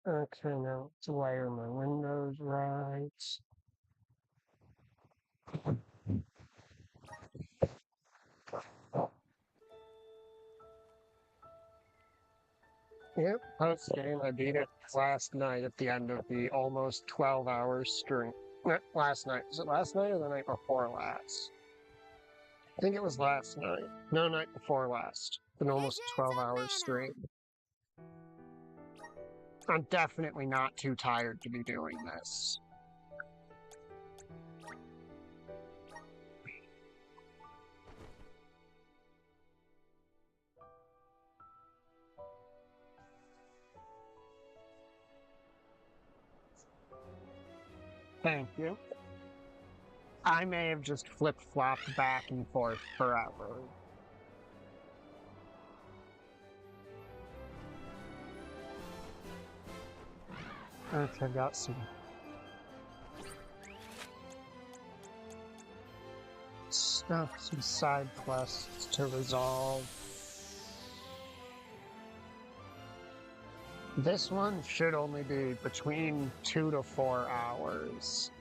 Okay, now let's layer my windows right. Yep, post game. I beat it last night at the end of the almost 12-hour stream. Not last night. Was it last night or the night before last? I think it was last night. No, night before last. An almost 12-hour stream. I'm definitely not too tired to be doing this. Thank you. I may have just flip-flopped back and forth forever. Okay, I've got some stuff, some side quests to resolve. This one should only be between 2 to 4 hours.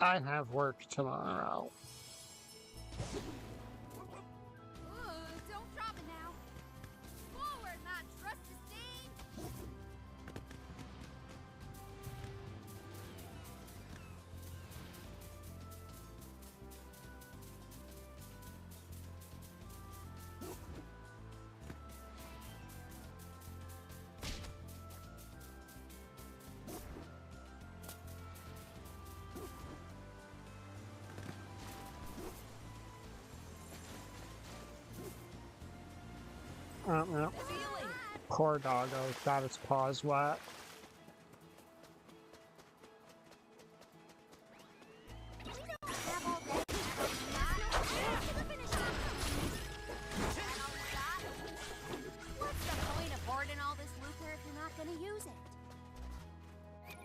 I have work tomorrow. Don't drop it now. Forward, my trusty steed. No. Poor doggo got its paws wet.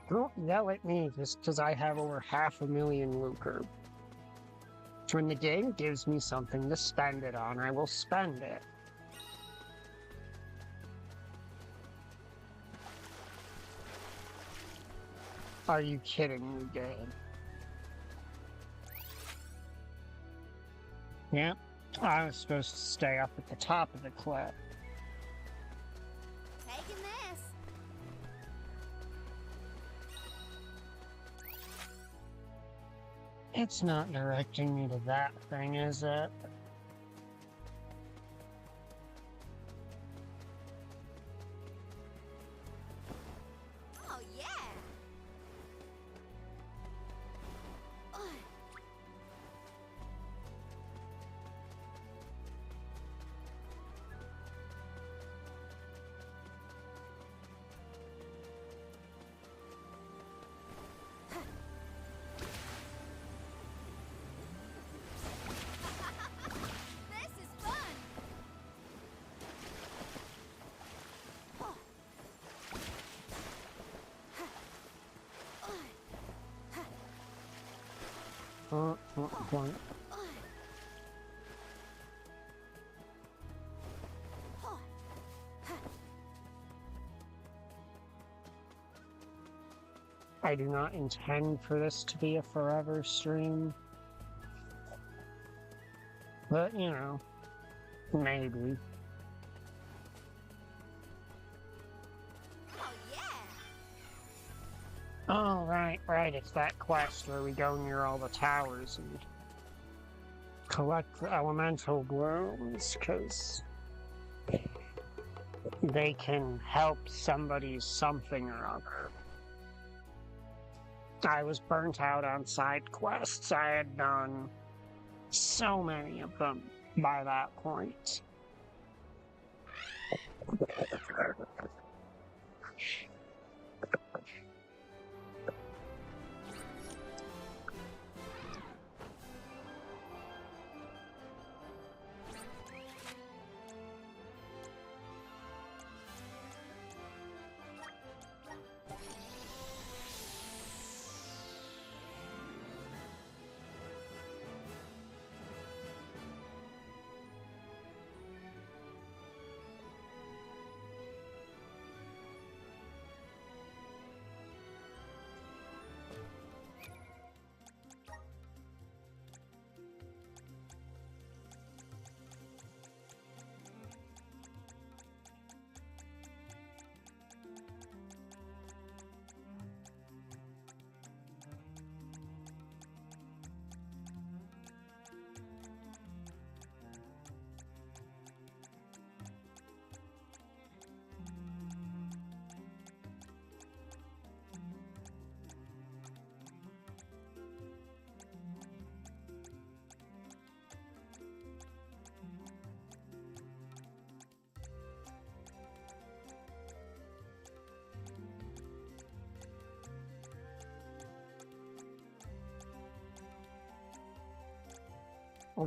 Don't yell at me just because I have over 500,000 lucre. When the game gives me something to spend it on, I will spend it. Are you kidding me, game? Yep, I was supposed to stay up at the top of the cliff. Taking this. It's not directing me to that thing, is it? Oh, yeah. This is fun. Point. I do not intend for this to be a forever stream. But, you know, maybe. Oh, yeah. Oh, right, it's that quest where we go near all the towers and collect the elemental blooms, because they can help somebody's something or other. I was burnt out on side quests. I had done so many of them by that point.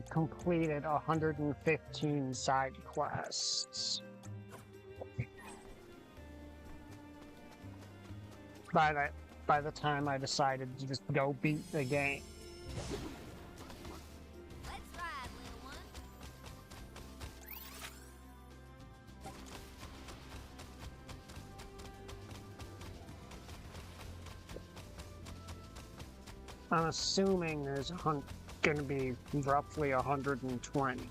completed 115 side quests. By the time I decided to just go beat the game. Let's ride, little one. I'm assuming there's going to be roughly 120.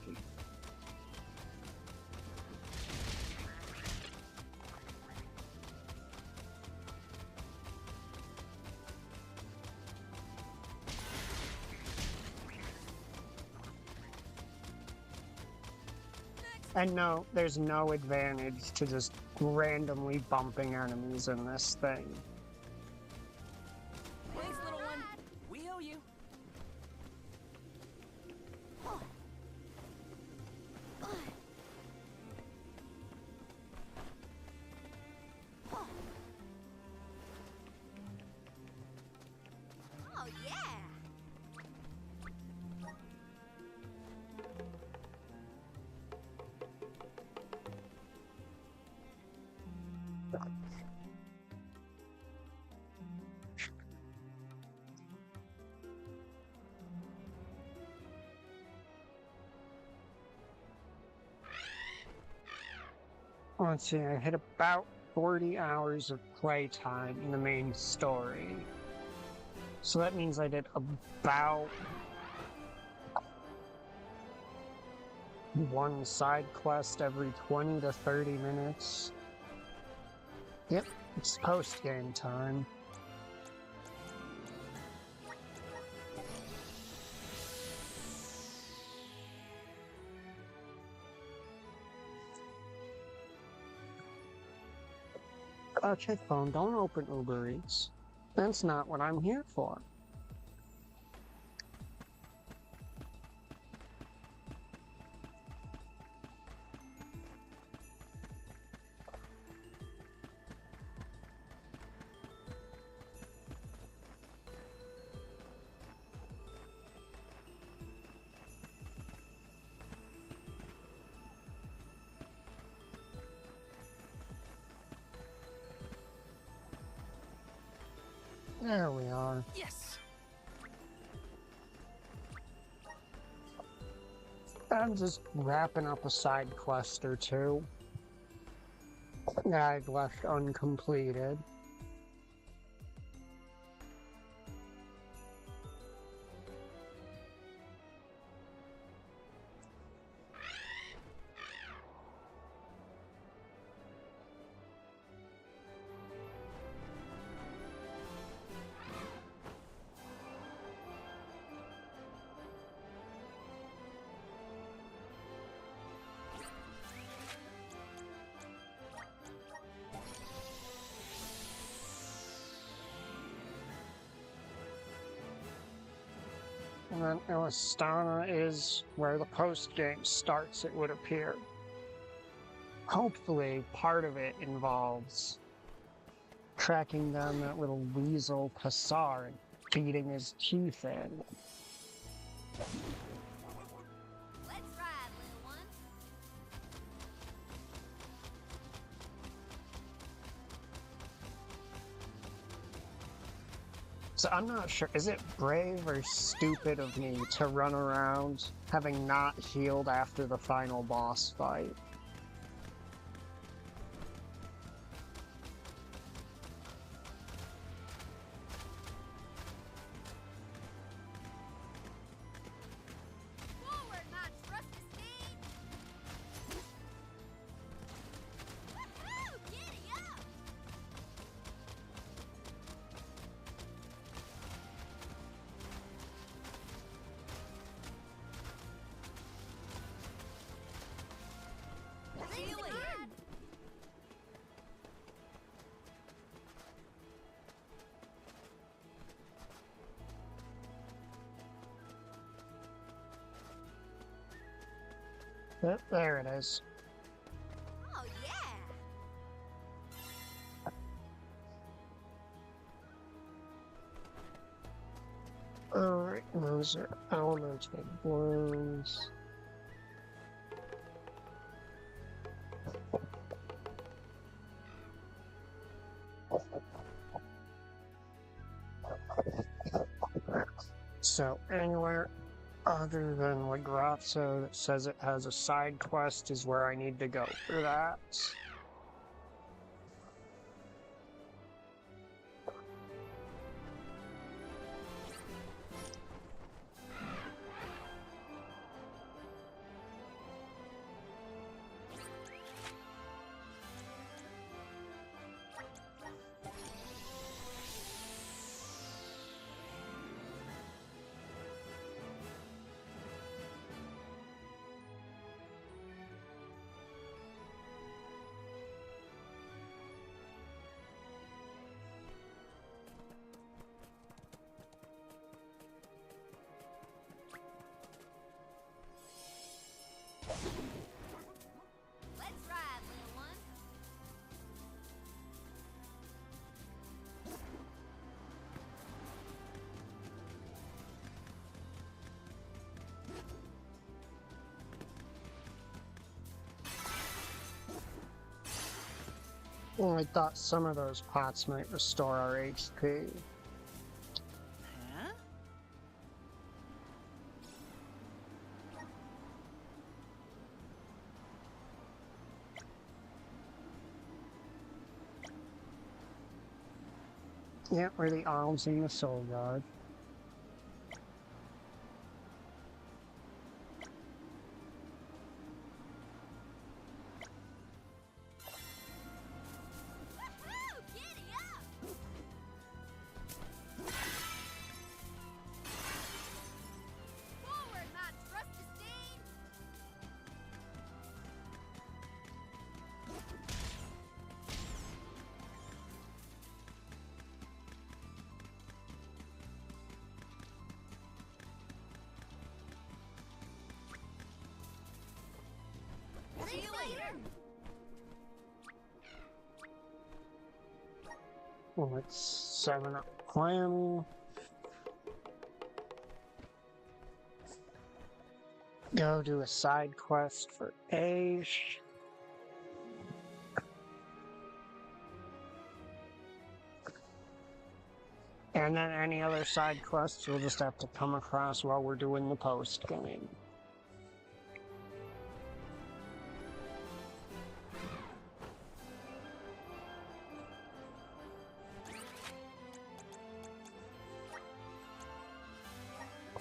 And no, there's no advantage to just randomly bumping enemies in this thing. Thanks, little one. We owe you. Oh, yeah. Let's see, I hit about 40 hours of playtime in the main story. So that means I did about one side quest every 20 to 30 minutes. Yep, it's post-game time. Okay, phone, don't open Uber Eats. That's not what I'm here for. There we are. Yes. I'm just wrapping up a side quest or two that I've left uncompleted. And then Elistana is where the post-game starts, it would appear. Hopefully, part of it involves tracking down that little weasel Passar and beating his teeth in. Let's ride, little one. So I'm not sure, is it brave or stupid of me to run around having not healed after the final boss fight? Forward, my trusty steed. Woohoo! Giddy up! See you later. Yep, there it is. Oh, yeah. Alright, those are elemental blooms. So anywhere other than Lagrazzo that says it has a side quest is where I need to go for that. Let's ride, little one. Well, I thought some of those pots might restore our HP. Huh? Yeah, we're the alms in the soul guard. Woohoo! Giddy up! Forward, my trusty steed! See you later! Let's 7 up Clam. Go do a side quest for Aish. And then any other side quests we'll just have to come across while we're doing the post game.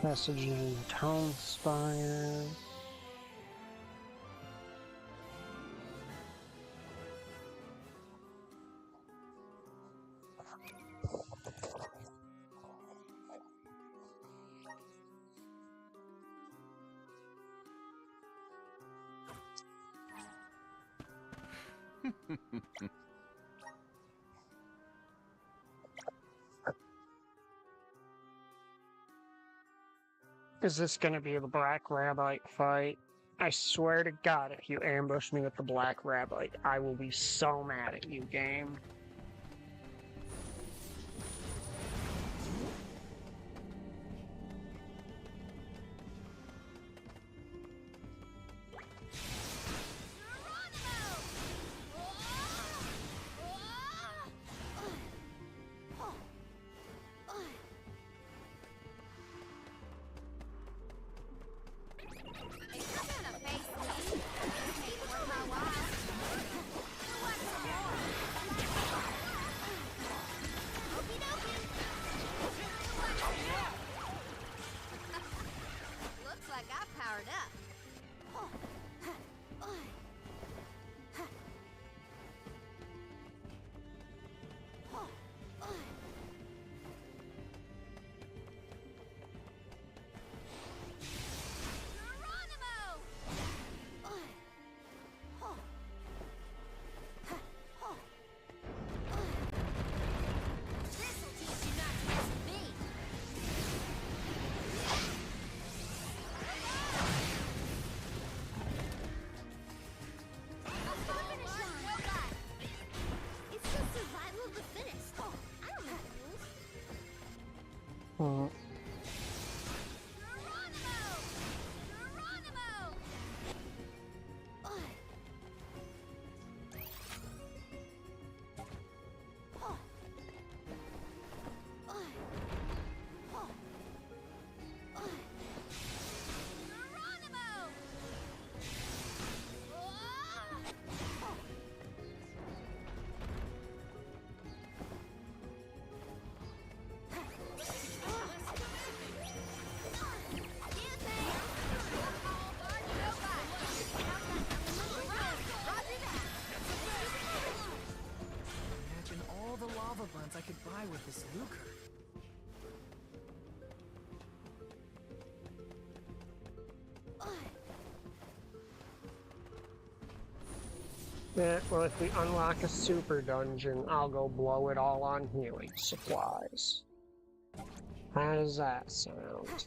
Messaging Tone Spire. Is this gonna be the Black Rabbite fight? I swear to God, if you ambush me with the Black Rabbite, I will be so mad at you, game. Looks like I powered up. This'll teach you not to mess with me. It's just survival of the fittest. I don't know the rules. Hmm. I could buy with this lucre. Yeah, well, if we unlock a super dungeon, I'll go blow it all on healing supplies. How does that sound?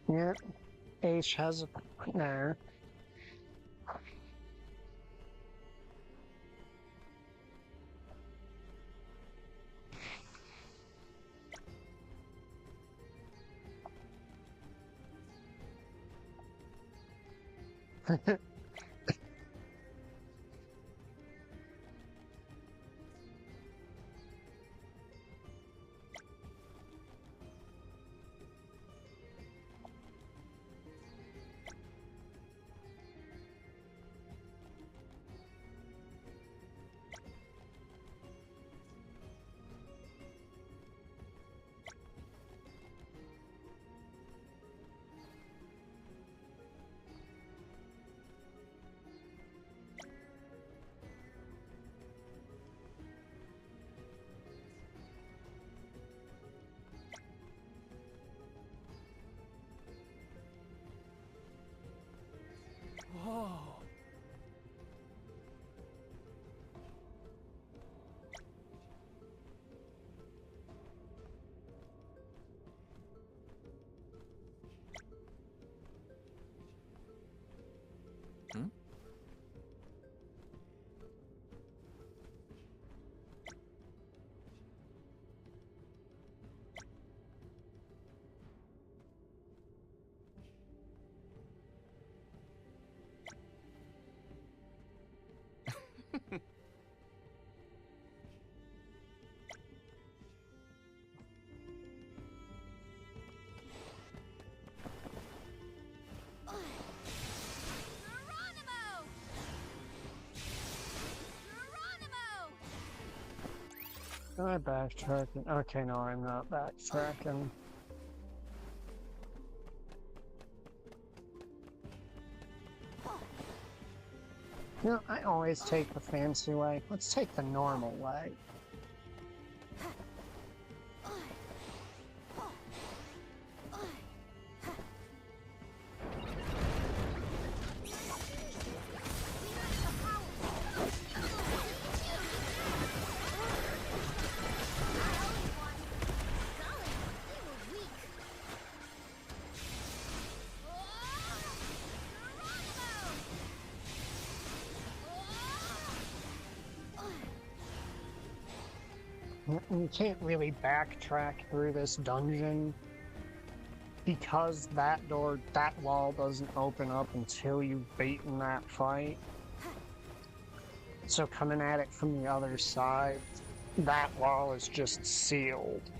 Yeah, H has a point there. Whoa. Hmm? Geronimo! Geronimo! Am I backtracking? Okay, no, I'm not backtracking. You know, I always take the fancy way. Let's take the normal way. You can't really backtrack through this dungeon because that door, that wall doesn't open up until you've beaten that fight. So coming at it from the other side, that wall is just sealed.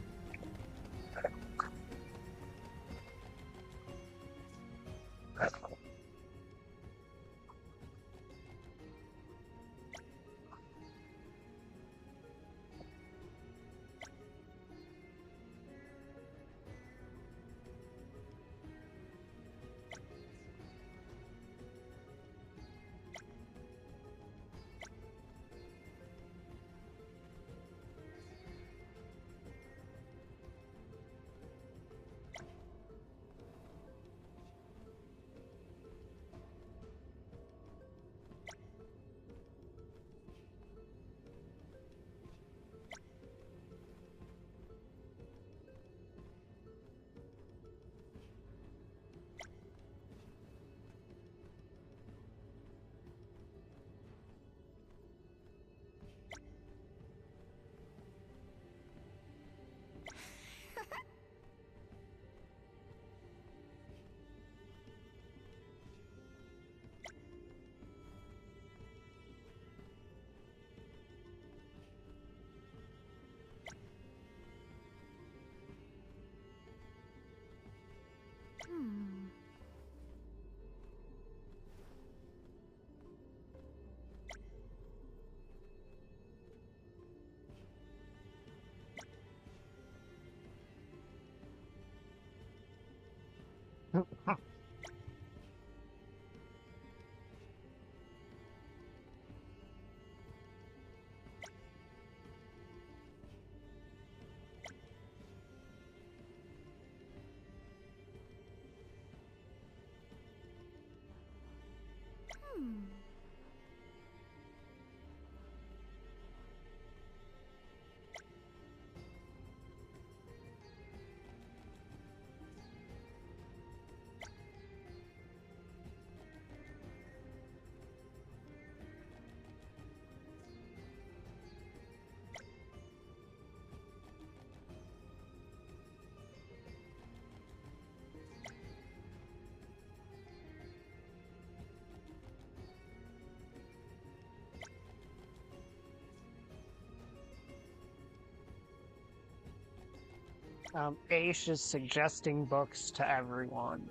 Aish is suggesting books to everyone.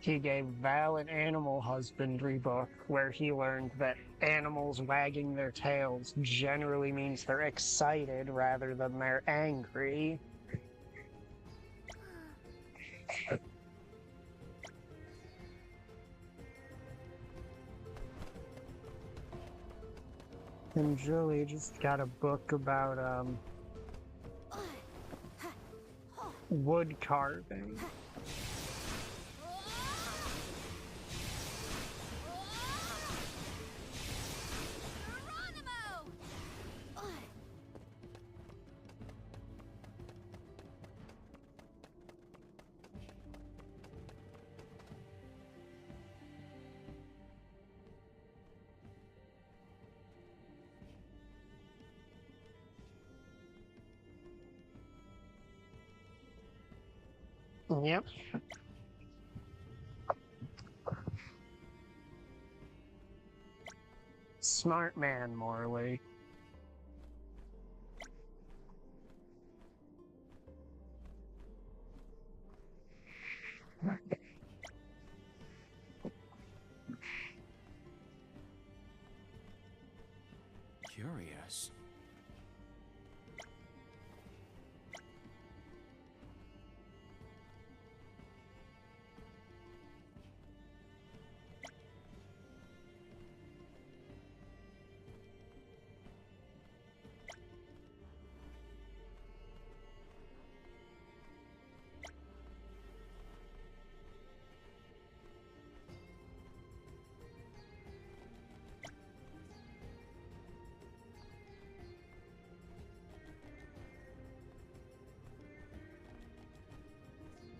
He gave Val an animal husbandry book where he learned that animals wagging their tails generally means they're excited rather than they're angry. And Julie just got a book about wood carving. Yep. Smart man, Morley. Curious.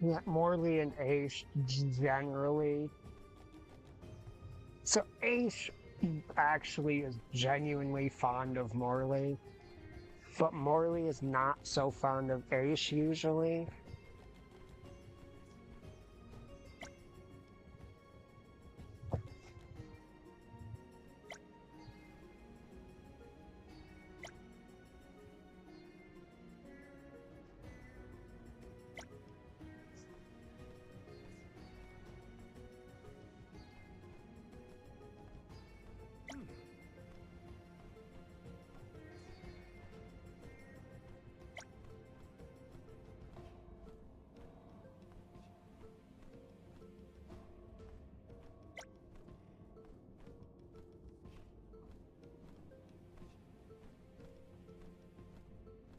Yeah, Morley and Aish generally. So Aish actually is genuinely fond of Morley, but Morley is not so fond of Aish usually.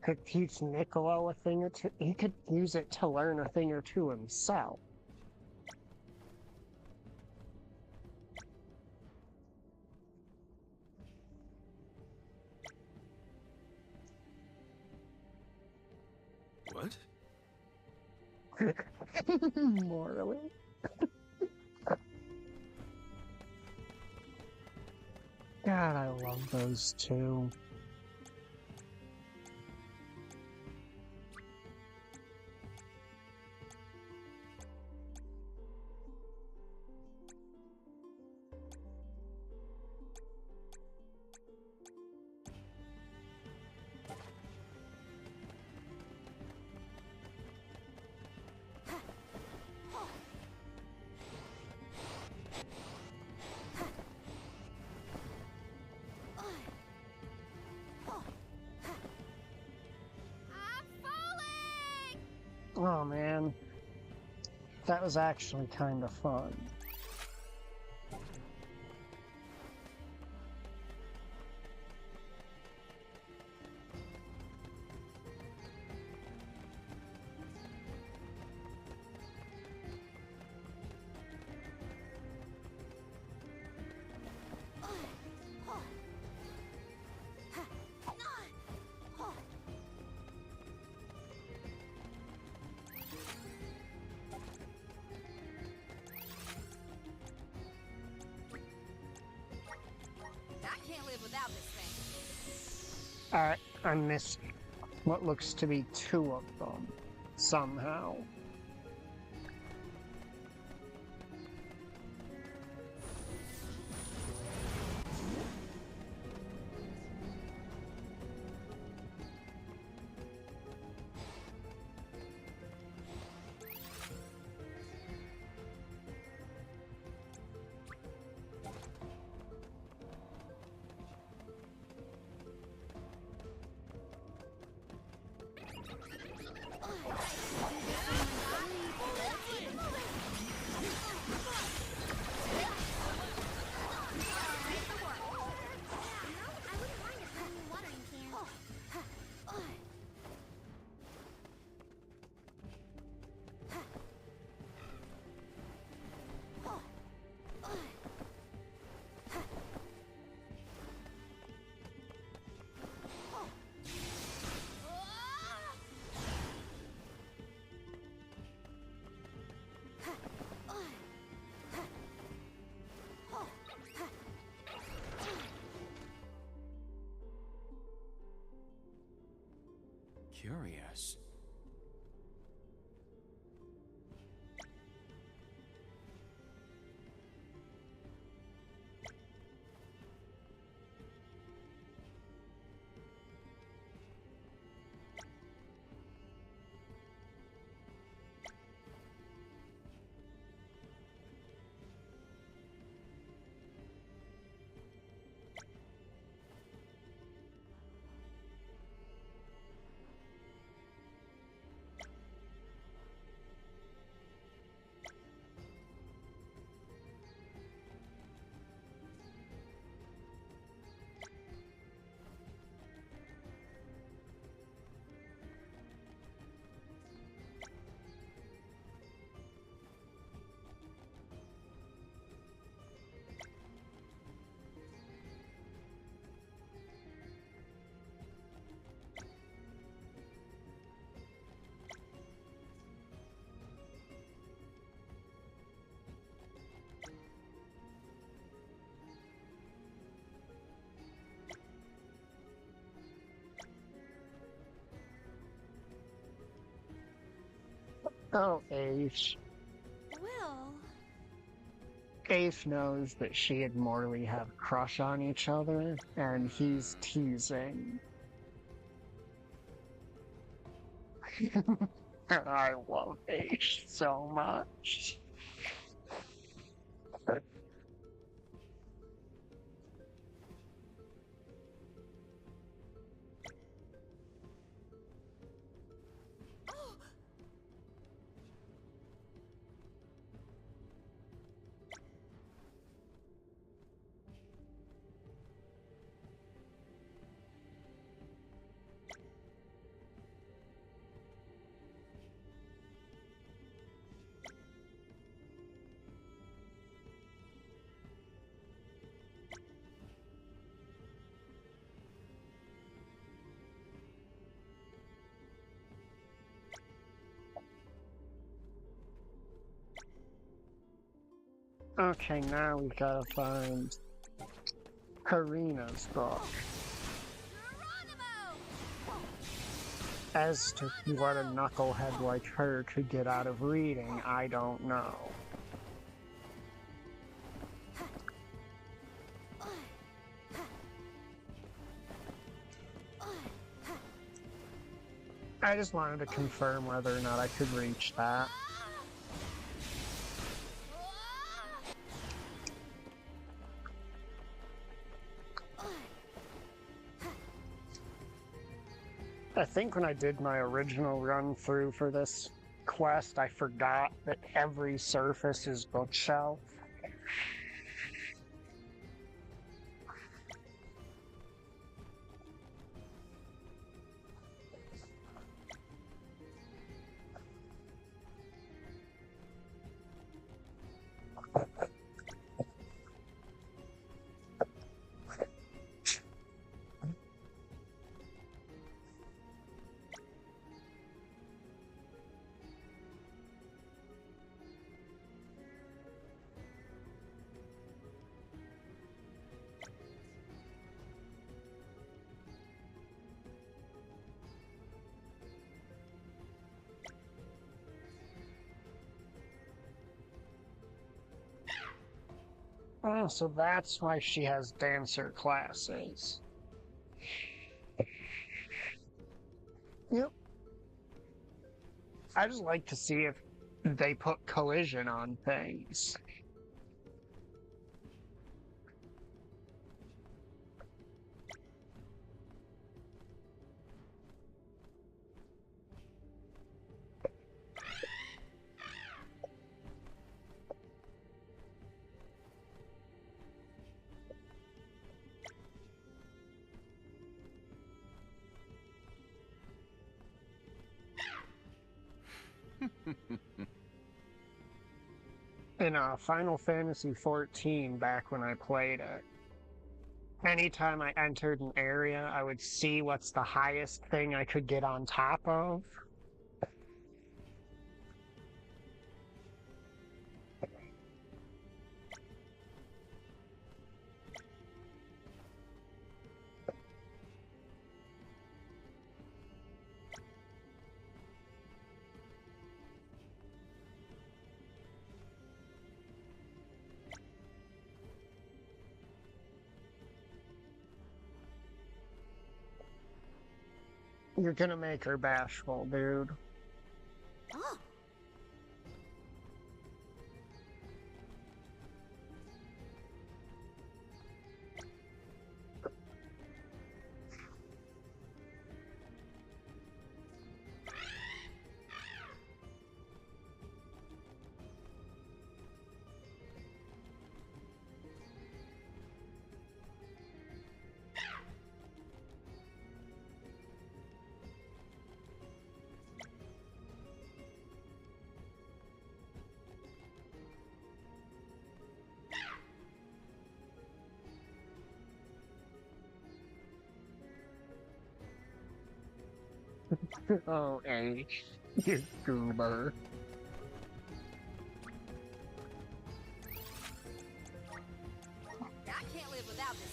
Could teach Niccolo a thing or two. He could use it to learn a thing or two himself. What? Morley. God, I love those two. I'm falling! Oh man, that was actually kind of fun. I missed what looks to be 2 of them, somehow. Curious. Oh, Ace. Well, Ace knows that she and Morley have a crush on each other, and he's teasing. And I love Ace so much. Okay, now we gotta find Karina's book. As to what a knucklehead like her could get out of reading, I don't know. I just wanted to confirm whether or not I could reach that. I think when I did my original run through for this quest, I forgot that every surface is bookshelf. Oh, so that's why she has dancer classes. Yep. I just like to see if they put collision on things. In Final Fantasy XIV, back when I played it, anytime I entered an area, I would see what's the highest thing I could get on top of. You're gonna make her bashful, dude. Oh, Oh, H. You goober. I can't live without this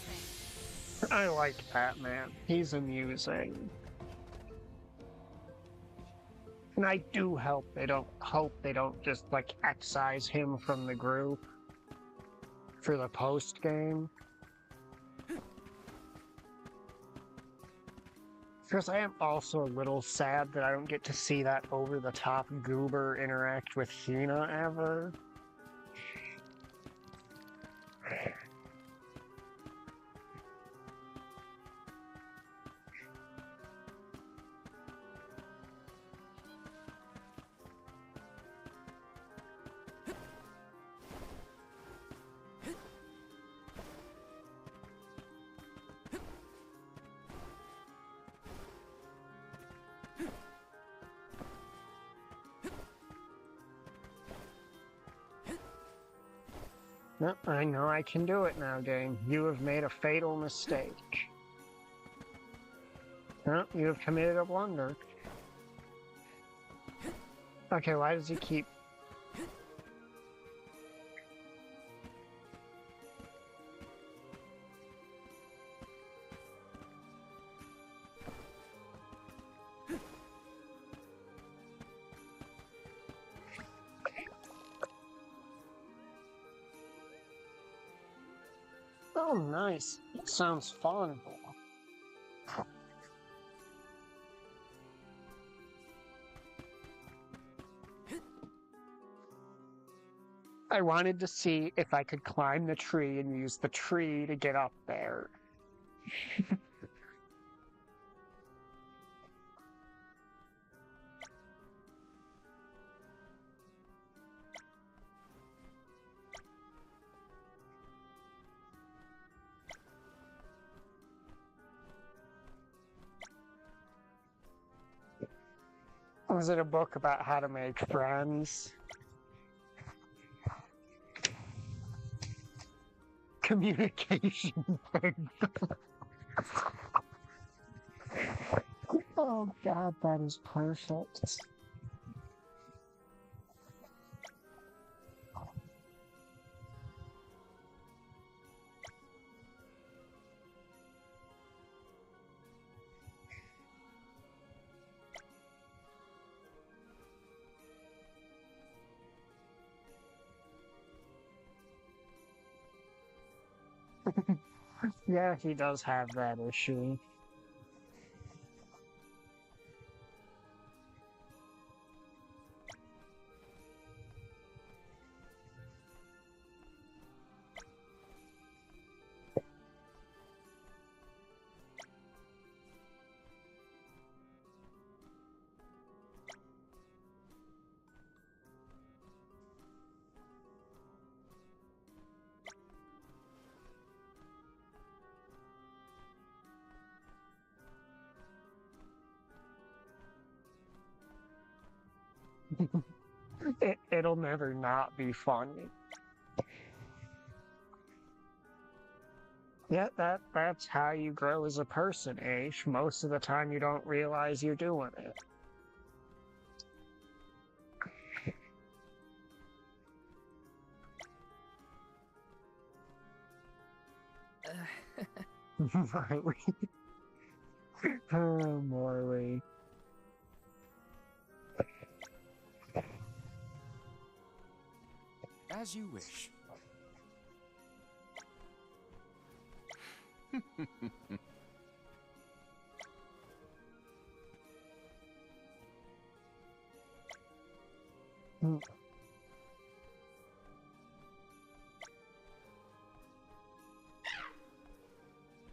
thing. I like Batman. He's amusing. And I do hope they don't just like excise him from the group for the post game. Because I am also a little sad that I don't get to see that over-the-top goober interact with Hina ever. No, I know I can do it now, game. You have made a fatal mistake. No, you have committed a blunder. Okay, why does he keep... Oh, nice. That sounds fun. I wanted to see if I could climb the tree and use the tree to get up there. Was it a book about how to make friends? Communication thing. Oh god, that is perfect. Yeah, he does have that issue. It'll never not be funny. Yeah, that's how you grow as a person, Ash. Most of the time you don't realize you're doing it. Marley. Oh, Marley. As you wish.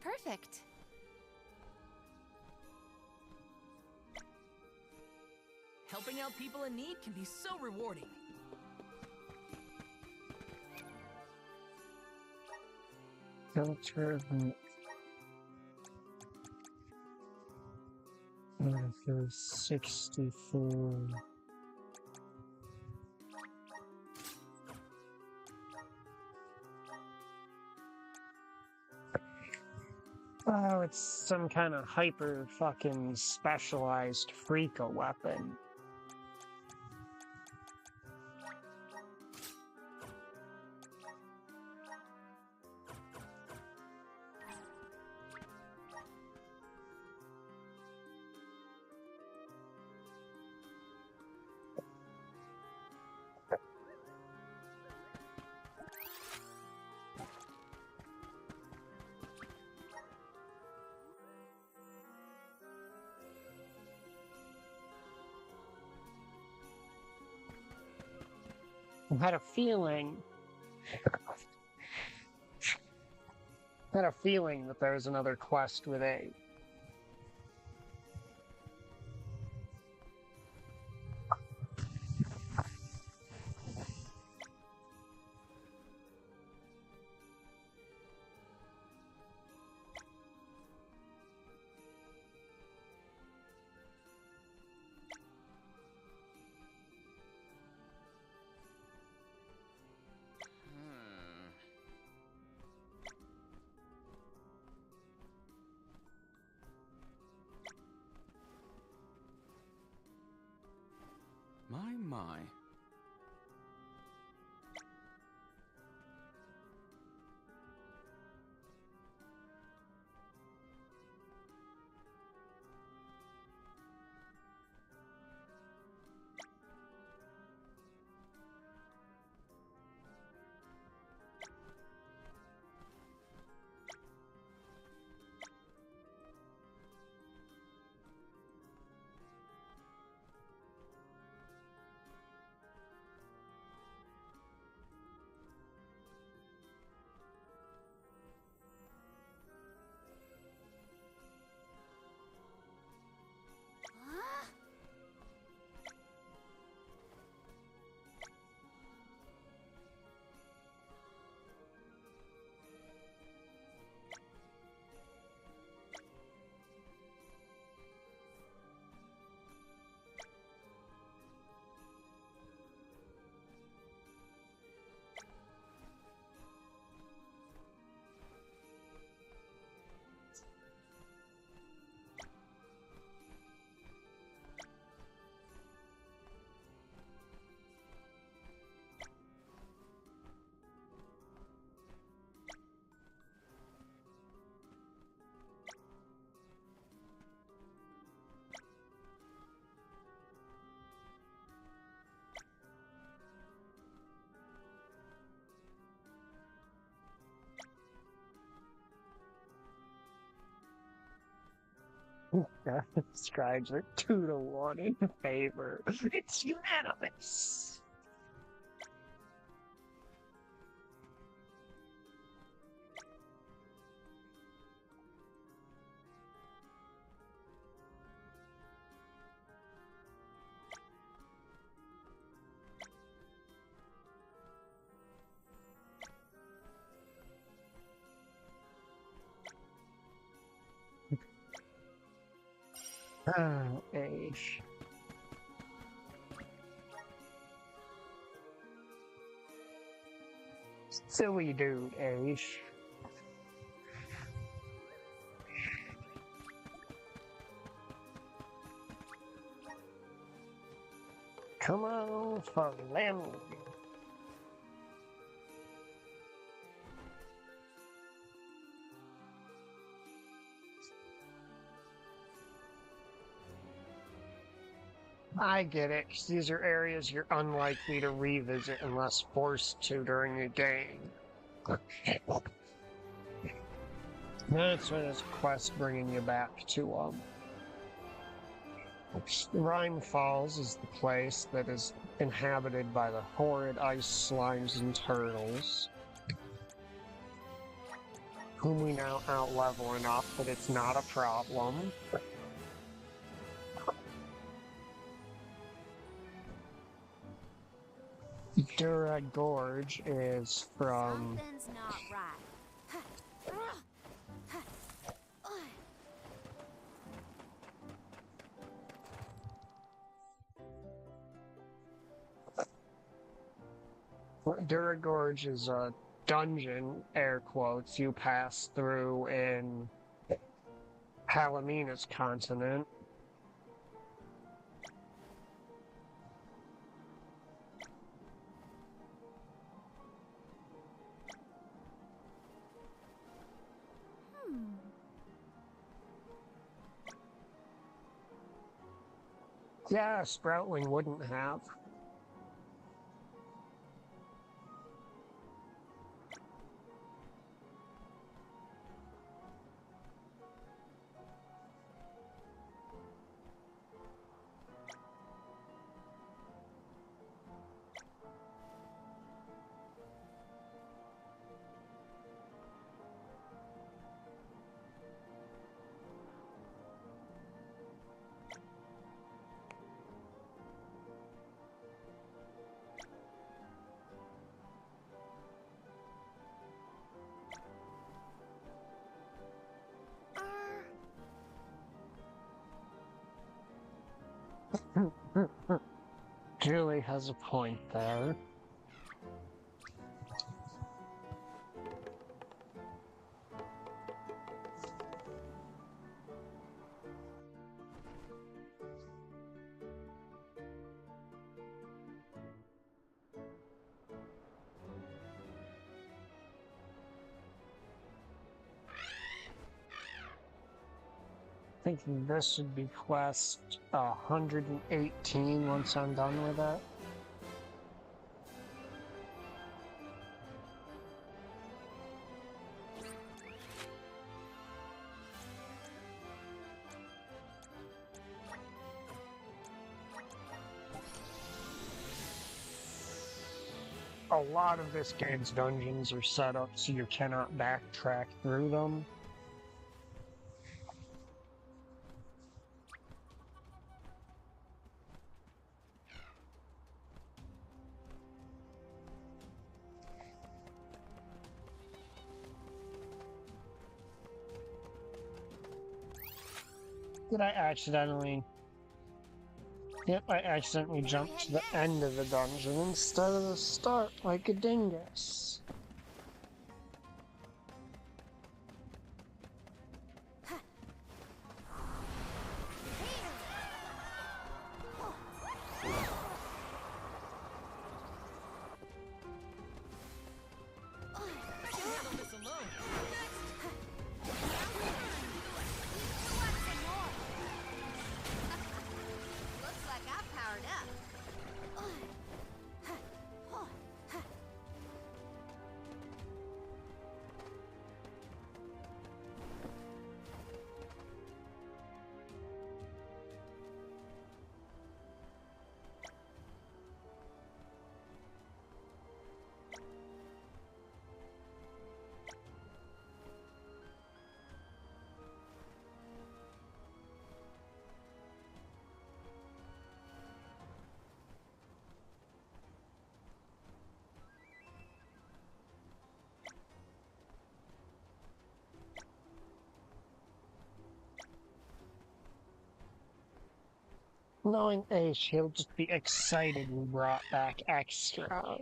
Perfect. Helping out people in need can be so rewarding. Filter for 64. Oh, it's some kind of hyper fucking specialized freaka weapon. I had a feeling that there was another quest with A. My. Scribes are 2-1 in favor. It's unanimous. Age. Silly dude, Age. Come on, for them. I get it, 'cause these are areas you're unlikely to revisit unless forced to during a game. That's when it's quest bringing you back to Rhyme Falls is the place that is inhabited by the horrid ice slimes and turtles, whom we now out-level enough that it's not a problem. Dura Gorge is from... Something's not right. Dura Gorge is a dungeon, air quotes, you pass through in Palamina's continent. Yeah, Sproutling wouldn't have. Julie has a point there. I think this should be quest 118 once I'm done with it. A lot of this game's dungeons are set up so you cannot backtrack through them. Did I accidentally... Yep, I accidentally jumped to the end of the dungeon instead of the start, like a dingus. Knowing Ace, he'll just be excited we brought back extra.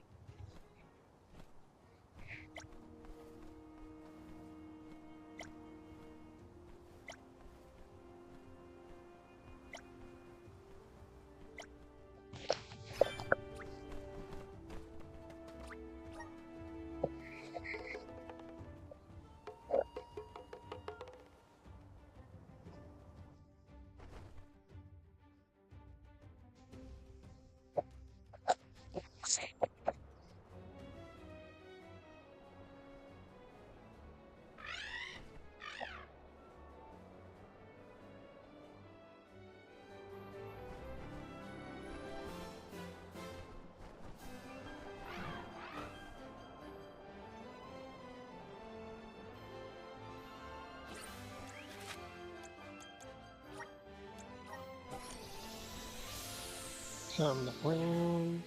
Come the wind.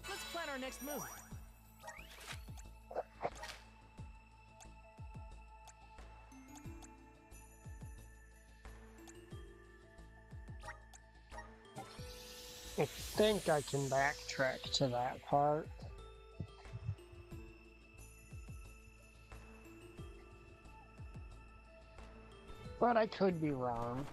Let's plan our next move. I think I can backtrack to that part. But I could be wrong.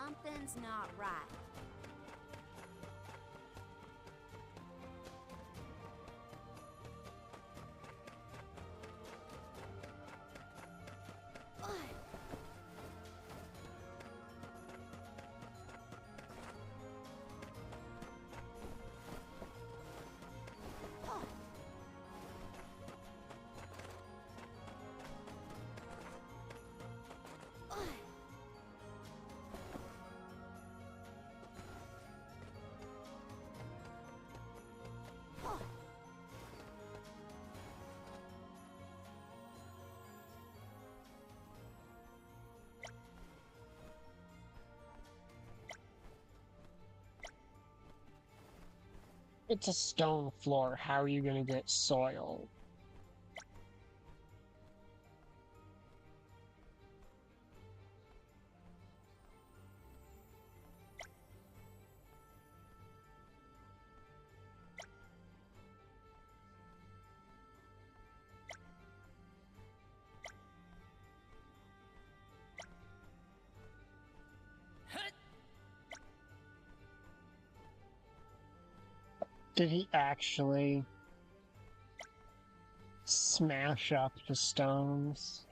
Something's not right. It's a stone floor. How are you going to get soil? Did he actually smash up the stones?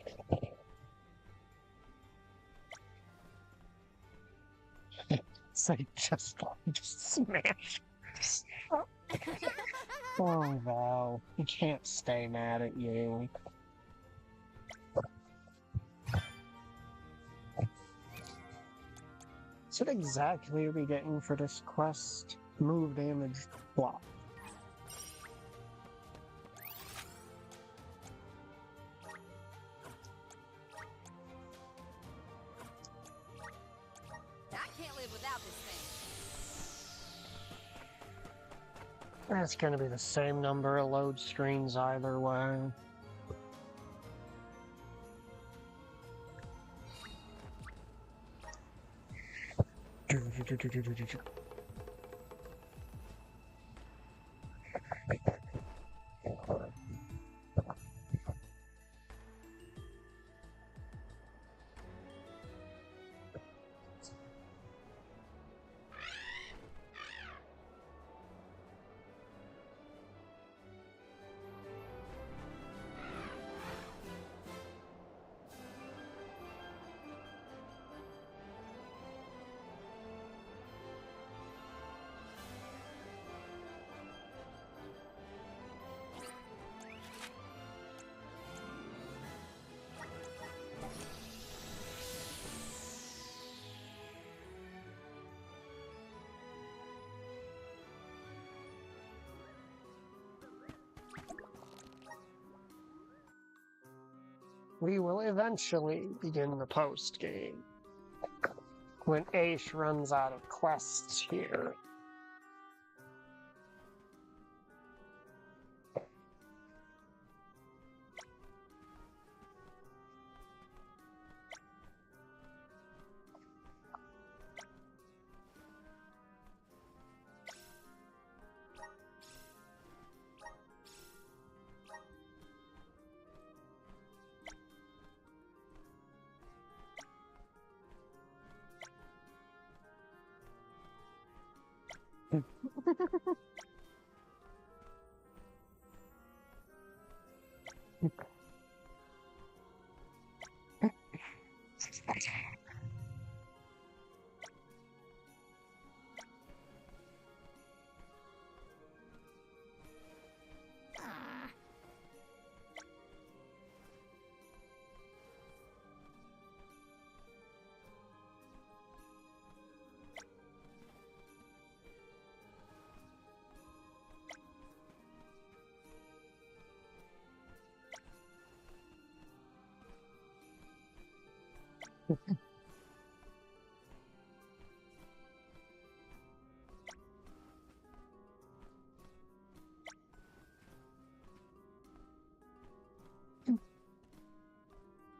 It's like just smash. Oh wow, he can't stay mad at you. So what exactly are we getting for this quest? Move damage block. I can't live without this thing. That's gonna be the same number of load screens either way. we will eventually begin the post game. When Aish runs out of quests here.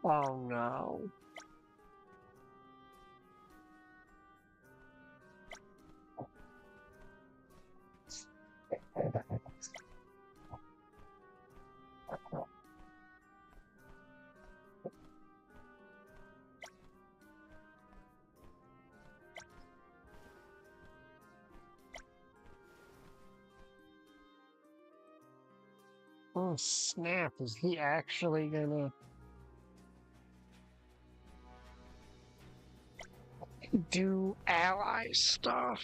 Oh no. Oh snap, is he actually gonna do ally stuff?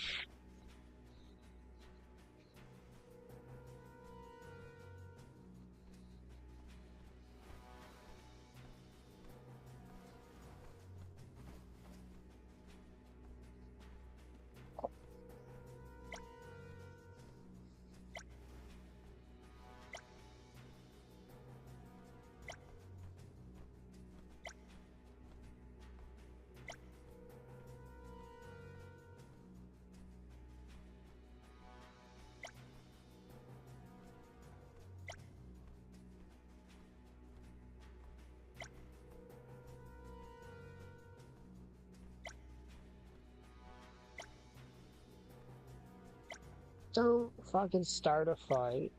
Don't fucking start a fight.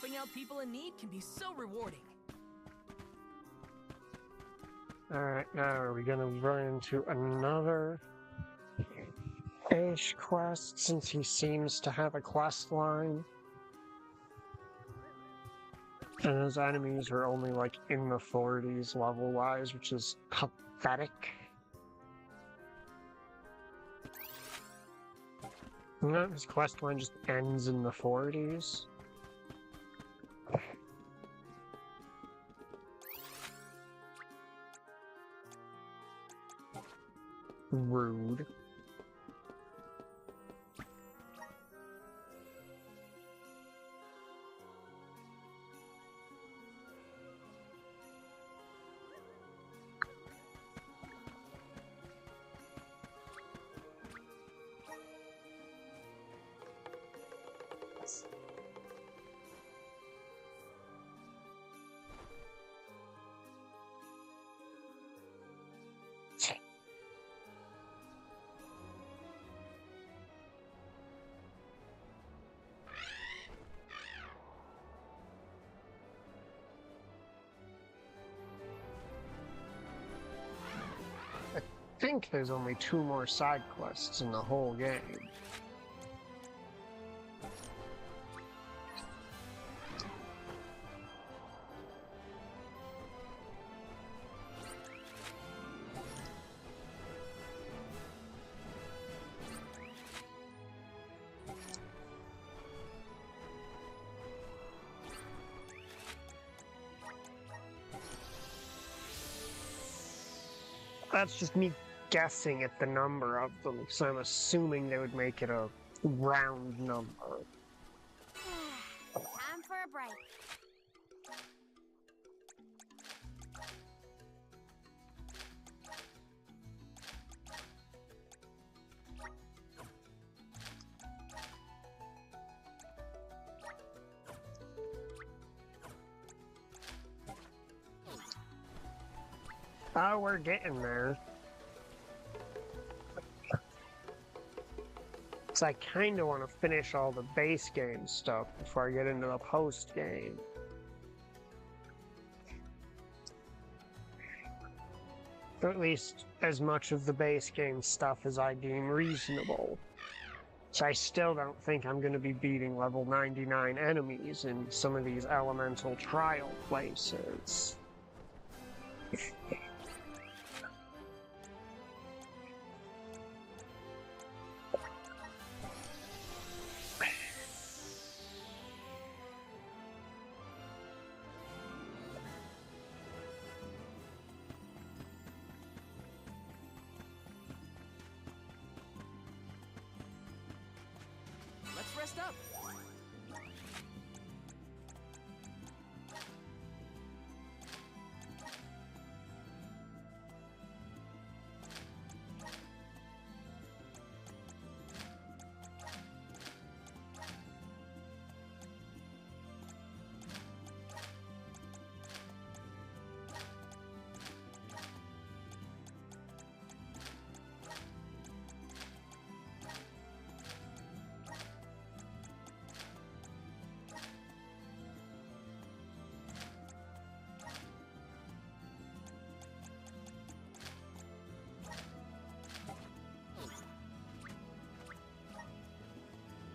Helping out people in need can be so rewarding. Alright, now are we gonna run into another Ash quest since he seems to have a quest line? And his enemies are only like in the 40s level wise, which is pathetic. No, his quest line just ends in the 40s. Rude. I think there's only 2 more side quests in the whole game. That's just me guessing at the number of them, so I'm assuming they would make it a round number. Time for a break. Oh, we're getting there. So I kind of want to finish all the base game stuff before I get into the post game. Or at least as much of the base game stuff as I deem reasonable. So I still don't think I'm going to be beating level 99 enemies in some of these elemental trial places. Let's rest up.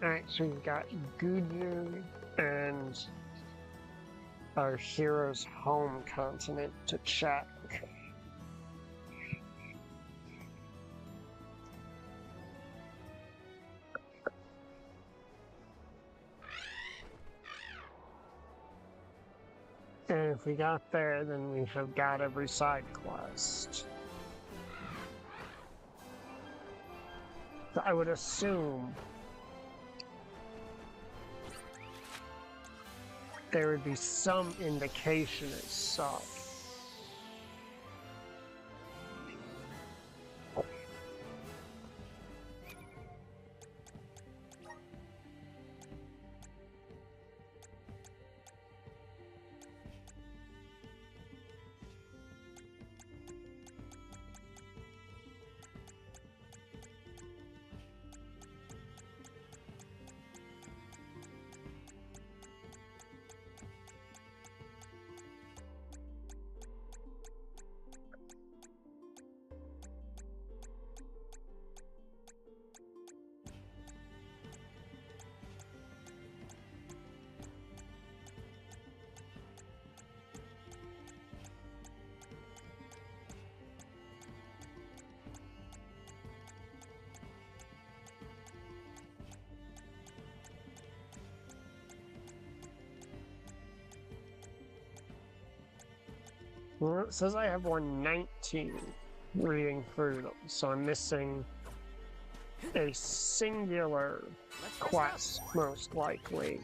Alright, so we've got Gudu and our hero's home continent to check. And if we got there, then we have got every side quest. So I would assume there would be some indication as such. Well, it says I have 119 reading through them, so I'm missing a singular Let's freshen up. quest, most likely.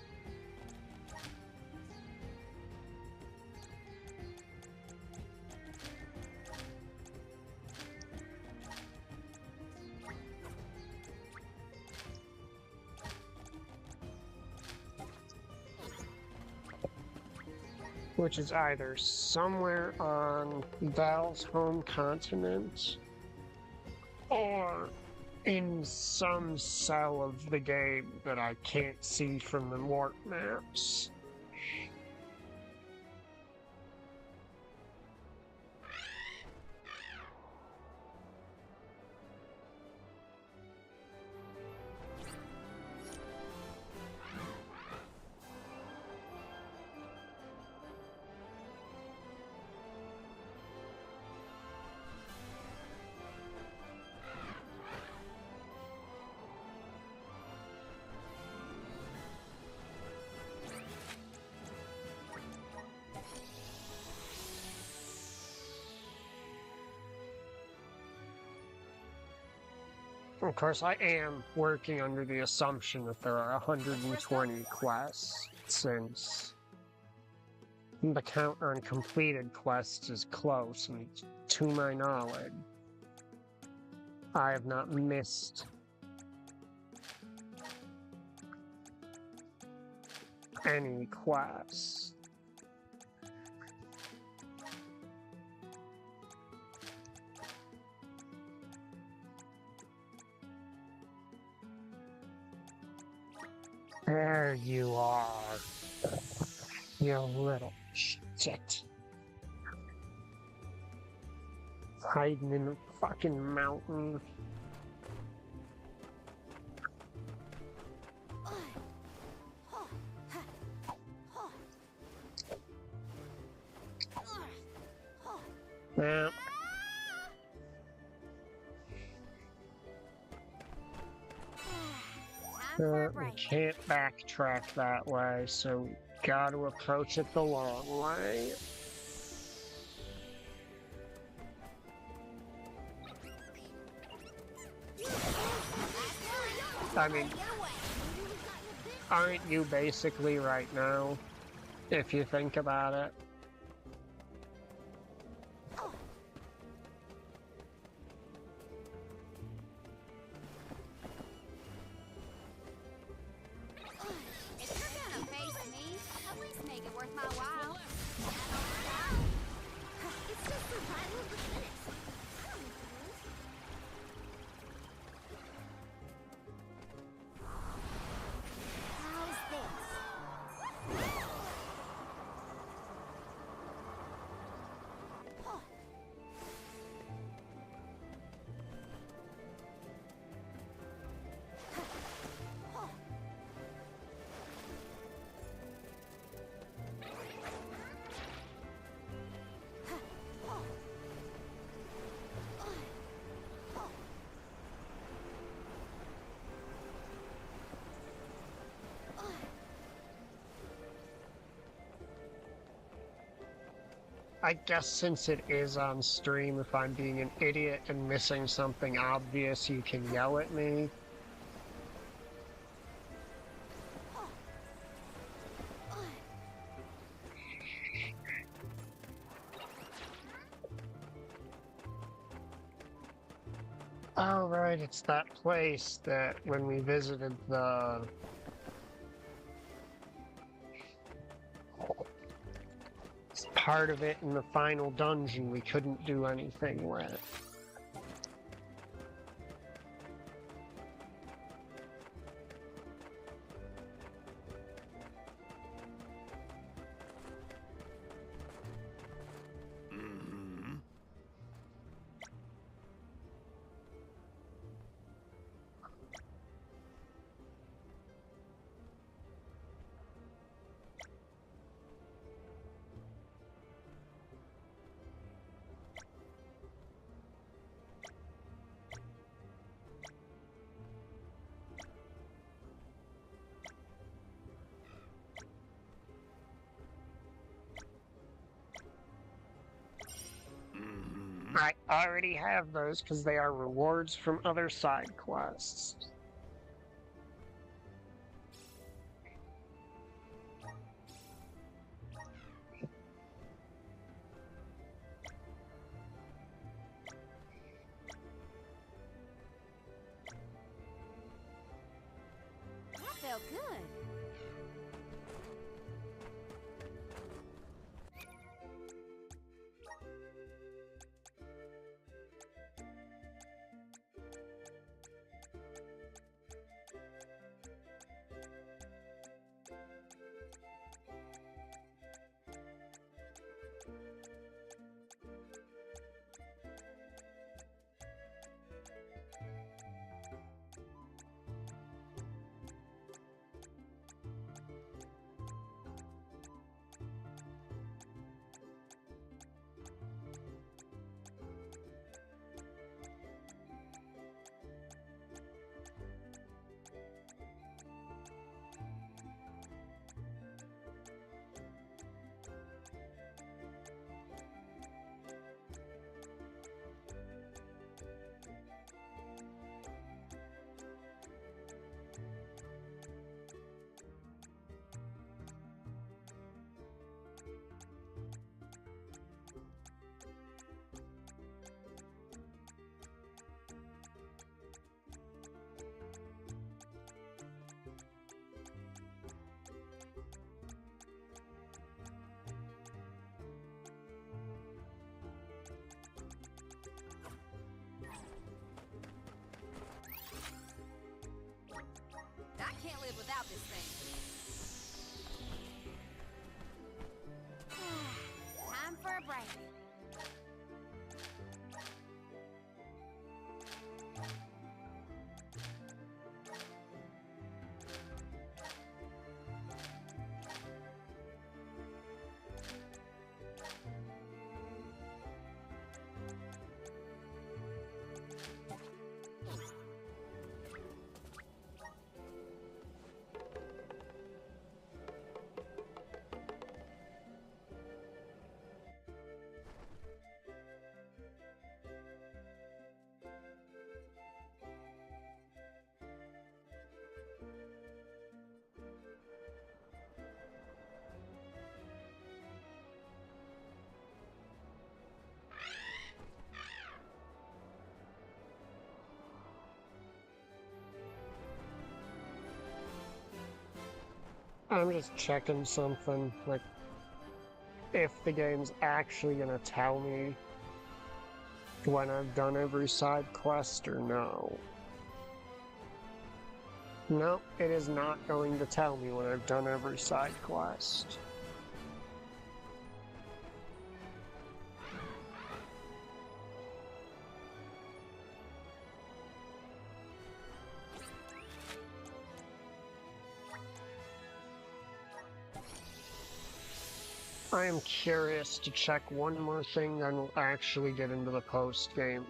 Which is either somewhere on Val's home continent or in some cell of the game that I can't see from the warp maps. Of course, I am working under the assumption that there are 120 quests, since the count on completed quests is close, and to my knowledge, I have not missed any quests. There you are, you little shit. Hiding in the fucking mountain. Yeah. We can't backtrack that way, so we gotta approach it the long way. I mean, aren't you basically right now, if you think about it? I guess since it is on stream, if I'm being an idiot and missing something obvious, you can yell at me. Oh, right, it's that place that when we visited the... part of it in the final dungeon we couldn't do anything with. I already have those because they are rewards from other side quests. That felt good. I can't live without this thing. Time for a break. I'm just checking something, like, if the game's actually gonna tell me when I've done every side quest or no. No, it is not going to tell me when I've done every side quest. I am curious to check one more thing, then we'll actually get into the post game.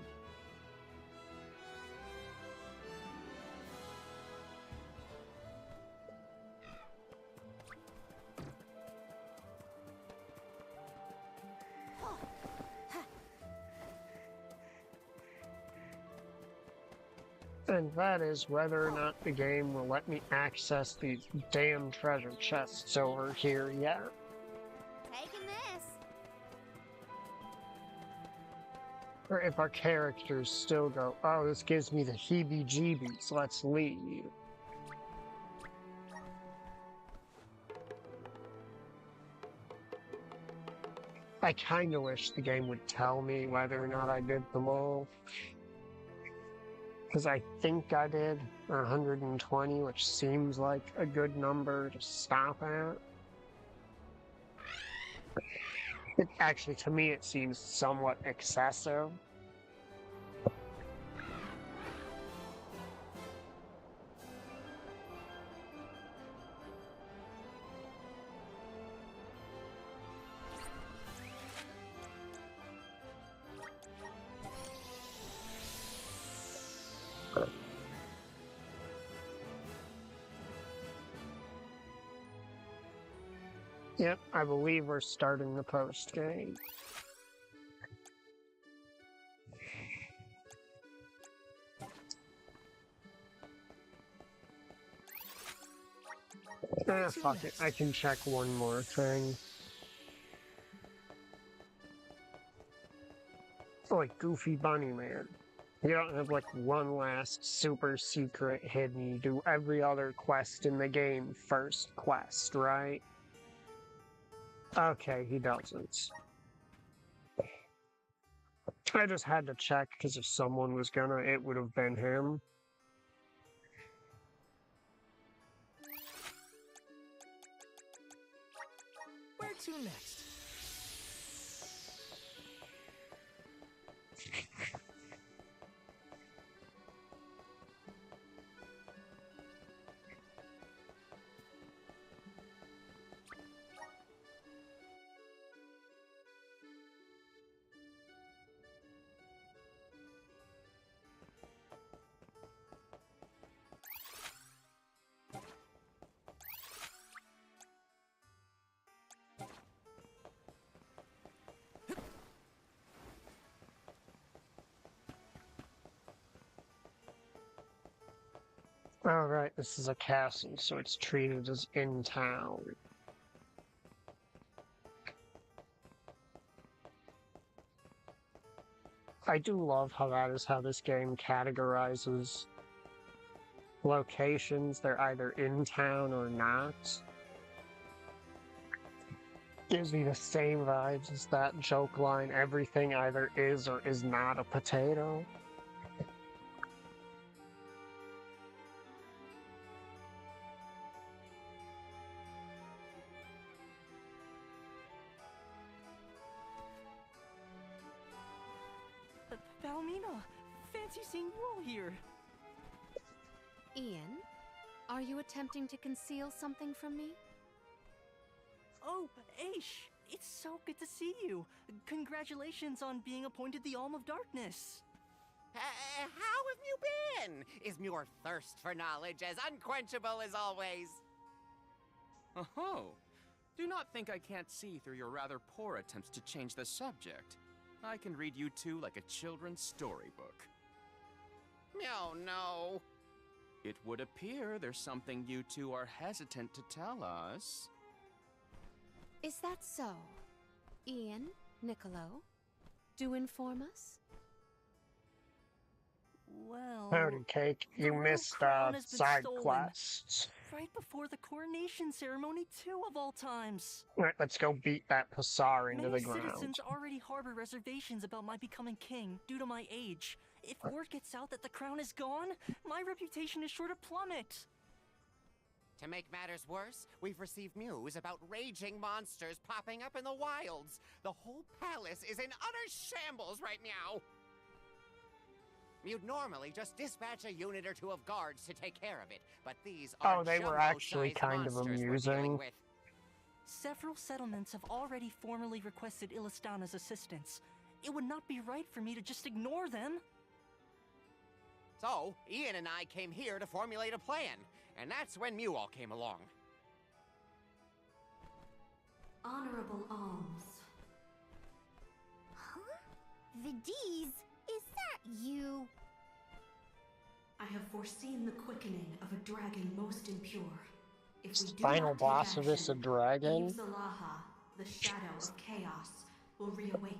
And that is whether or not the game will let me access these damn treasure chests over here yet. Taking this. Or if our characters still go, oh, this gives me the heebie-jeebies, let's leave. I kinda wish the game would tell me whether or not I did them all. Because I think I did 120, which seems like a good number to stop at. Actually, to me, it seems somewhat excessive. Yep, I believe we're starting the post game. Where to Fuck it. next? I can check one more thing. Oh, like Goofy Bunny Man. You don't have like one last super secret hidden. You do every other quest in the game first quest, right? Okay, he doesn't. I just had to check because if someone was gonna, it would have been him. Where to next? Alright, this is a castle, so it's treated as in town. I do love how that is how this game categorizes locations. They're either in town or not. Gives me the same vibes as that joke line, everything either is or is not a potato. Palomino, fancy seeing you all here. Ian, are you attempting to conceal something from me? Oh, Aish, it's so good to see you. Congratulations on being appointed the Alm of Darkness. How have you been? Is your thirst for knowledge as unquenchable as always? Oh, do not think I can't see through your rather poor attempts to change the subject. I can read you two like a children's storybook. Oh, no. It would appear there's something you two are hesitant to tell us. Is that so? Ian, Niccolo, do inform us. Well, Howdy, Cake. the You royal missed crown has been side stolen. quests. right before the coronation ceremony too, of all times. Alright, let's go beat that Passar into Many the ground. citizens already harbor reservations about my becoming king due to my age. If word gets out that the crown is gone, my reputation is sure to plummet. To make matters worse, we've received news about raging monsters popping up in the wilds. The whole palace is in utter shambles right now. You'd normally just dispatch a unit or two of guards to take care of it, but these are Oh, they were actually kind of amusing. Several settlements have already formally requested Illistana's assistance. It would not be right for me to just ignore them. So, Ian and I came here to formulate a plan, and that's when Mual came along. Honorable alms. Huh? Vidiz, is that you? I have foreseen the quickening of a dragon most impure. If we do Final not take boss of this a action, dragon? Eve Zalaha, the shadow of chaos, will reawaken.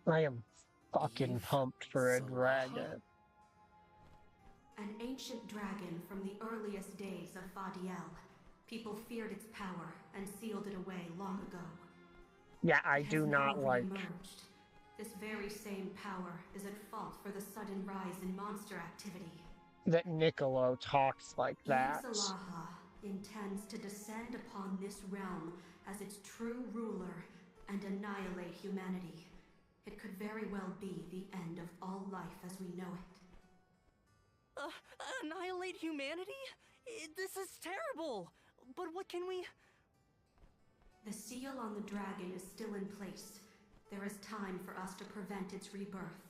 I am fucking Eve pumped for a Zalaha? dragon. An ancient dragon from the earliest days of Fadiel. People feared its power and sealed it away long ago. Yeah, I It has do now not like. reemerged. This very same power is at fault for the sudden rise in monster activity. That Niccolo talks like that. Eve Zalaha intends to descend upon this realm as its true ruler and annihilate humanity. It could very well be the end of all life as we know it. Annihilate humanity? This is terrible. But what can we... The seal on the dragon is still in place. There is time for us to prevent its rebirth.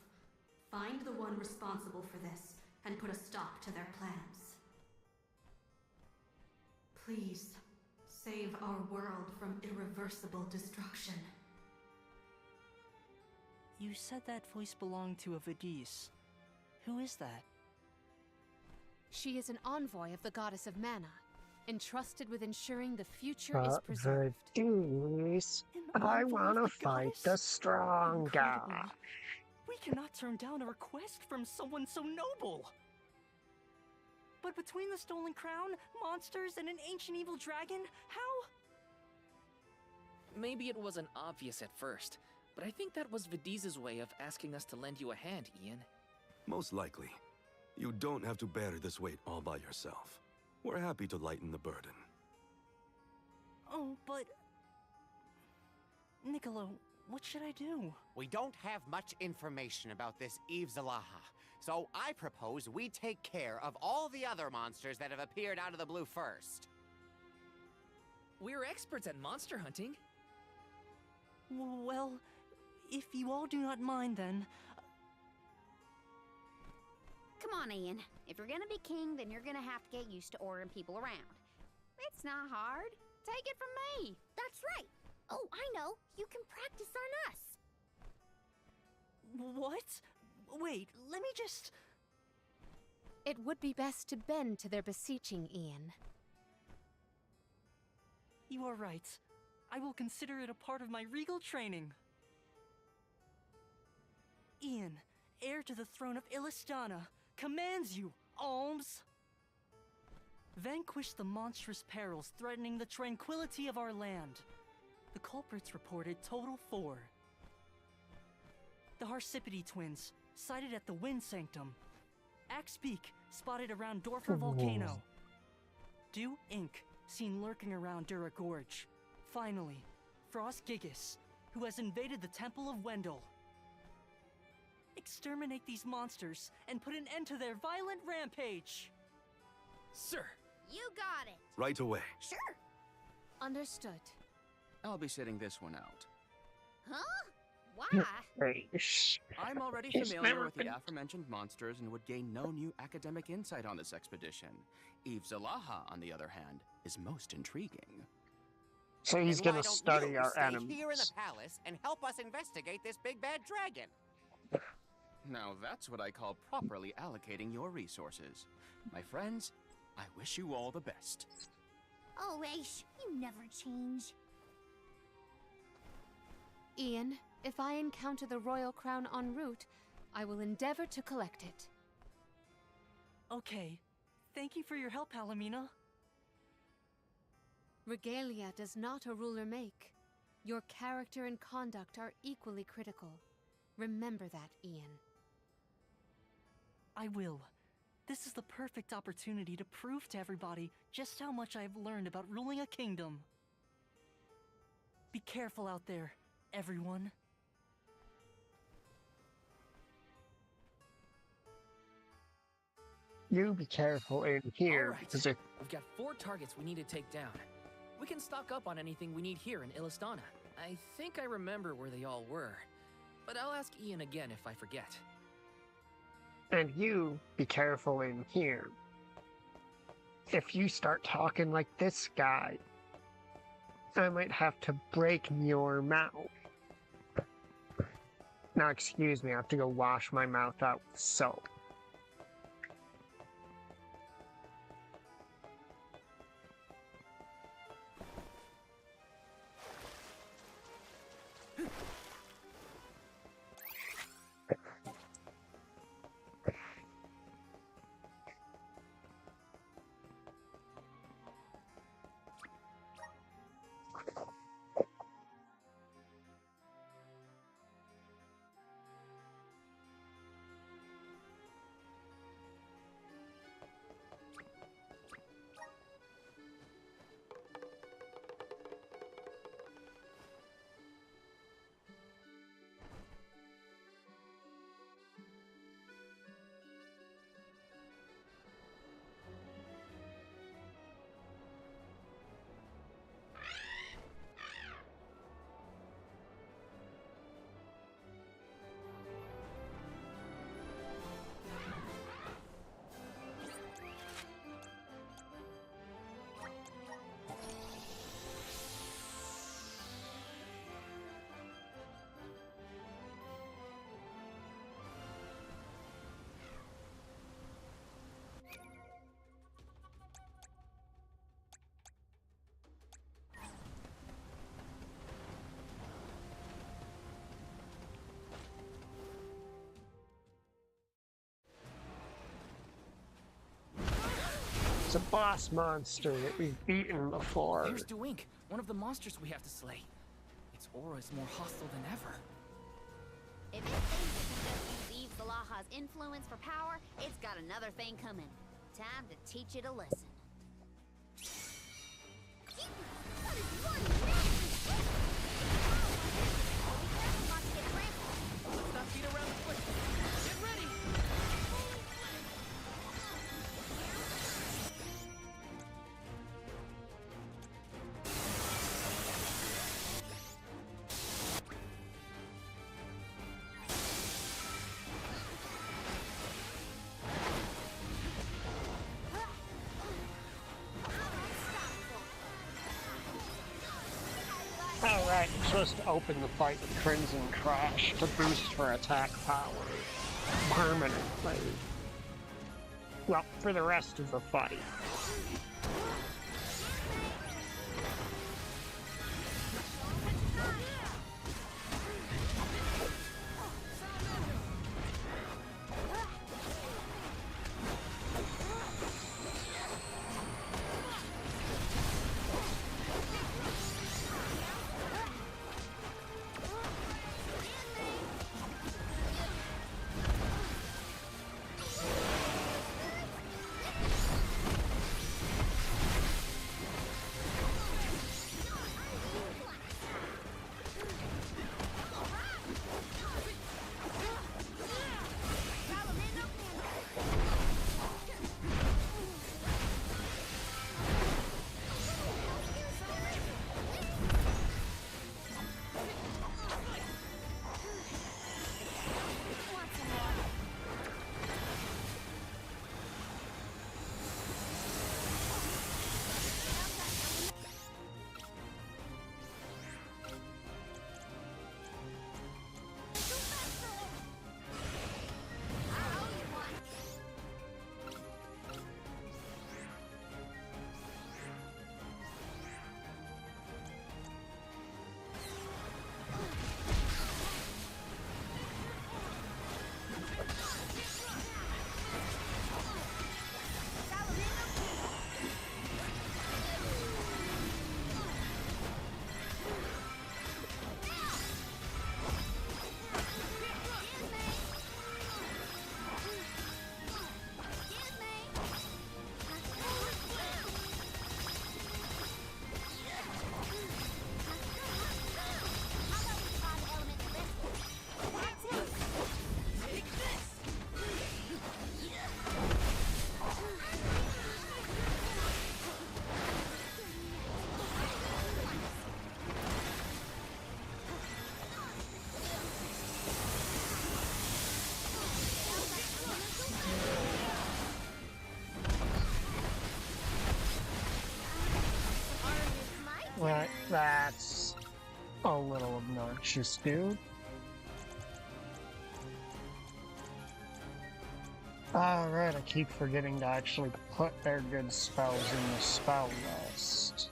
Find the one responsible for this and put a stop to their plans. Please, save our world from irreversible destruction. You said that voice belonged to a Vidiz. Who is that? She is an envoy of the goddess of mana. entrusted with ensuring the future is But preserved. Verdiz, An I envoy of wanna the fight goddess? the strong guy. Incredible. We cannot turn down a request from someone so noble. But between the stolen crown, monsters, and an ancient evil dragon, how? Maybe it wasn't obvious at first, but I think that was Verdiz's way of asking us to lend you a hand, Ian. Most likely. You don't have to bear this weight all by yourself. We're happy to lighten the burden. Oh, but... Niccolo, what should I do? We don't have much information about this Eve Zalaha, so I propose we take care of all the other monsters that have appeared out of the blue first. We're experts at monster hunting. Well, if you all do not mind, then... Come on, Ian. If you're gonna be king, then you're gonna have to get used to ordering people around. It's not hard. Take it from me. That's right. Oh, I know. You can practice on us. What? Wait, let me just... It would be best to bend to their beseeching, Ian. You are right. I will consider it a part of my regal training. Ian, heir to the throne of Illistana, commands you, Alms! Vanquish the monstrous perils threatening the tranquility of our land. The culprits reported total 4. The Harsipity twins, sighted at the Wind Sanctum. Axbeak, spotted around Dorfer Volcano. Dew Inc., seen lurking around Dura Gorge. Finally, Frost Gigas, who has invaded the Temple of Wendell. Exterminate these monsters and put an end to their violent rampage! Sir! You got it. Right away. Sure. Understood. I'll be sitting this one out. Huh? Why? Hey, shh. I'm already He's familiar never with the been- aforementioned monsters and would gain no new academic insight on this expedition. Eve Zalaha, on the other hand, is most intriguing. So he's And why gonna don't study you our stay enemies. here in the palace and help us investigate this big bad dragon? Now that's what I call properly allocating your resources. My friends, I wish you all the best. Oh, Aish, you never change. Ian, if I encounter the royal crown en route, I will endeavor to collect it. Okay. Thank you for your help, Palomina. Regalia does not a ruler make. Your character and conduct are equally critical. Remember that, Ian. I will. This is the perfect opportunity to prove to everybody just how much I've learned about ruling a kingdom. Be careful out there, everyone. You be careful in here, All right. because if We've got 4 targets we need to take down. We can stock up on anything we need here in Illistana. I think I remember where they all were, but I'll ask Ian again if I forget. and you be careful in here. If you start talking like this guy, I might have to break your mouth. Now, excuse me, I have to go wash my mouth out with soap. It's a boss monster that we've beaten before. Here's Duink, one of the monsters we have to slay. Its aura is more hostile than ever. If it thinks it can just use Eve Salaha's influence for power, it's got another thing coming. Time to teach it a lesson. Let's not beat around the bush. Get ready! Alright, I'm supposed to open the fight with Crimson Crash to boost her attack power permanently. Well, for the rest of the fight. Right, that's a little obnoxious, dude. Alright, I keep forgetting to actually put their good spells in the spell list.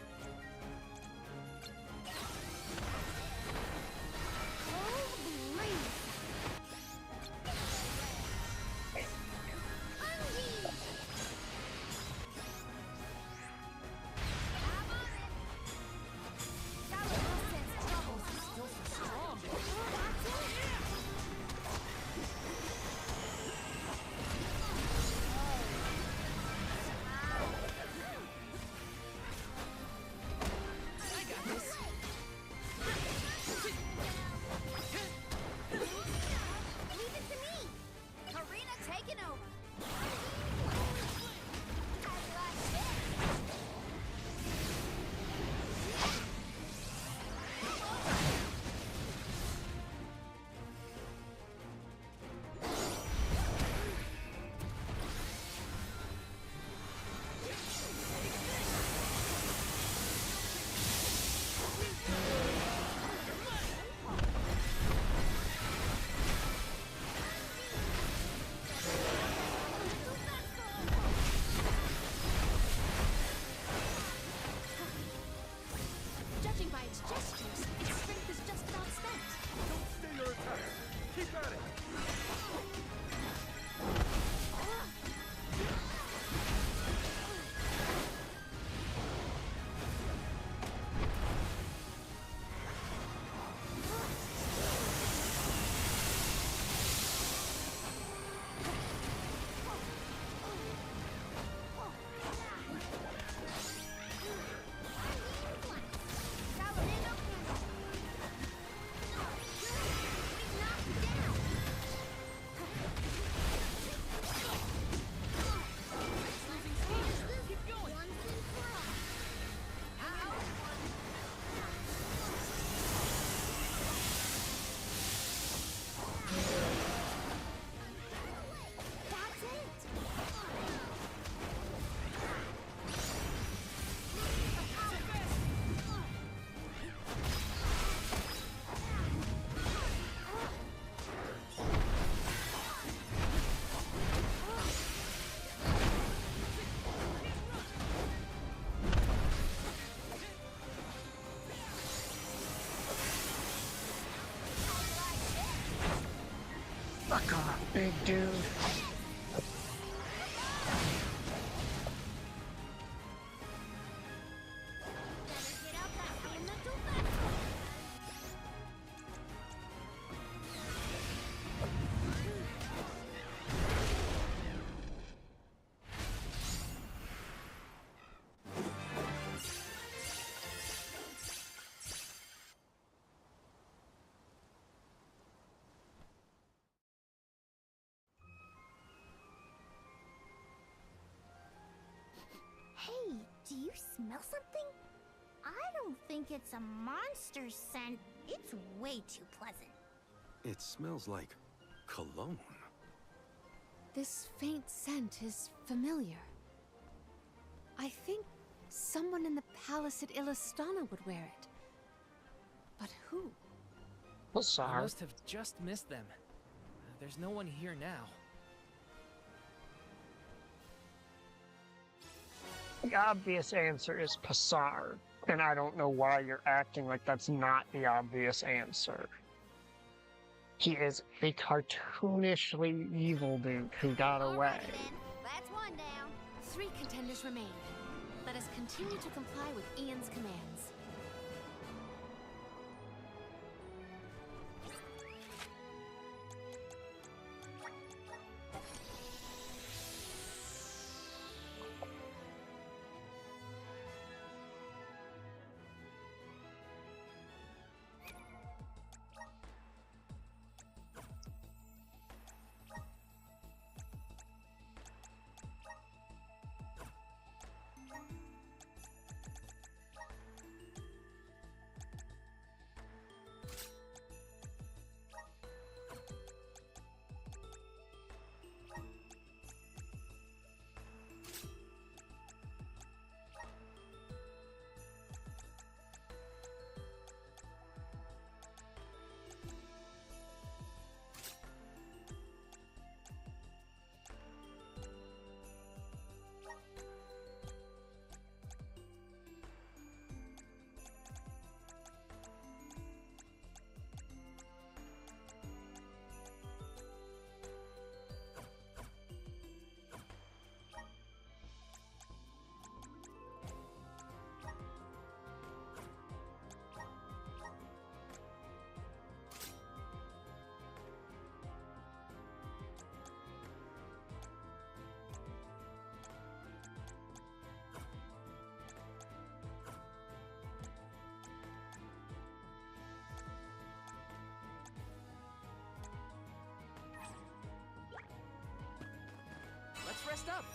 Big dude. Hey, do you smell something? I don't think it's a monster scent. It's way too pleasant. It smells like cologne. This faint scent is familiar. I think someone in the palace at Illistana would wear it. But who? I Sorry. must have just missed them. There's no one here now. The obvious answer is Passard, and I don't know why you're acting like that's not the obvious answer. He is a cartoonishly evil dude who got away. Alright then, that's one down. 3 contenders remain. Let us continue to comply with Ian's commands. Let's rest up.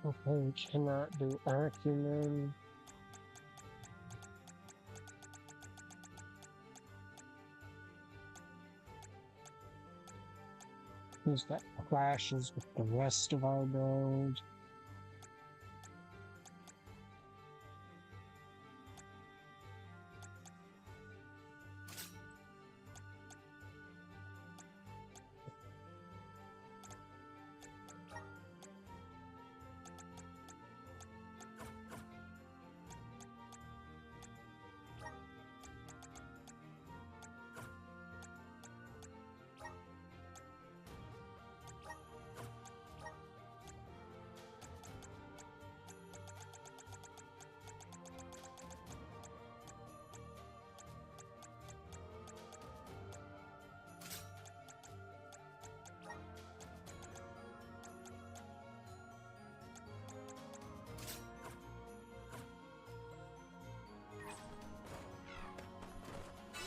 Okay, cannot do acumen. Because that clashes with the rest of our build.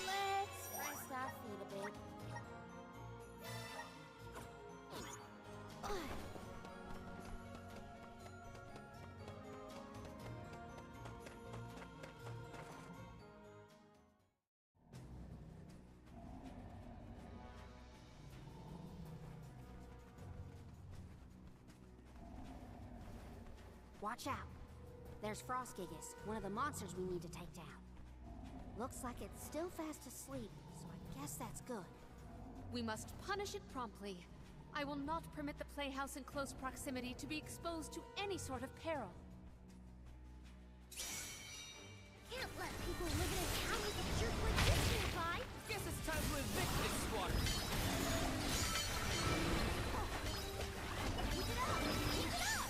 Let's rest our feet a bit. Watch out. There's Frostgigas, one of the monsters we need to take down. Looks like it's still fast asleep, so I guess that's good. We must punish it promptly. I will not permit the playhouse in close proximity to be exposed to any sort of peril. Can't let people live in a town with a jerk like this nearby. Guess it's time to evict this squatter. Keep it up! Keep it up!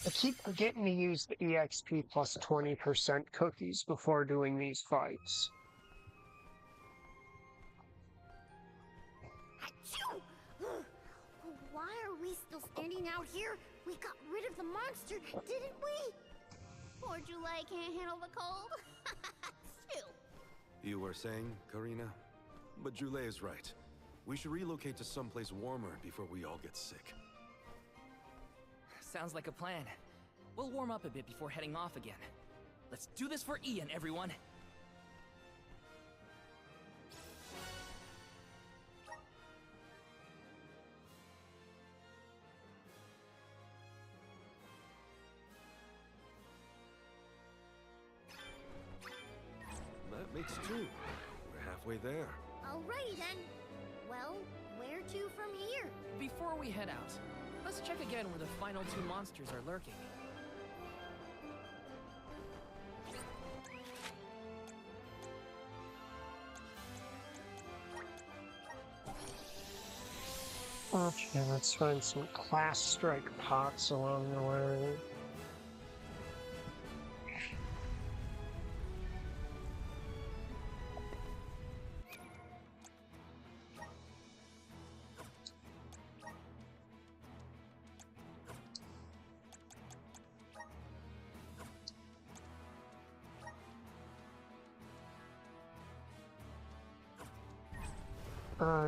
I keep forgetting to use the EXP plus 20% cookies before doing these fights. Achoo! Why are we still standing out here? We got rid of the monster, didn't we? Poor Jule can't handle the cold. Achoo! You were saying, Karina? But Jule is right. We should relocate to someplace warmer before we all get sick. Sounds like a plan. We'll warm up a bit before heading off again. Let's do this for Ian, everyone! That makes 2. We're halfway there. Alrighty then. Well, where to from here? Before we head out, let's check again where the final 2 monsters are lurking. Okay, let's find some class strike pots along the way.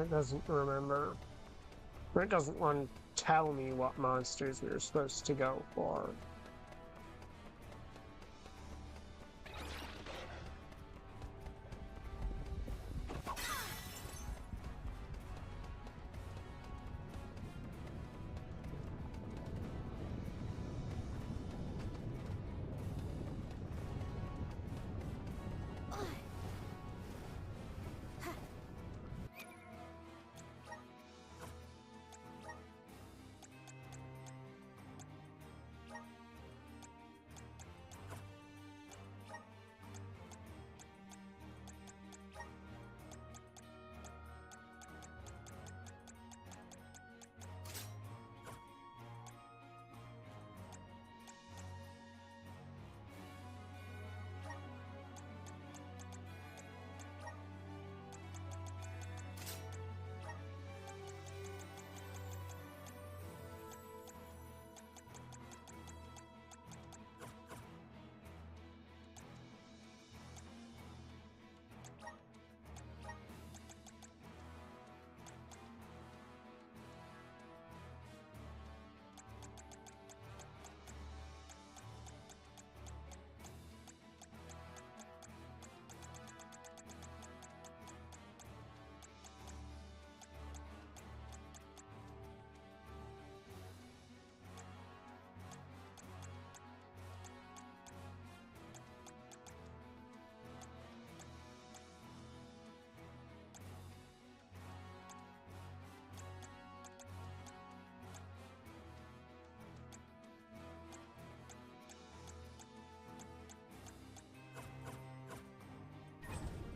It doesn't remember. It doesn't want to tell me what monsters we're supposed to go for.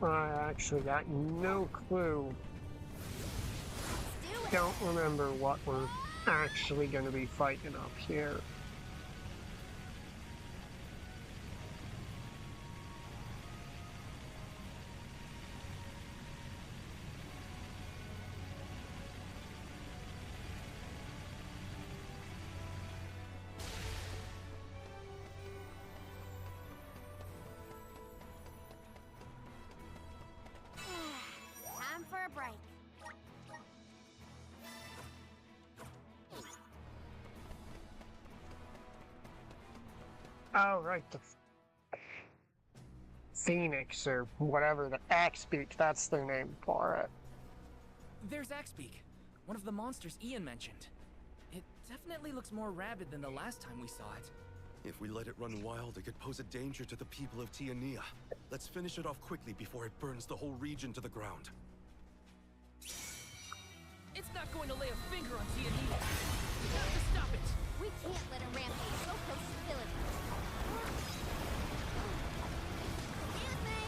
I actually got no clue. Don't remember what we're actually going to be fighting up here. Time for a break. Oh, right, the Phoenix, or whatever, the Axebeak, that's their name for it. There's Axebeak, one of the monsters Ian mentioned. It definitely looks more rabid than the last time we saw it. If we let it run wild, it could pose a danger to the people of Tiania. Let's finish it off quickly before it burns the whole region to the ground. It's not going to lay a finger on Tiania. We have to stop it. We can't let him rampage so close to the villagers. Excuse me.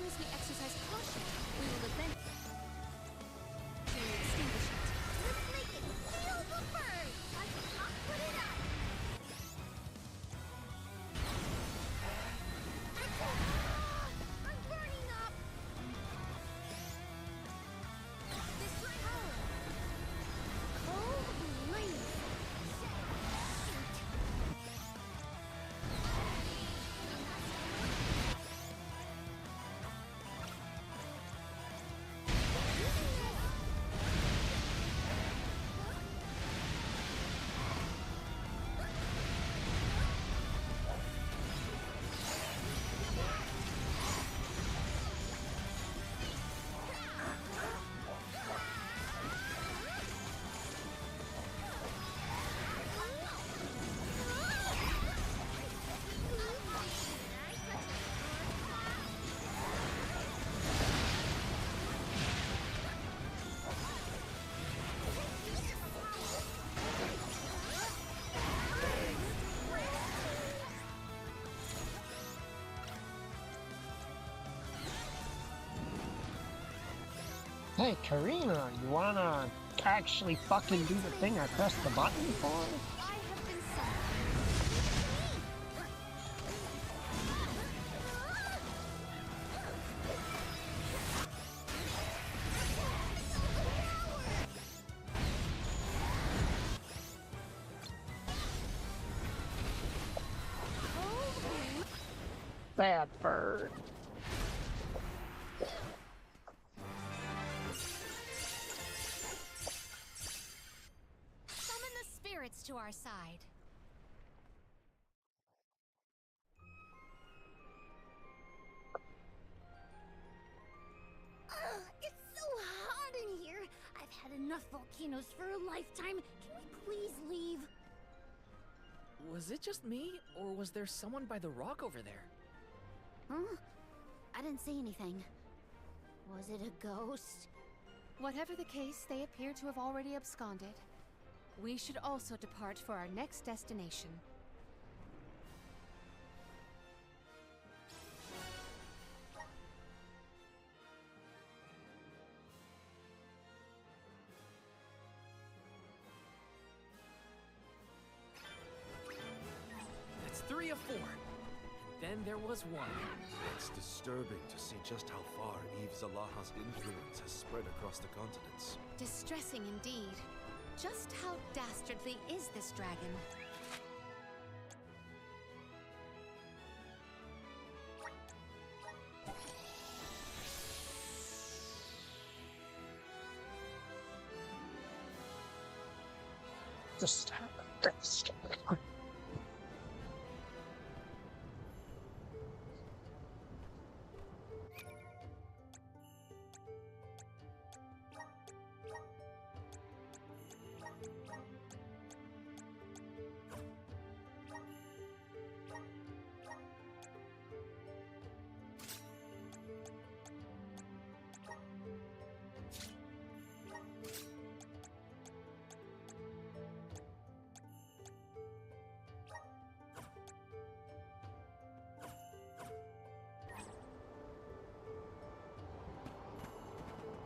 as we exercise caution, we will eventually extinguish it. Let's make it feel the burn! I cannot put it out! I'm burning up! This power! Cold blaze! Hey, Karina, you wanna actually fucking do the thing I pressed the button for? I have been sent. Bad bird. Summon the spirits to our side. It's so hot in here. I've had enough volcanoes for a lifetime. Can we please leave? Was it just me, or was there someone by the rock over there? Huh? I didn't see anything. Was it a ghost? Whatever the case, they appear to have already absconded. We should also depart for our next destination. That's 3 of 4. And then there was 1. It's disturbing to see just how far Eve Zalaha's influence has spread across the continents. Distressing indeed. Just how dastardly is this dragon? Just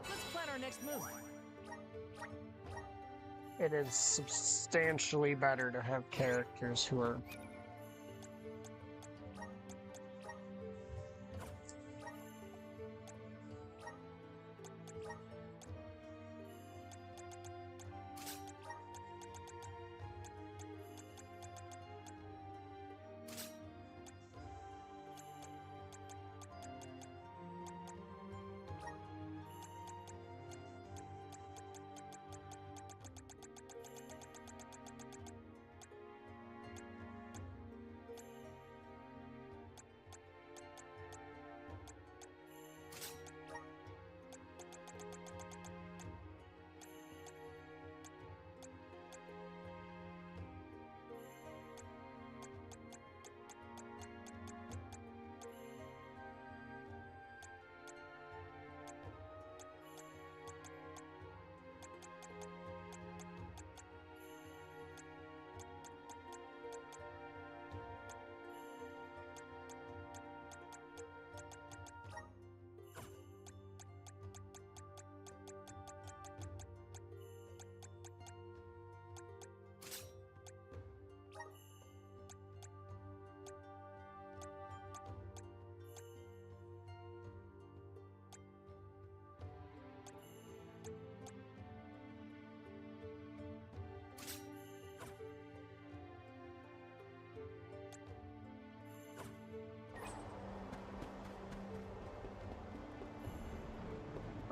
Let's plan our next move. It is substantially better to have characters who are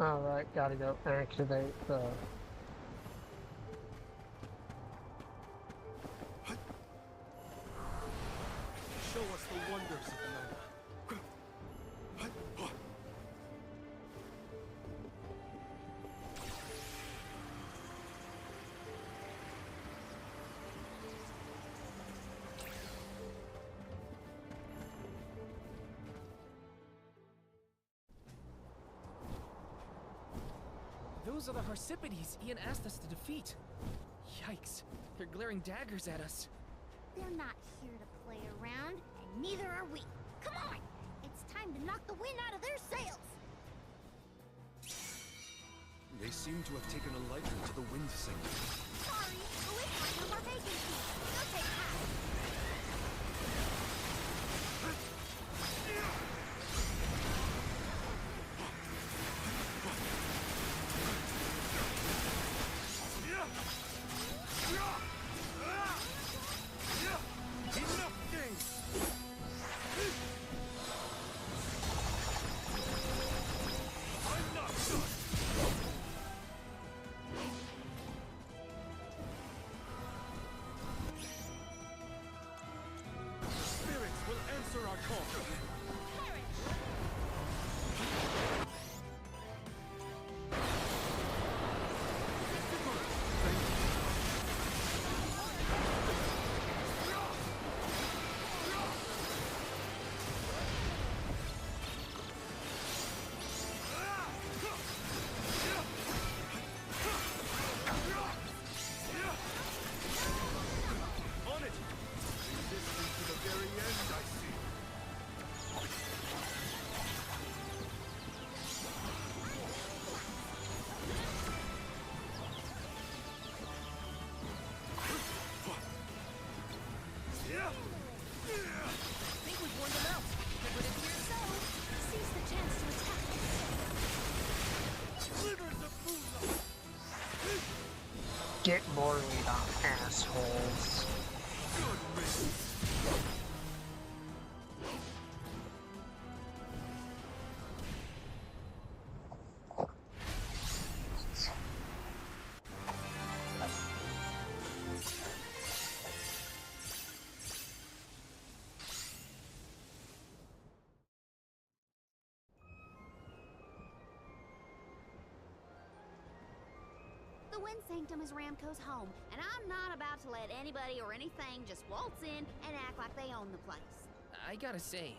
Alright, gotta go activate the... Show us the wonders of Mana. Those are the Harsipides Ian asked us to defeat. Yikes, they're glaring daggers at us. They're not here to play around, and neither are we. Come on! It's time to knock the wind out of their sails! They seem to have taken a liking to the wind singer. Sorry, but we have no more vacancies. They'll take half. Get more lead off, assholes. The Wind Sanctum is Ramco's home, and I'm not about to let anybody or anything just waltz in and act like they own the place. I gotta say,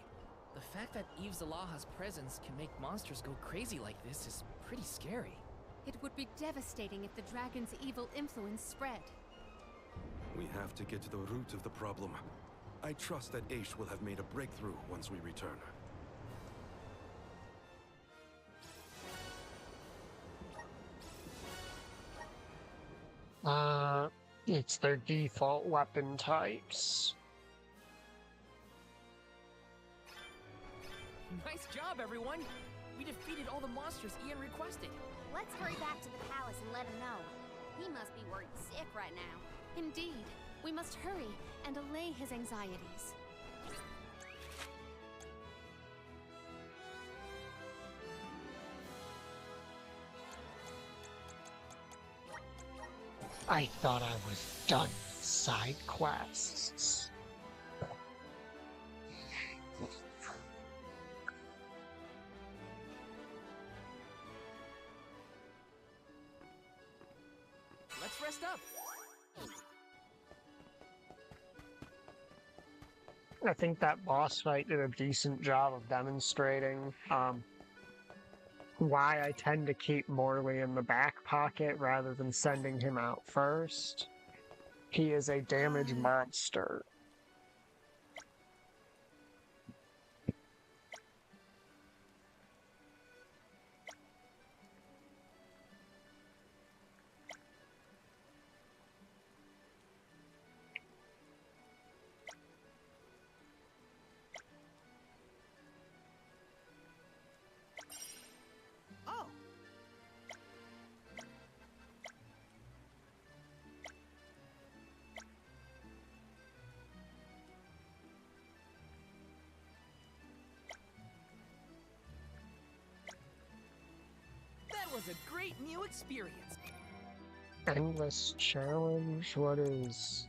the fact that Eve Zalaha's presence can make monsters go crazy like this is pretty scary. It would be devastating if the dragon's evil influence spread. We have to get to the root of the problem. I trust that Aish will have made a breakthrough once we return. It's their default weapon types. Nice job, everyone! We defeated all the monsters Ian requested. Let's hurry back to the palace and let him know. He must be worried sick right now. Indeed, we must hurry and allay his anxieties. I thought I was done with side quests. Let's rest up. I think that boss fight did a decent job of demonstrating why I tend to keep Morley in the back pocket rather than sending him out first. He is a damage monster. Oh! was a great new experience. Endless challenge? What is...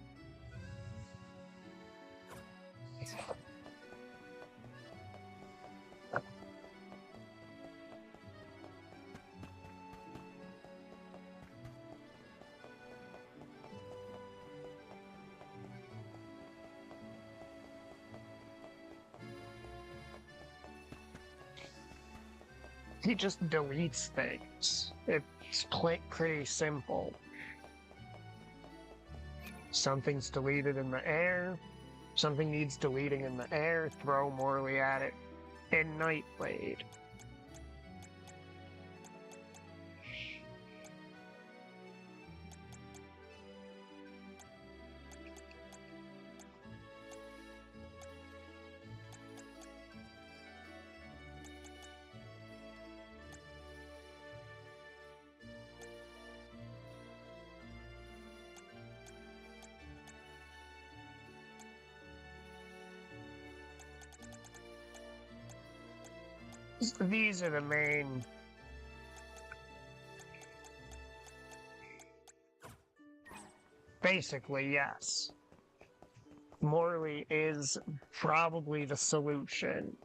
He just deletes things. It's pretty simple. Something's deleted in the air. Something needs deleting in the air. Throw Morley at it. In Nightblade. These are the main... Basically, yes. Morley is probably the solution.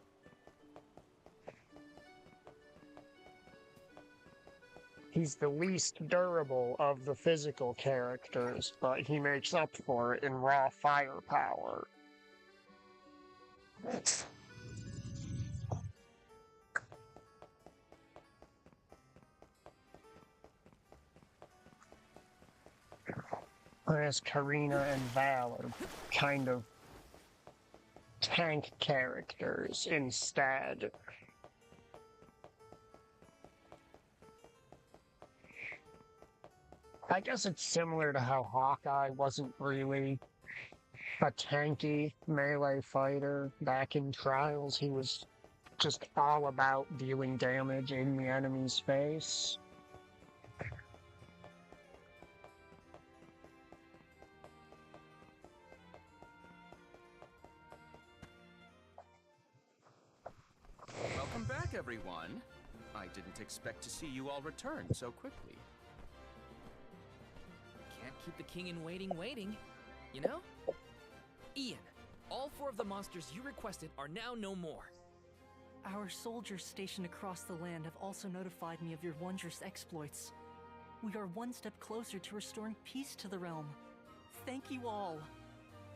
He's the least durable of the physical characters, but he makes up for it in raw firepower. Whereas Karina and Val are kind of tank characters instead. I guess it's similar to how Hawkeye wasn't really a tanky melee fighter. Back in Trials, he was just all about dealing damage in the enemy's face. Welcome back, everyone. I didn't expect to see you all return so quickly. Can't keep the king in waiting, you know? Ian, all 4 of the monsters you requested are now no more. Our soldiers stationed across the land have also notified me of your wondrous exploits. We are one step closer to restoring peace to the realm. Thank you all.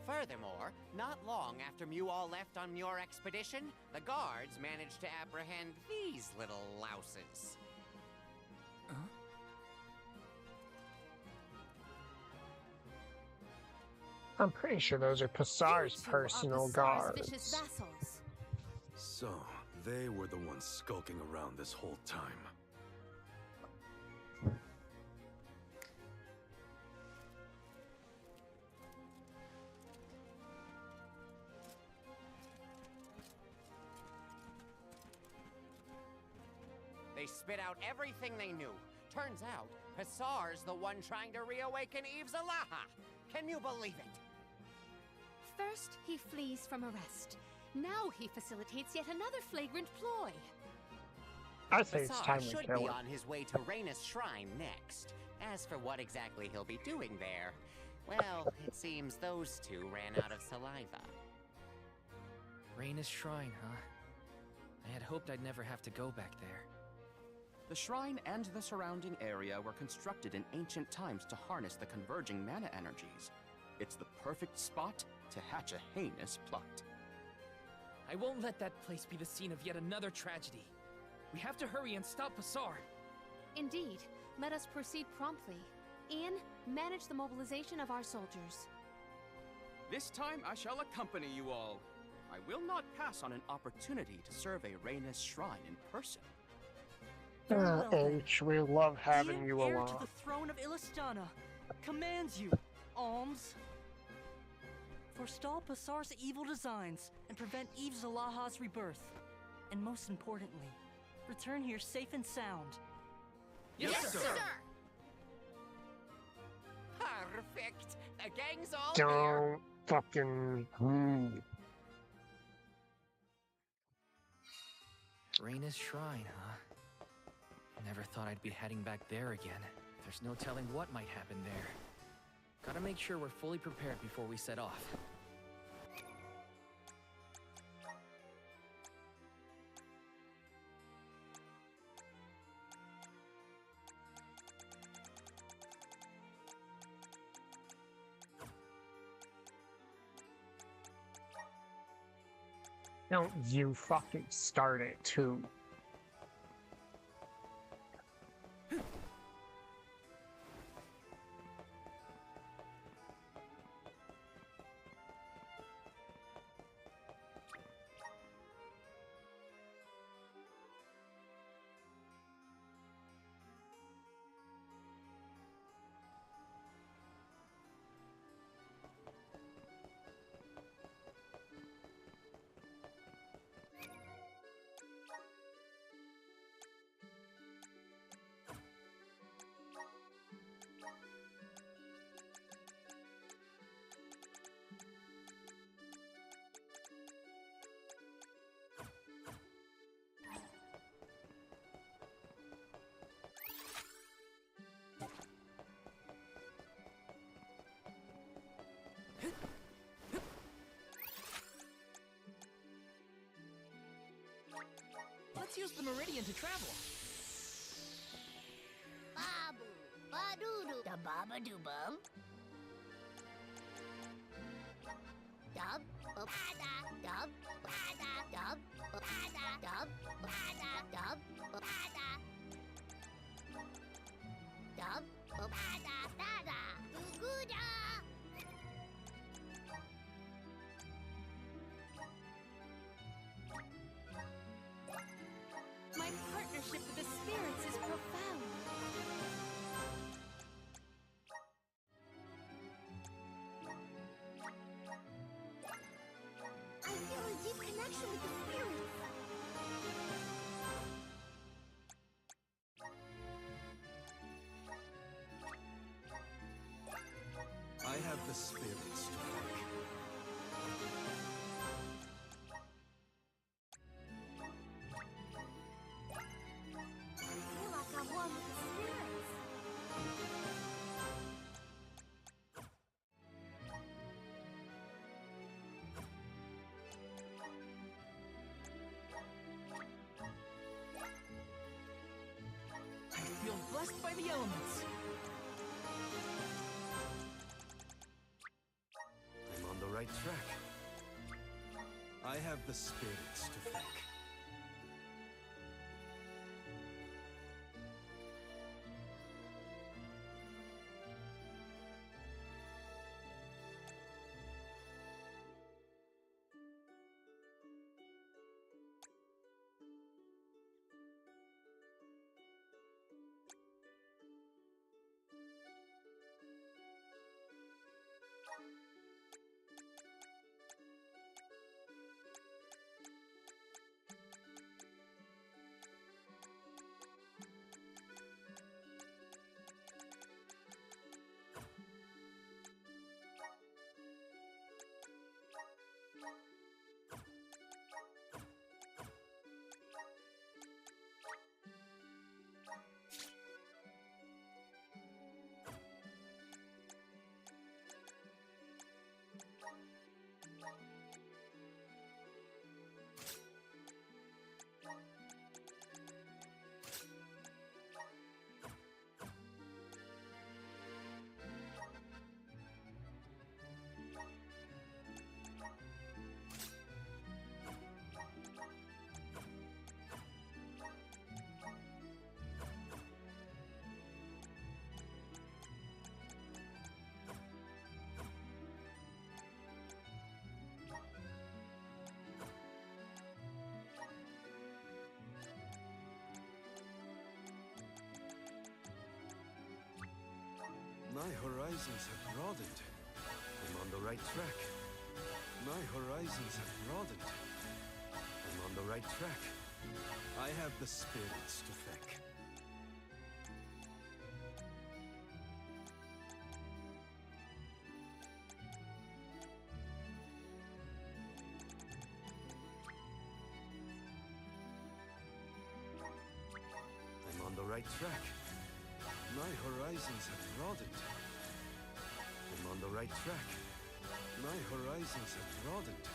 Furthermore, not long after Mew all left on your expedition, the guards managed to apprehend these little louses. Huh? I'm pretty sure those are Passar's personal guards. Vicious vassals. So, they were the ones skulking around this whole time. They spit out everything they knew. Turns out, Passar's the one trying to reawaken Eve Zalaha. Can you believe it? First, he flees from arrest. Now he facilitates yet another flagrant ploy. I say it's time to should kill be him. on his way to Raina's shrine next. As for what exactly he'll be doing there, well, it seems those two ran out of saliva. Raina's shrine, huh? I had hoped I'd never have to go back there. The shrine and the surrounding area were constructed in ancient times to harness the converging mana energies. It's the perfect spot to hatch a heinous plot. I won't let that place be the scene of yet another tragedy. We have to hurry and stop Passar. Indeed. Let us proceed promptly. Ian, manage the mobilization of our soldiers. This time I shall accompany you all. I will not pass on an opportunity to survey Raina's shrine in person. Well then. H, we love having Ian, you heir along. to the throne of Illistana, commands you, Alms. Forestall Passar's evil designs and prevent Eve Zalaha's rebirth. And most importantly, return here safe and sound. Yes, sir! Perfect! The gang's all here! Don't fucking... Raina's shrine, huh? Never thought I'd be heading back there again. There's no telling what might happen there. Gotta make sure we're fully prepared before we set off. Don't you fucking start it too. Let's use the meridian to travel. Babu, ba-doo-doo, da baba-doo-bum. Dub, ba-da, dub, ba-da, dub, ba-da, dub, ba-da, dub, ba-da. Dub, ba-da, da-da, goo-goo-da. My partnership with the spirits is profound. I feel a deep connection with the spirits. I have the spirits to thank. I feel like I'm one with the spirits. I feel blessed by the elements. I'm on the right track. I have the spirits to thank. My horizons have broadened. I'm on the right track. My horizons have broadened. I'm on the right track. I have the spirits to thank. I'm on the the right track. My horizons have broadened. I'm on the right track. My horizons have broadened.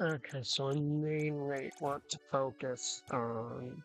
Okay, so I mainly want to focus on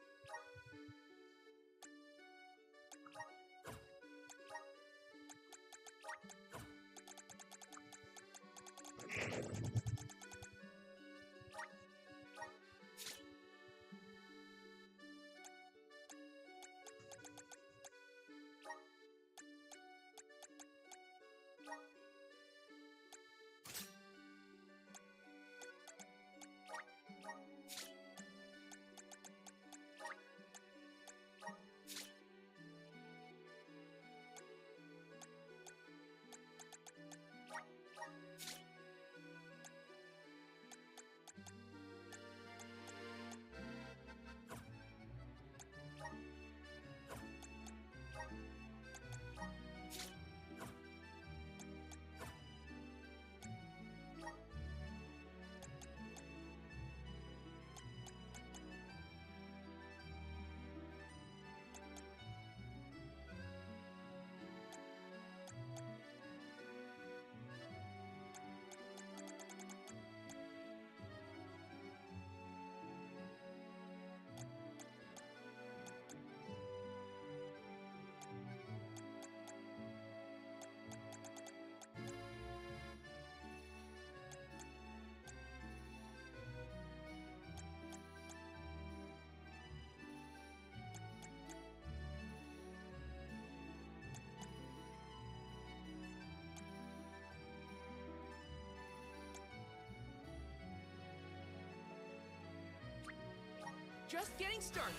Just getting started.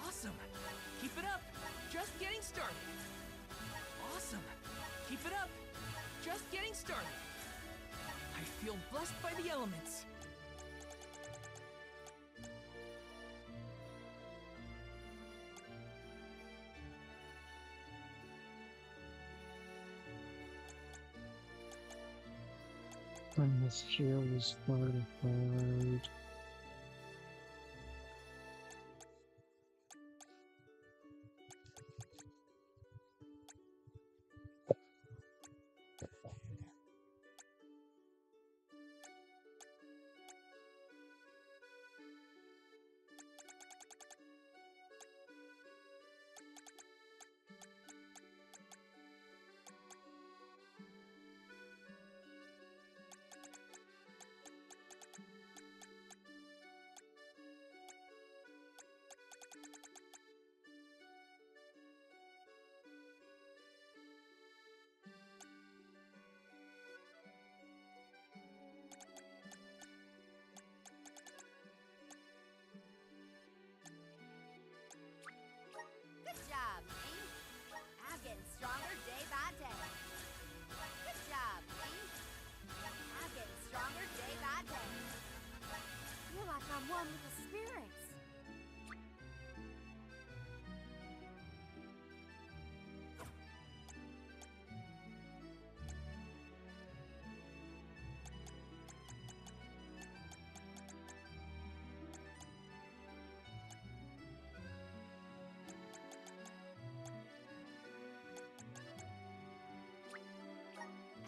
Awesome! Keep it up! Just getting started! Awesome! Keep it up! Just getting started! I feel blessed by the elements! When this shield is fortified. Good job, me. I'm getting stronger day by day. Good job, me. I'm getting stronger day by day. Feel like I'm one with the spirits.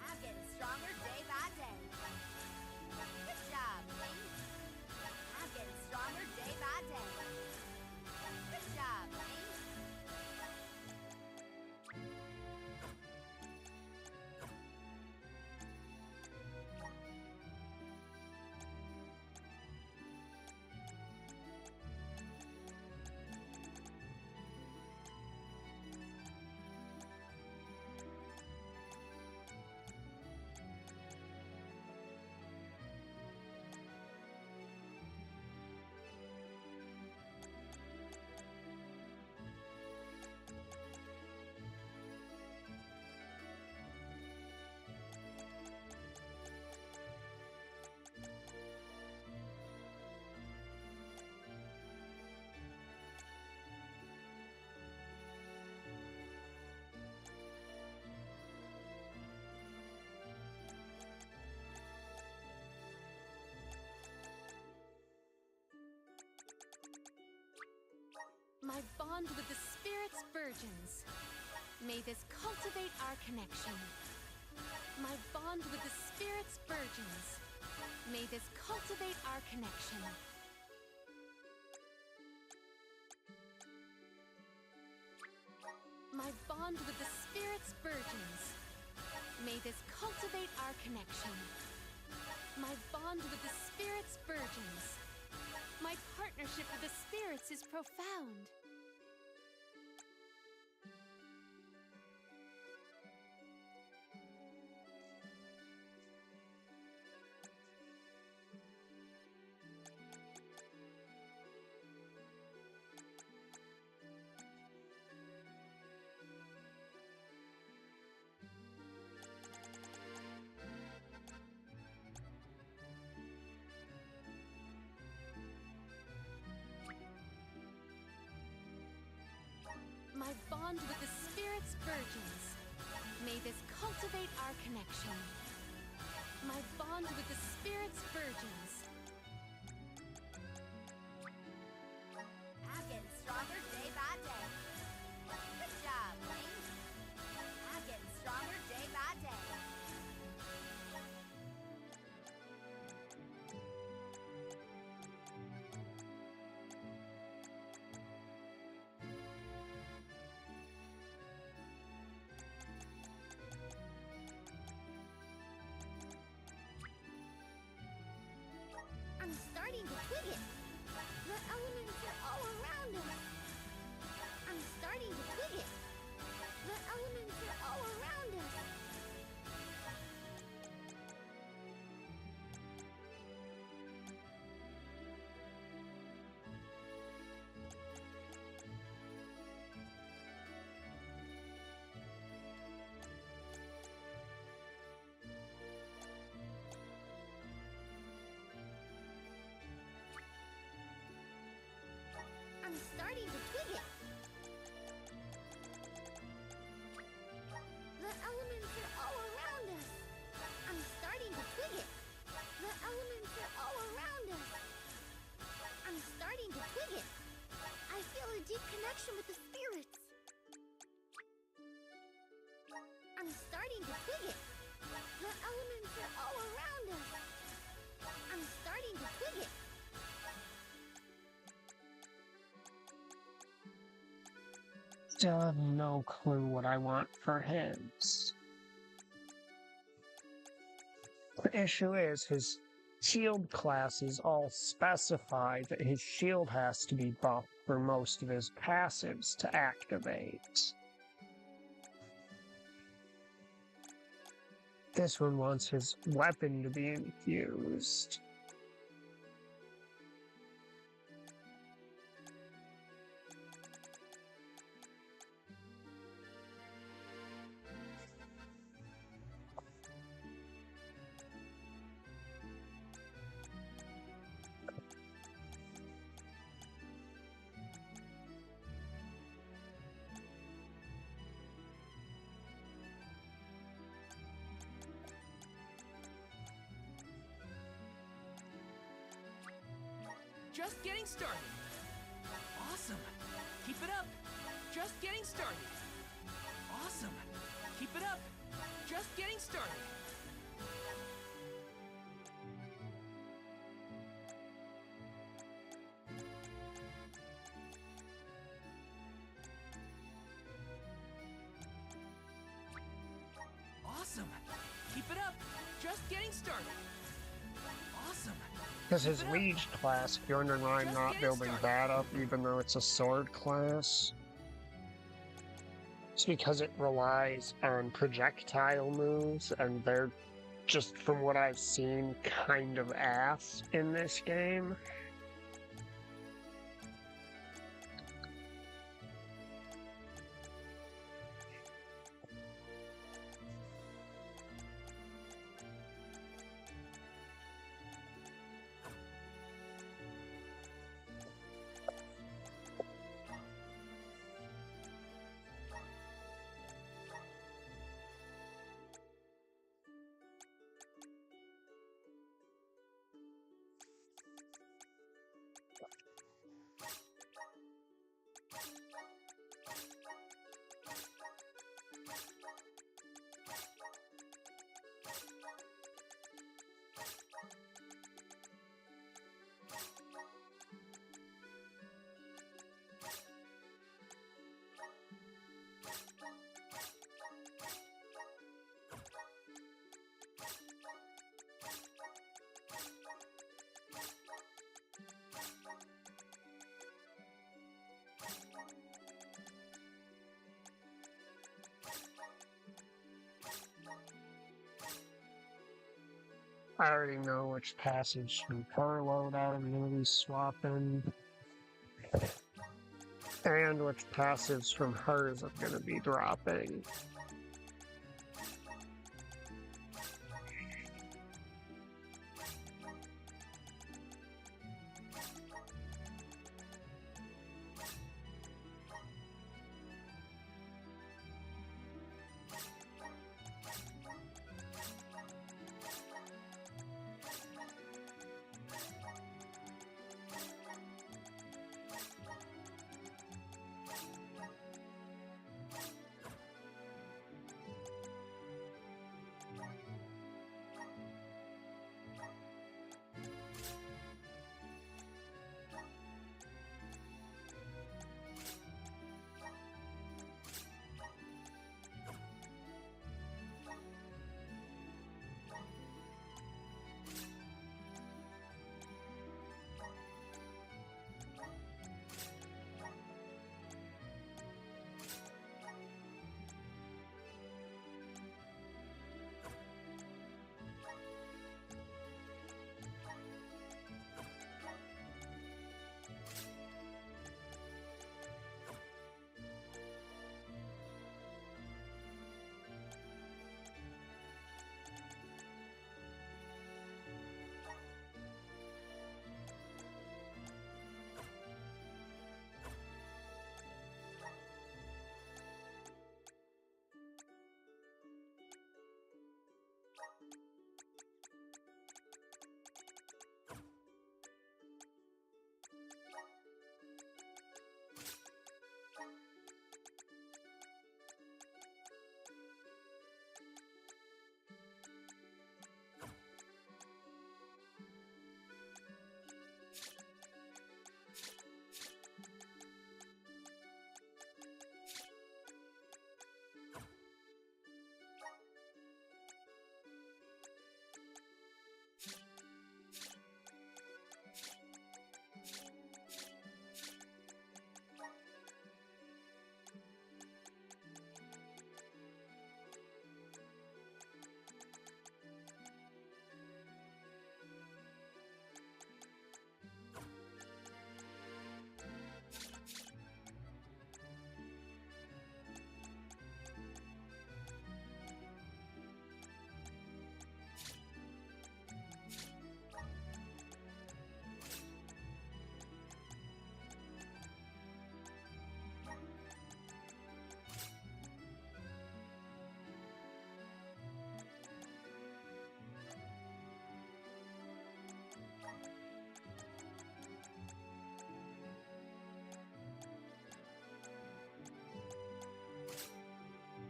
I'm getting stronger day by day. Good job, me. I'm getting stronger day by day. Good job, me. My bond with the Spirit's virgins. May this cultivate our connection. My bond with the Spirit's virgins. May this cultivate our connection. My bond with the Spirit's virgins. May this cultivate our connection. My bond with the Spirit's virgins. My partnership with the spirits is profound. My bond with the Spirit's virgins. May this cultivate our connection. My bond with the Spirit's virgins. I'm getting stronger day by day. Good job, me. I'm getting stronger day by day. I'm starting to twig it. The elements are all around us. I'm starting to twig it. The elements are all around us. I'm starting to twig it. The elements are all around us. I'm starting to twig it. The elements are all around us. I'm starting to twig it. I feel a deep connection with the spirits. I'm starting to twig it. The elements are all around us. I'm starting to twig it. Still have no clue what I want for his. The issue is his shield classes all specify that his shield has to be buffed for most of his passives to activate. This one wants his weapon to be infused. Just getting started. Awesome. Keep it up. Just getting started. Awesome. Keep it up. Just getting started. Awesome. Keep it up. Just getting started. Awesome. Because his liege class, if you're wondering why I'm not building that up, even though it's a sword class, it's because it relies on projectile moves, and they're just, from what I've seen, kind of ass in this game. I already know which passage from her loadout I'm going to be swapping, and which passives from hers I'm going to be dropping.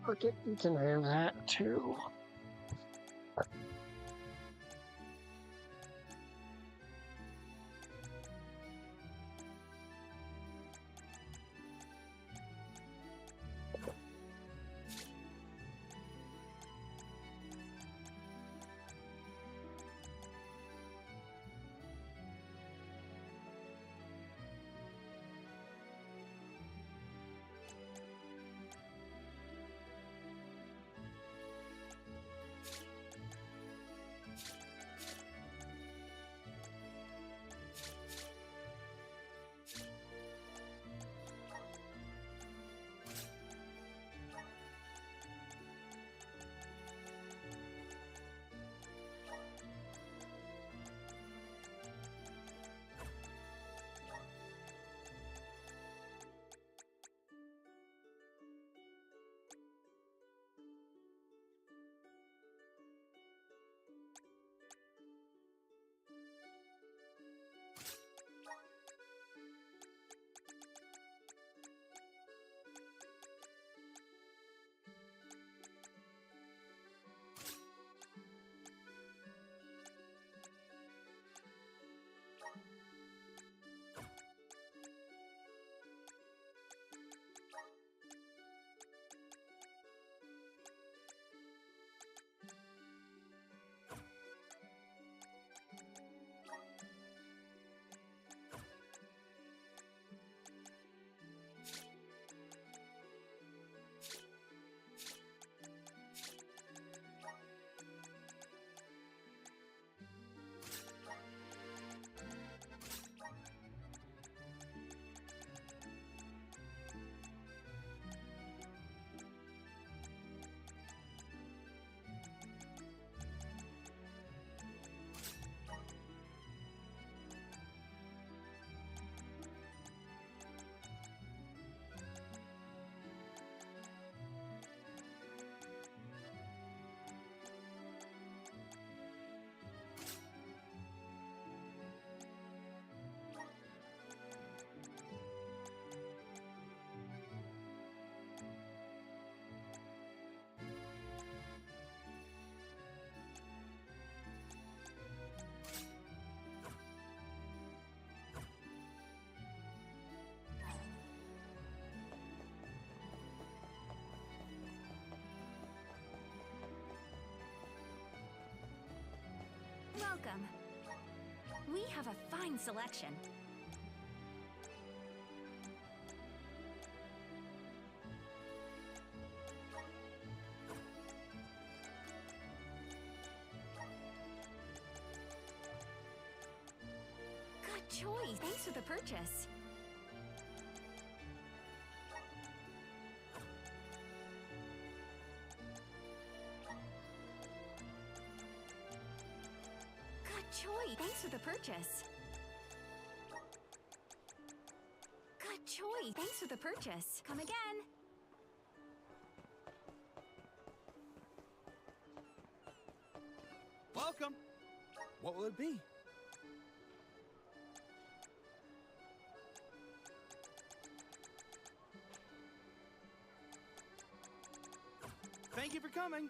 Okay, you can have that too. Welcome. We have a fine selection. Good choice. Thanks for the purchase. Good choice. Thanks for the purchase. Good choice. Thanks for the purchase. Come again. Welcome. What will it be? Thank you for coming.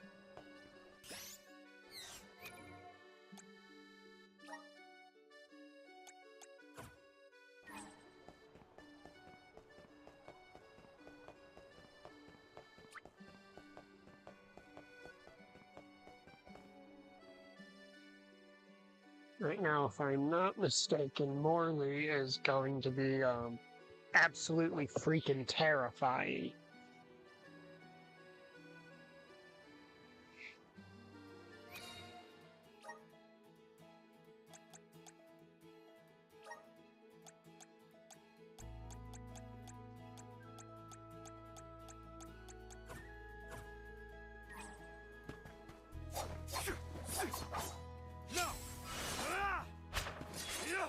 Right now, if I'm not mistaken, Morley is going to be absolutely freaking terrifying. No! Ah! Yeah!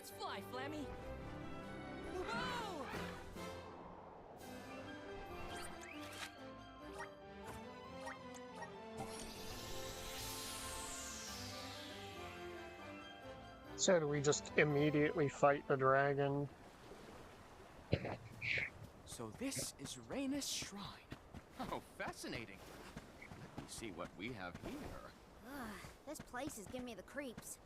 Let's fly, Flammy! Whoa! So do we just immediately fight the dragon? So this is Raina's shrine. Oh, fascinating. Let me see what we have here. This place is giving me the creeps.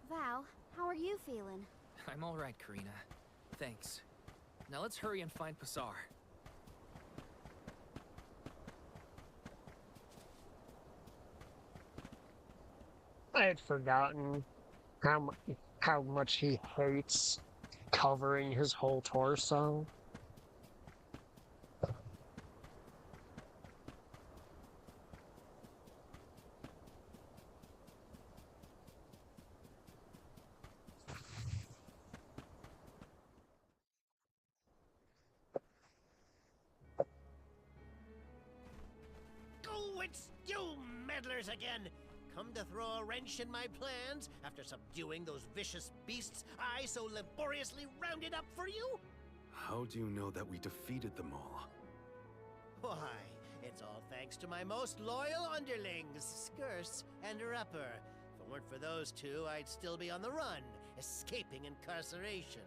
Val, how are you feeling? I'm alright, Karina. Thanks. Now let's hurry and find Passar. I had forgotten how much he hates covering his whole torso. Oh, it's you meddlers again! Come to throw a wrench in my plans after subduing those vicious beasts I so laboriously rounded up for you? How do you know that we defeated them all? Why, it's all thanks to my most loyal underlings, Skirse and Rupper. If it weren't for those two, I'd still be on the run, escaping incarceration.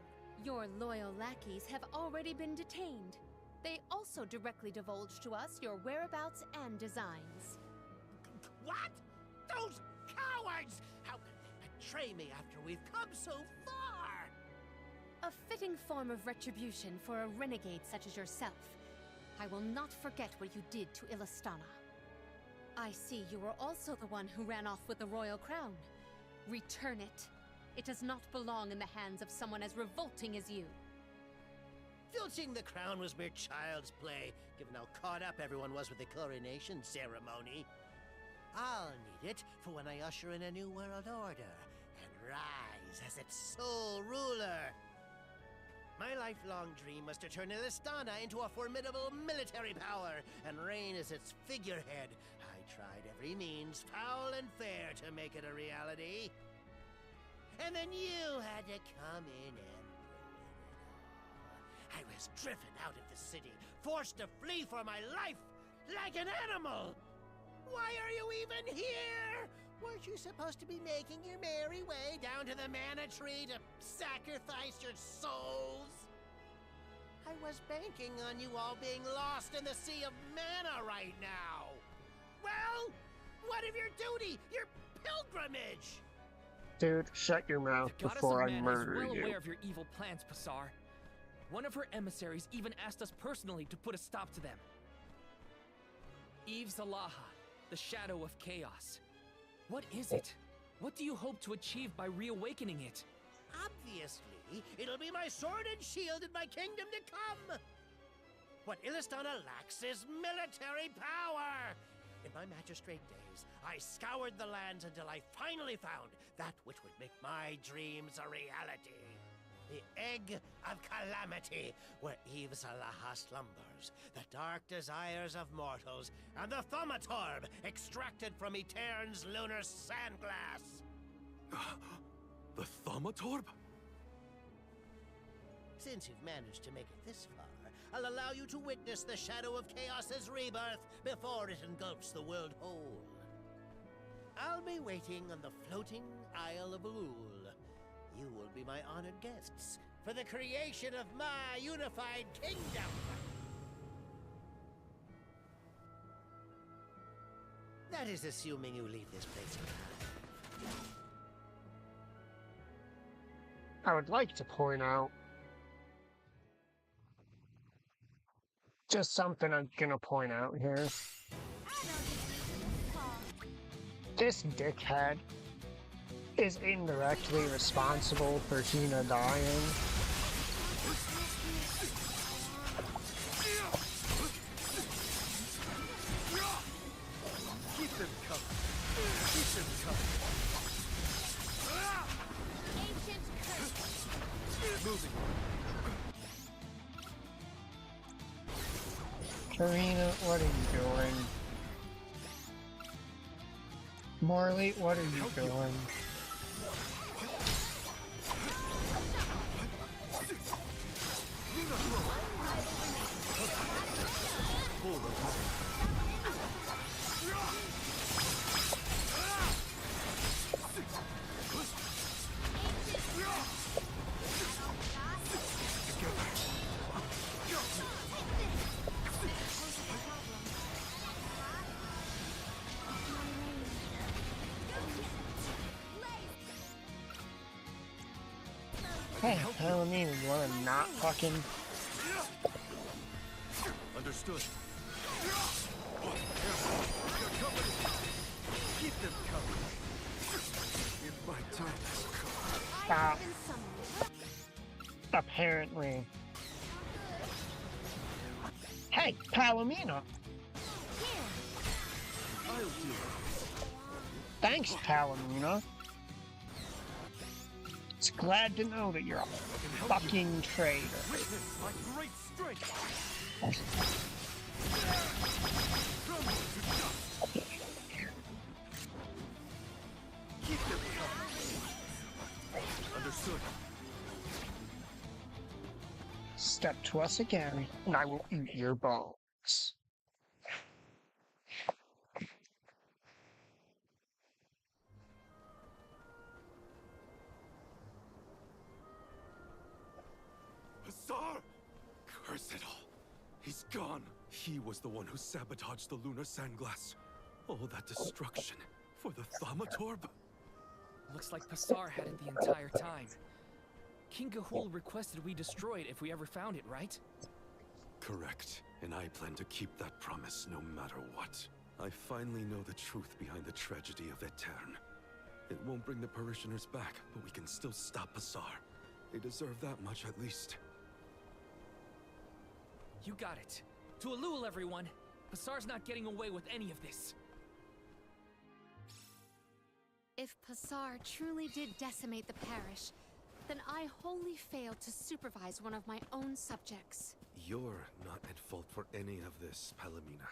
Your loyal lackeys have already been detained. They also directly divulged to us your whereabouts and designs. What? Those cowards! How can they betray me after we've come so far? A fitting form of retribution for a renegade such as yourself. I will not forget what you did to Illistana. I see you were also the one who ran off with the royal crown. Return it. It does not belong in the hands of someone as revolting as you. Filching the crown was mere child's play, given how caught up everyone was with the coronation ceremony. I'll need it for when I usher in a new world order and rise as its sole ruler. My lifelong dream was to turn Illistana into a formidable military power and reign as its figurehead. I tried every means, foul and fair, to make it a reality. And then you had to come in and I was driven out of the city, forced to flee for my life, like an animal! Why are you even here? Weren't you supposed to be making your merry way down to the mana tree to sacrifice your souls? I was banking on you all being lost in the sea of mana right now. Well, what of your duty, your pilgrimage? Dude, shut your mouth The goddess before of I Mana murder is well you. aware of your evil plans, Passar. One of her emissaries even asked us personally to put a stop to them. Eve Zalaha, the Shadow of Chaos. What is it? What do you hope to achieve by reawakening it? Obviously, it'll be my sword and shield in my kingdom to come. What Illistana lacks is military power. In my magistrate days, I scoured the lands until I finally found that which would make my dreams a reality. The Egg of Calamity, where Eve Zalaha slumbers, the dark desires of mortals, and the Thaumatorb, extracted from Etern's lunar sandglass. The Thaumatorb? Since you've managed to make it this far, I'll allow you to witness the Shadow of Chaos's rebirth before it engulfs the world whole. I'll be waiting on the floating Isle of Ulul. You will be my honored guests for the creation of my unified kingdom. That is assuming you leave this place alive. I would like to point out just something I'm gonna point out here. This dickhead is indirectly responsible for Tina dying. Keep them covered. Keep them covered. Ancient curse. Moving. Karina, what are you doing? Morley, what are you doing? Hey, Palomino, you wanna not fucking... Understood. Keep them coming. In my time has come. Stop. Apparently. Hey, Palomino! I'll do it. Thanks, Palomino. It's glad to know that you're a fucking traitor. Witness my great strength. Keep them coming. Understood. Step to us again, and I will eat your bones. Hussar! Curse it all. He's gone. He was the one who sabotaged the lunar sandglass. All that destruction for the Thaumatorb? Looks like Passar had it the entire time. King Gahul requested we destroy it if we ever found it, right? Correct. And I plan to keep that promise no matter what. I finally know the truth behind the tragedy of Etern. It won't bring the parishioners back, but we can still stop Passar. They deserve that much at least. You got it. To Alul, everyone! Passar's not getting away with any of this. If Passar truly did decimate the parish, then I wholly failed to supervise one of my own subjects. You're not at fault for any of this, Palomina.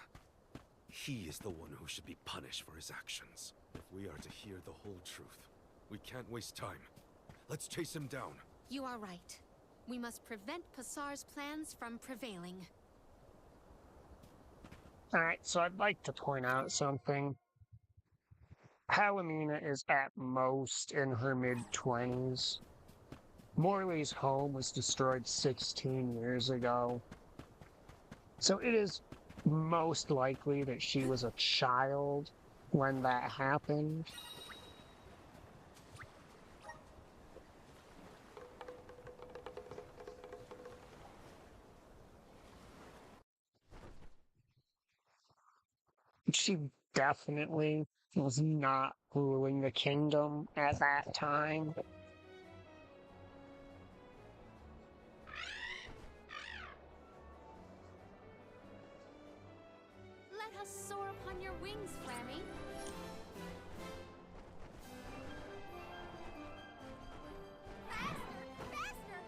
He is the one who should be punished for his actions. If we are to hear the whole truth, we can't waste time. Let's chase him down. You are right. We must prevent Passar's plans from prevailing. Alright, so I'd like to point out something. Palomina is at most in her mid-20s. Morley's home was destroyed 16 years ago. So it is most likely that she was a child when that happened. She definitely was not ruling the kingdom at that time. Let us soar upon your wings, Flammy. Faster! Faster!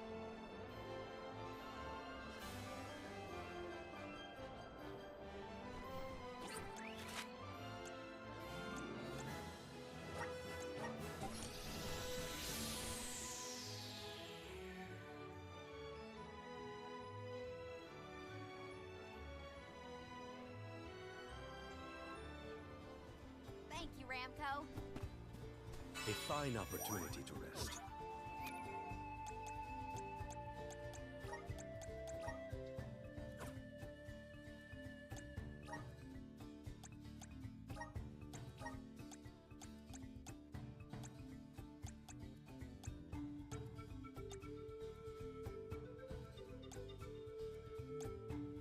Thank you, Ramco. A fine opportunity to rest.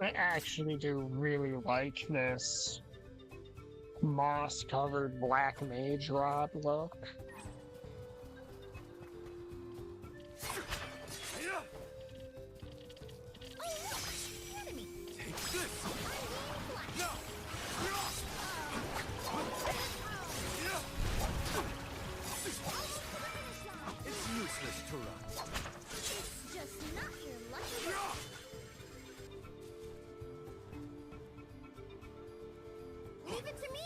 I actually do really like this moss-covered black mage rod look. It's useless to run. It's just not your lucky day. Leave it to me!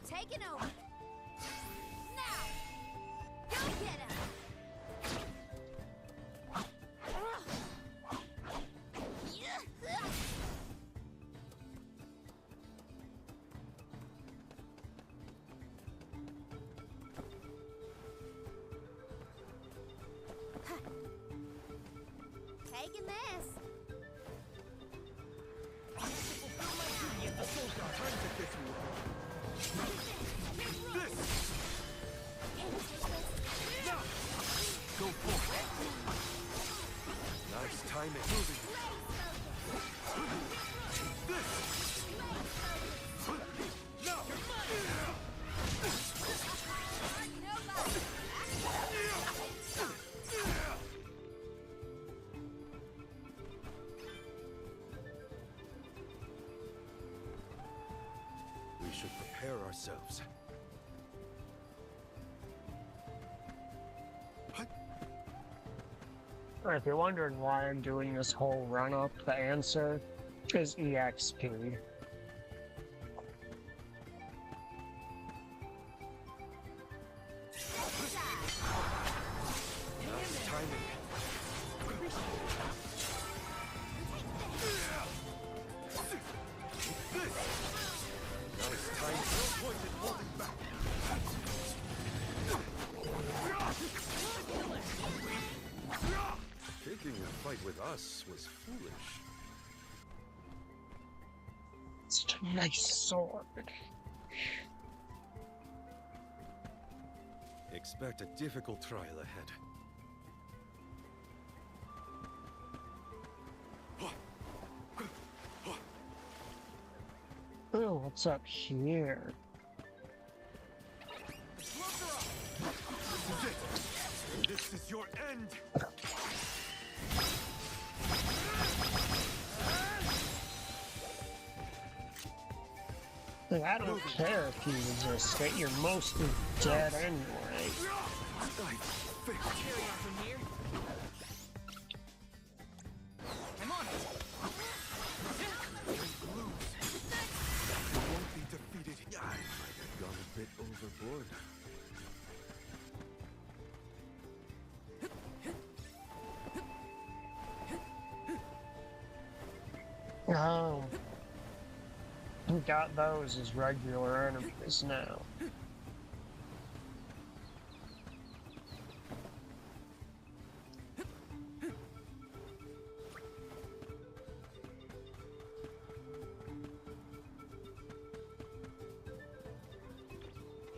taking over. Now, go get him. Taking this. Go forward. Nice timing. Moving. We should prepare ourselves. If you're wondering why I'm doing this whole run-up, the answer is EXP. Nice timing. Nice timing. No point in holding back. Taking a fight with us was foolish. Such a nice sword. Expect a difficult trial ahead. Oh, what's up here? This is your end! Like, I don't care if you resist it, you're mostly dead anyway. I'm on it. You won't be defeated. I might have gone a bit overboard. Oh. You got those as regular enemies now.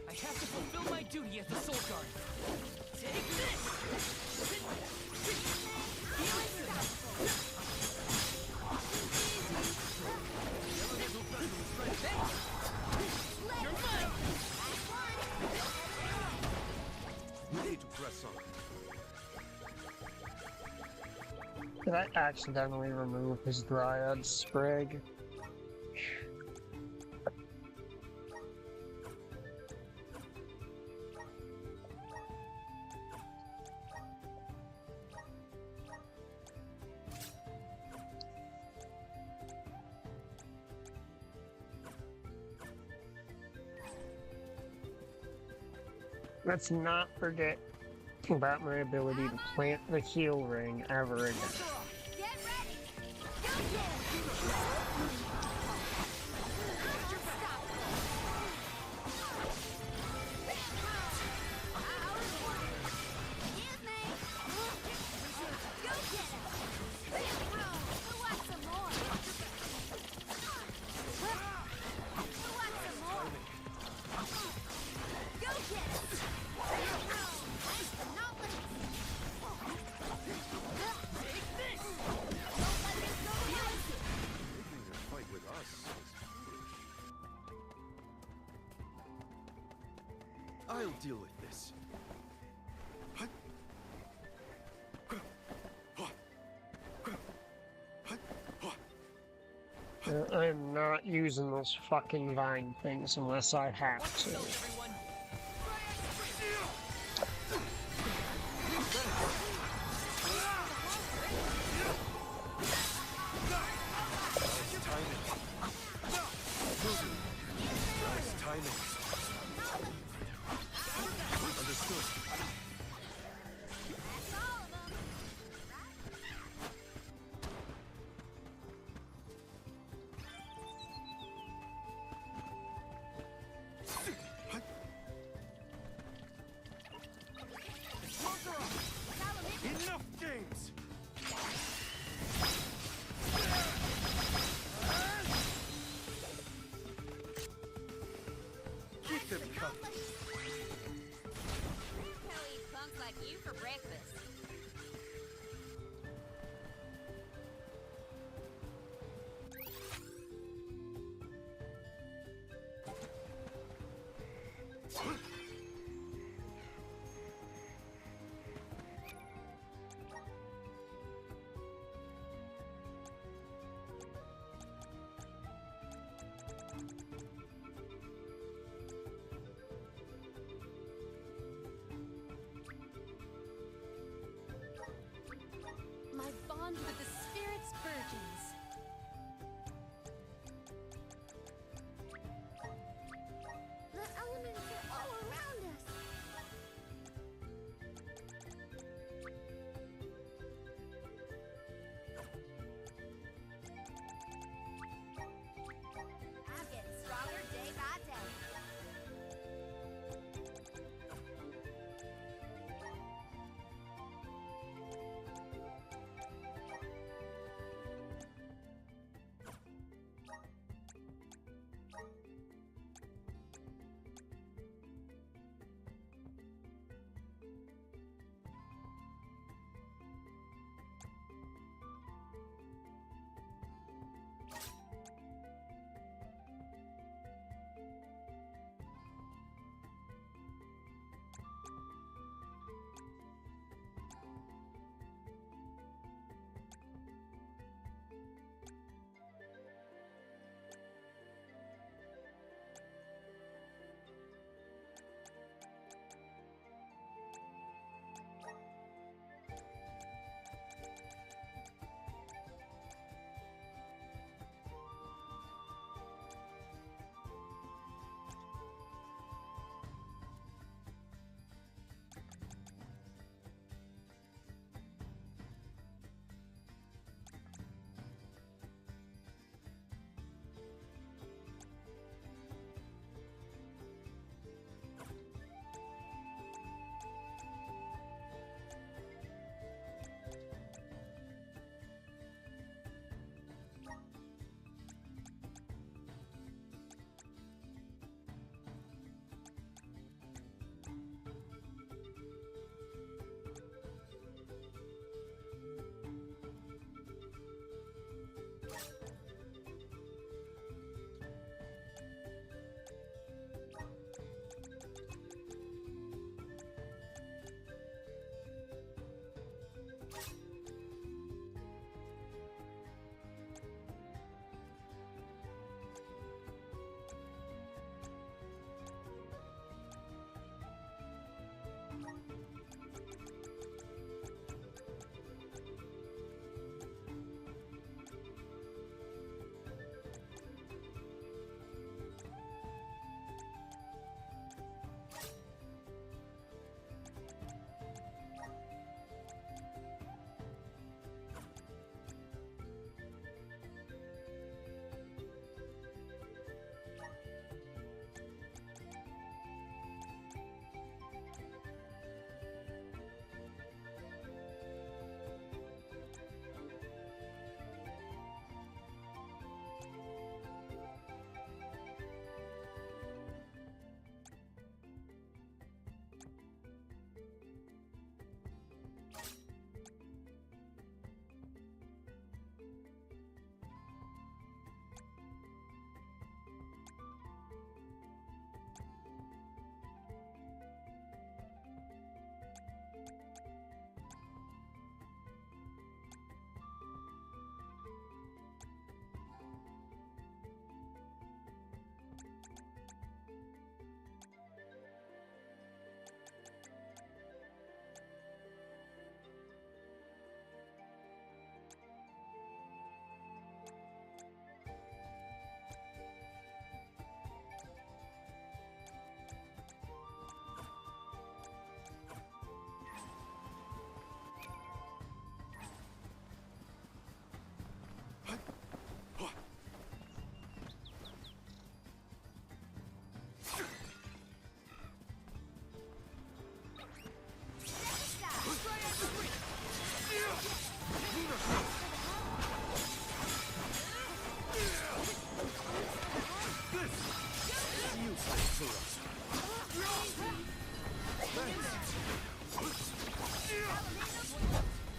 I have to fulfill my duty as the Soul Guard. Take this! You're mine! We need to press on. Did I accidentally remove his Dryad Sprig? Let's not forget about my ability to plant the heal ring ever again. Get ready. Go get him. Excuse me. Go get him. Who wants some more? Who wants some more? Go get him. Not let Take this! Don't let this go to waste. Taking a fight with us was foolish. I'll deal with this. I'm not using those fucking vine things unless I have to. Everyone, Nice timing. bond with the spirit's virgins. The elements are all around us. I'm getting stronger day by day.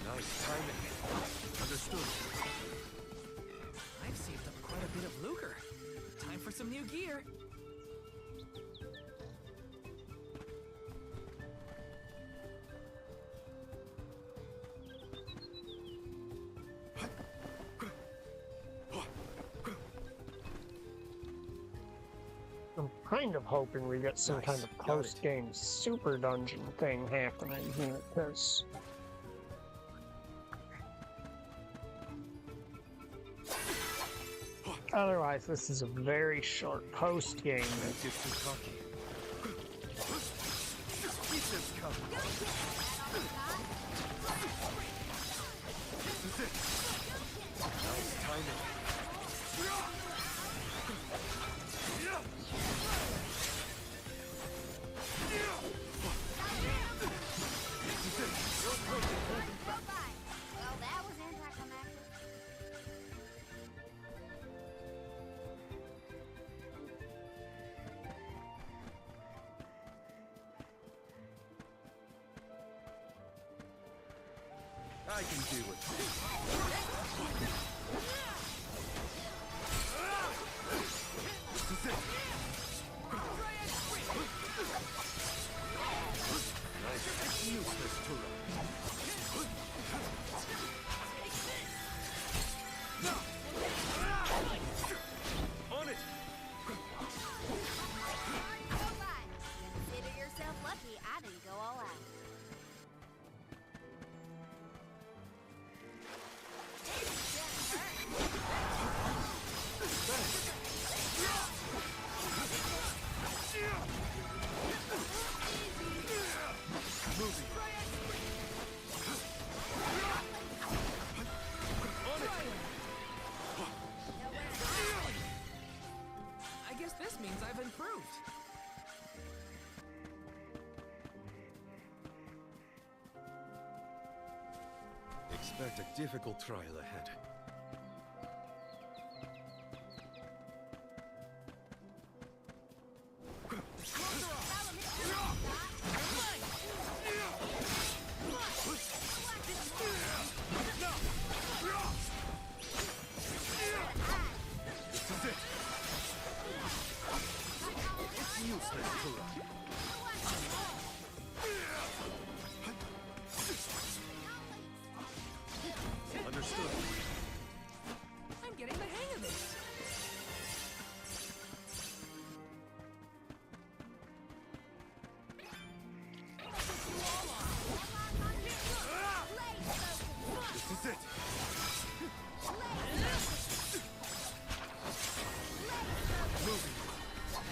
Nice timing. Understood. I've saved up quite a bit of lucre. Time for some new gear. I'm kind of hoping we get some kind of post-game super dungeon thing happening here, because Otherwise, this is a very short post game. Don't get too cocky. Keep this coming. This is it. Nice timing. Well, that was anticlimactic. I can deal with this. This is it. Nice. Useless turret. On it. Consider yourself lucky I didn't go all out. Moving. On it. I guess this means I've improved. Expect a difficult trial ahead. This is it. It's useless, Kura. Understood. I'm getting the hang of this. This is it. Moving.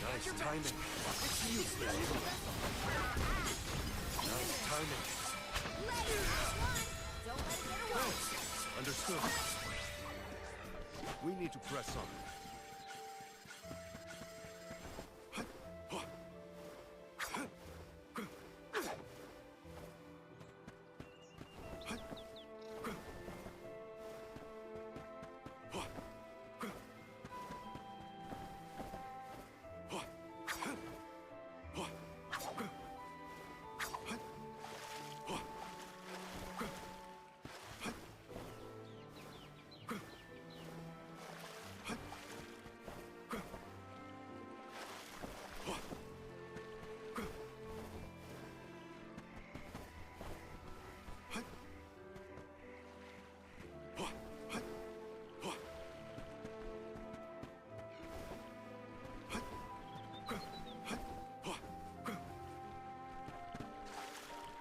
Nice timing. It's useless. Nice timing. Thanks. Understood. We need to press on.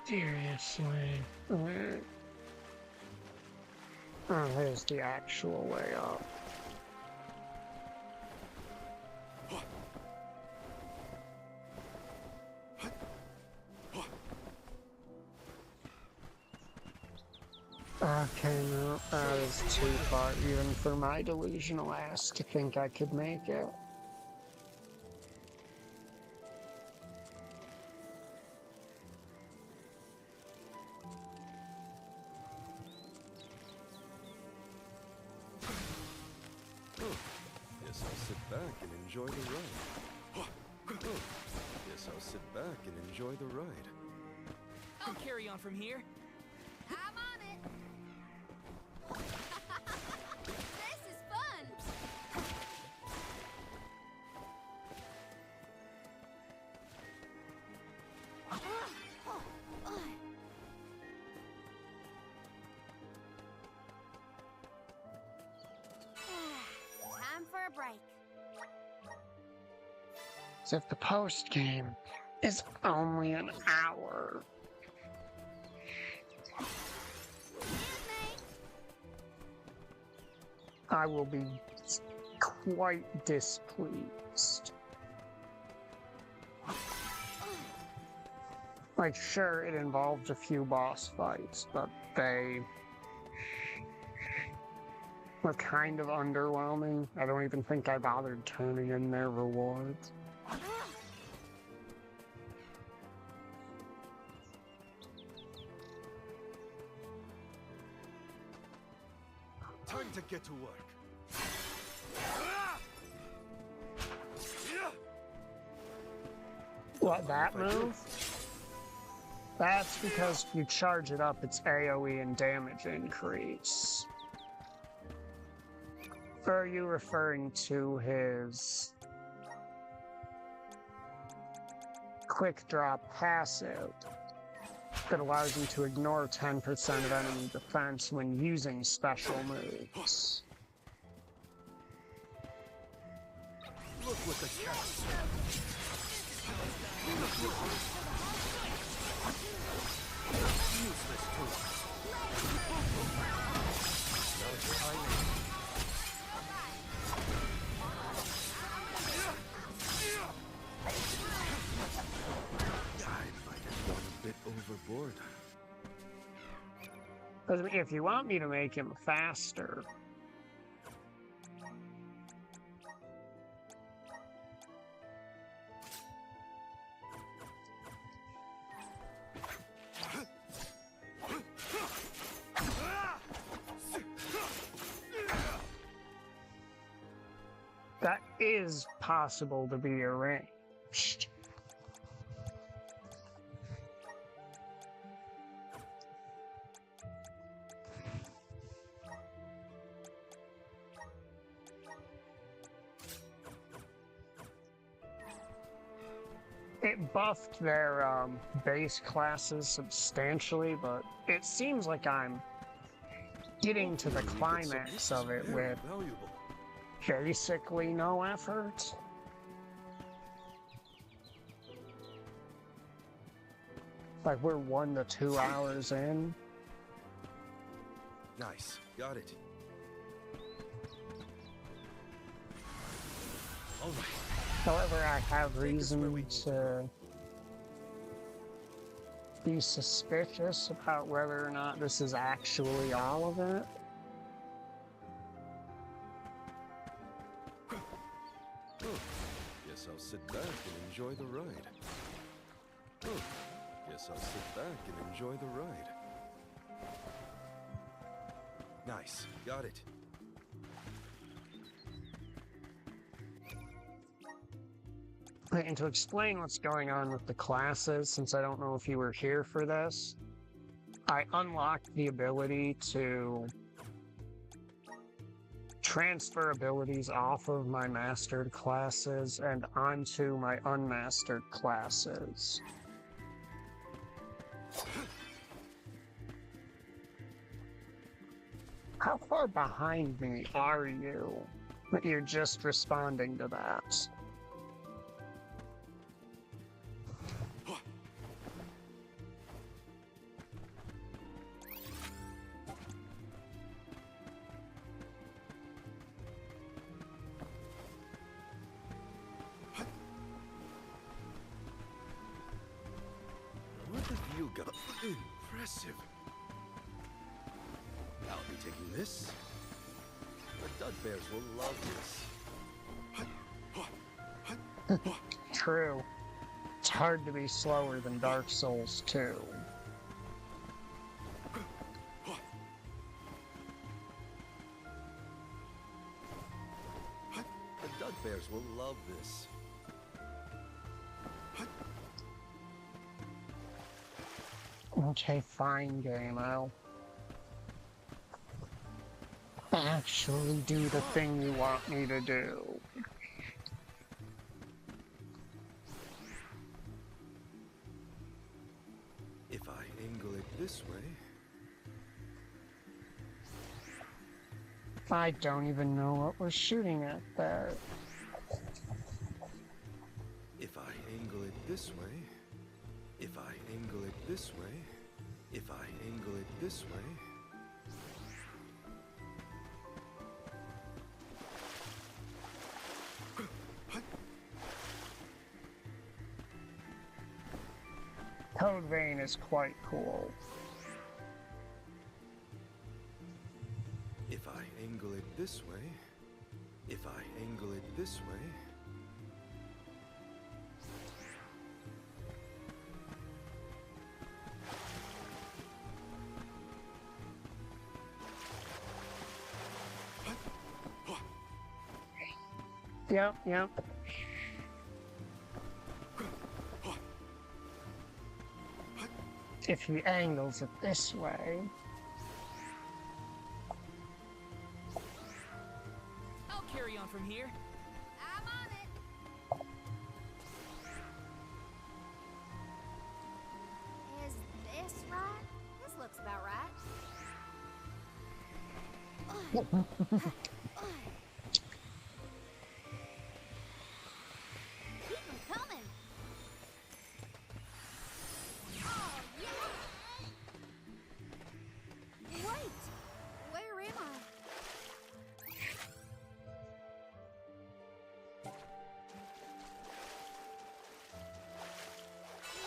Seriously. Oh, there's the actual way up. Okay, no, that is too far even for my delusional ass to think I could make it. Guess I'll sit back and enjoy the ride. Guess I'll sit back and enjoy the ride. I'll carry on from here. I'm on it. This is fun. Time for a break. So if the post game is only an hour. I will be quite displeased. Like, sure, it involved a few boss fights, but they were kind of underwhelming. I don't even think I bothered turning in their rewards. Time to get to work. What, that move? That's because if you charge it up, it's AoE and damage increase. Or are you referring to his quick drop passive that allows him to ignore 10% of enemy defense when using special moves? Look what the cat. Useless tools. I might have gone a bit overboard. If you want me to make him faster, that is possible to be arranged. It buffed their base classes substantially, but it seems like I'm getting to the climax of it with basically no effort. Like, we're 1 to 2 hours in. Nice, got it. All right. However, I have reason to be suspicious about whether or not this is actually all of it. Oh, guess I'll sit back and enjoy the ride. Oh, guess I'll sit back and enjoy the ride. Nice, got it. And to explain what's going on with the classes, since I don't know if you were here for this, I unlocked the ability to transfer abilities off of my mastered classes and onto my unmastered classes. How far behind me are you? You're just responding to that. What have you got? Impressive. I'll be taking this. The Dud Bears will love this. True. It's hard to be slower than Dark Souls 2. The Dud Bears will love this. Okay, fine, game. I'll actually do the thing you want me to do. If I angle it this way... I don't even know what we're shooting at there. If I angle it this way... If I angle it this way... If I angle it this way... Code Vein is quite cool. If I angle it this way, if I angle it this way. Yep. If he angles it this way. I'll carry on from here. I'm on it. Is this right? This looks about right. Keep 'em coming. Oh, yeah. Wait. Where am I?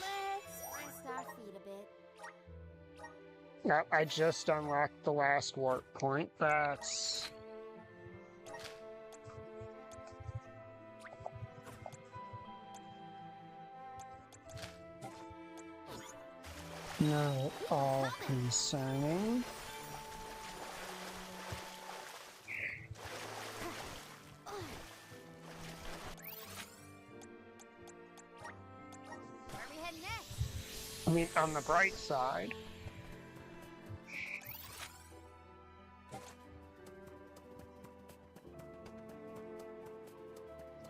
Let's rest our feet a bit. Yep, I just unlocked the last warp point. That's... not at all concerning. Where are we heading next? I mean, on the bright side.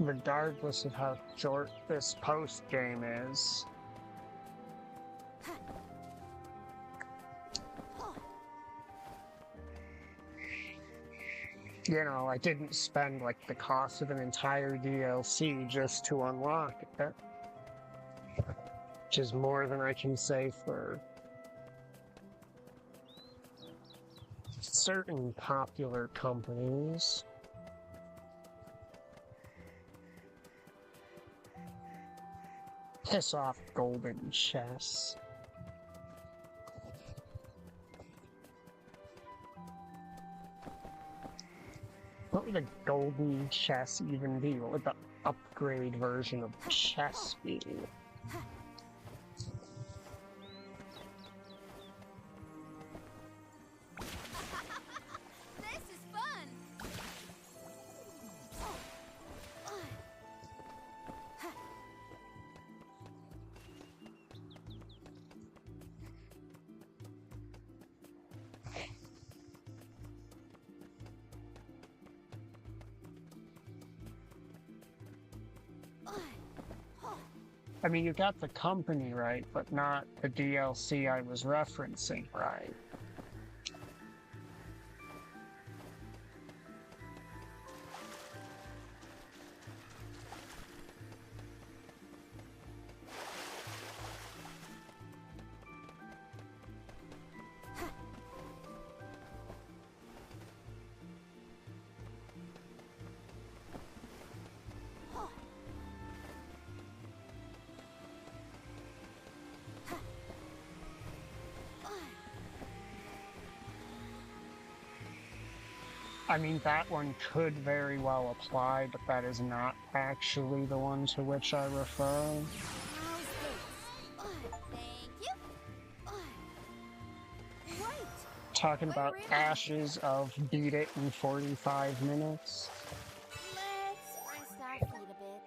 Regardless of how short this post-game is. You know, I didn't spend like the cost of an entire DLC just to unlock it. Which is more than I can say for certain popular companies. Piss off, golden chess. What would a golden chess even be? What would the upgrade version of chess be? This is fun. I mean, you got the company right, but not the DLC I was referencing right. I mean, that one could very well apply, but that is not actually the one to which I refer. How's this? Thank you. Wait. Talking about Ashes of Beat It in 45 minutes. Let's rest our feet a bit.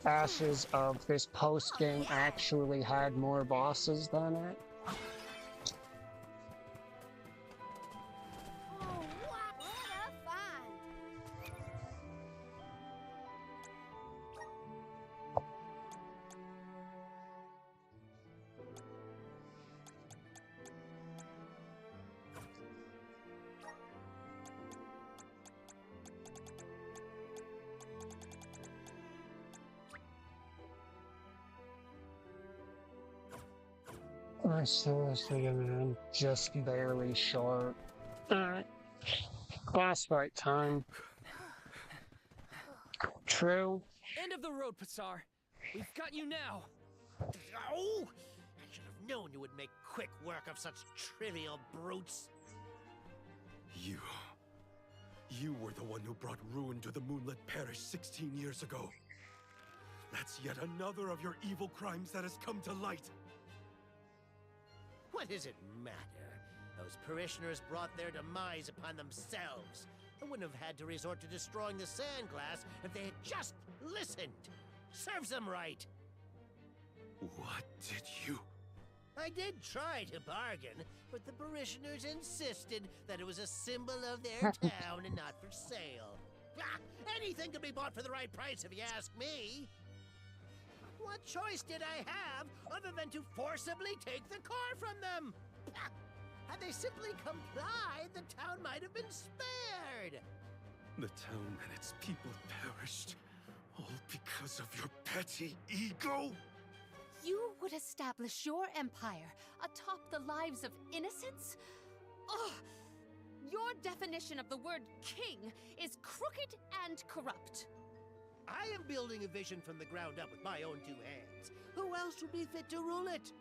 Ashes of this post-game actually had more bosses than it. Oh, what a find! I seriously am just barely short. Alright. Boss fight time. True. End of the road, Passar. We've got you now. Oh! I should have known you would make quick work of such trivial brutes. You were the one who brought ruin to the Moonlit Parish 16 years ago. That's yet another of your evil crimes that has come to light. What does it matter? Those parishioners brought their demise upon themselves. I wouldn't have had to resort to destroying the sand glass if they had just listened. Serves them right. What did you... I did try to bargain, but the parishioners insisted that it was a symbol of their town and not for sale. Ah, anything could be bought for the right price if you ask me. What choice did I have other than to forcibly take the car from them? Ah, had they simply complied, the town might have been spared. The town and its people perished, all because of your petty ego? You would establish your empire atop the lives of innocents? Ugh! Your definition of the word king is crooked and corrupt. I am building a vision from the ground up with my own two hands. Who else would be fit to rule it?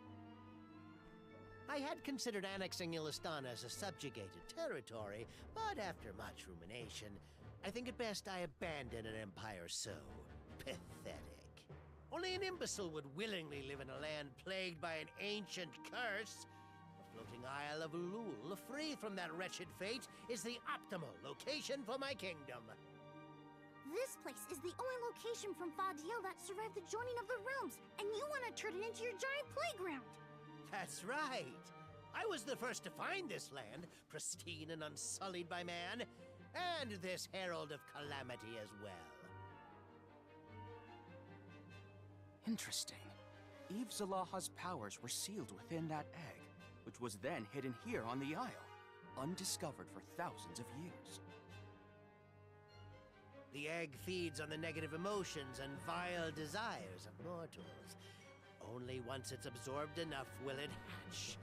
I had considered annexing Illistana as a subjugated territory, but after much rumination, I think it best I abandon an empire so pathetic. Only an imbecile would willingly live in a land plagued by an ancient curse. The floating Isle of Ulul, free from that wretched fate, is the optimal location for my kingdom. This place is the only location from Fadiel that survived the joining of the realms, and you want to turn it into your giant playground. That's right. I was the first to find this land, pristine and unsullied by man, and this herald of calamity as well. Interesting. Eve Zalaha's powers were sealed within that egg, which was then hidden here on the Isle, undiscovered for thousands of years. The egg feeds on the negative emotions and vile desires of mortals. Only once it's absorbed enough will it hatch.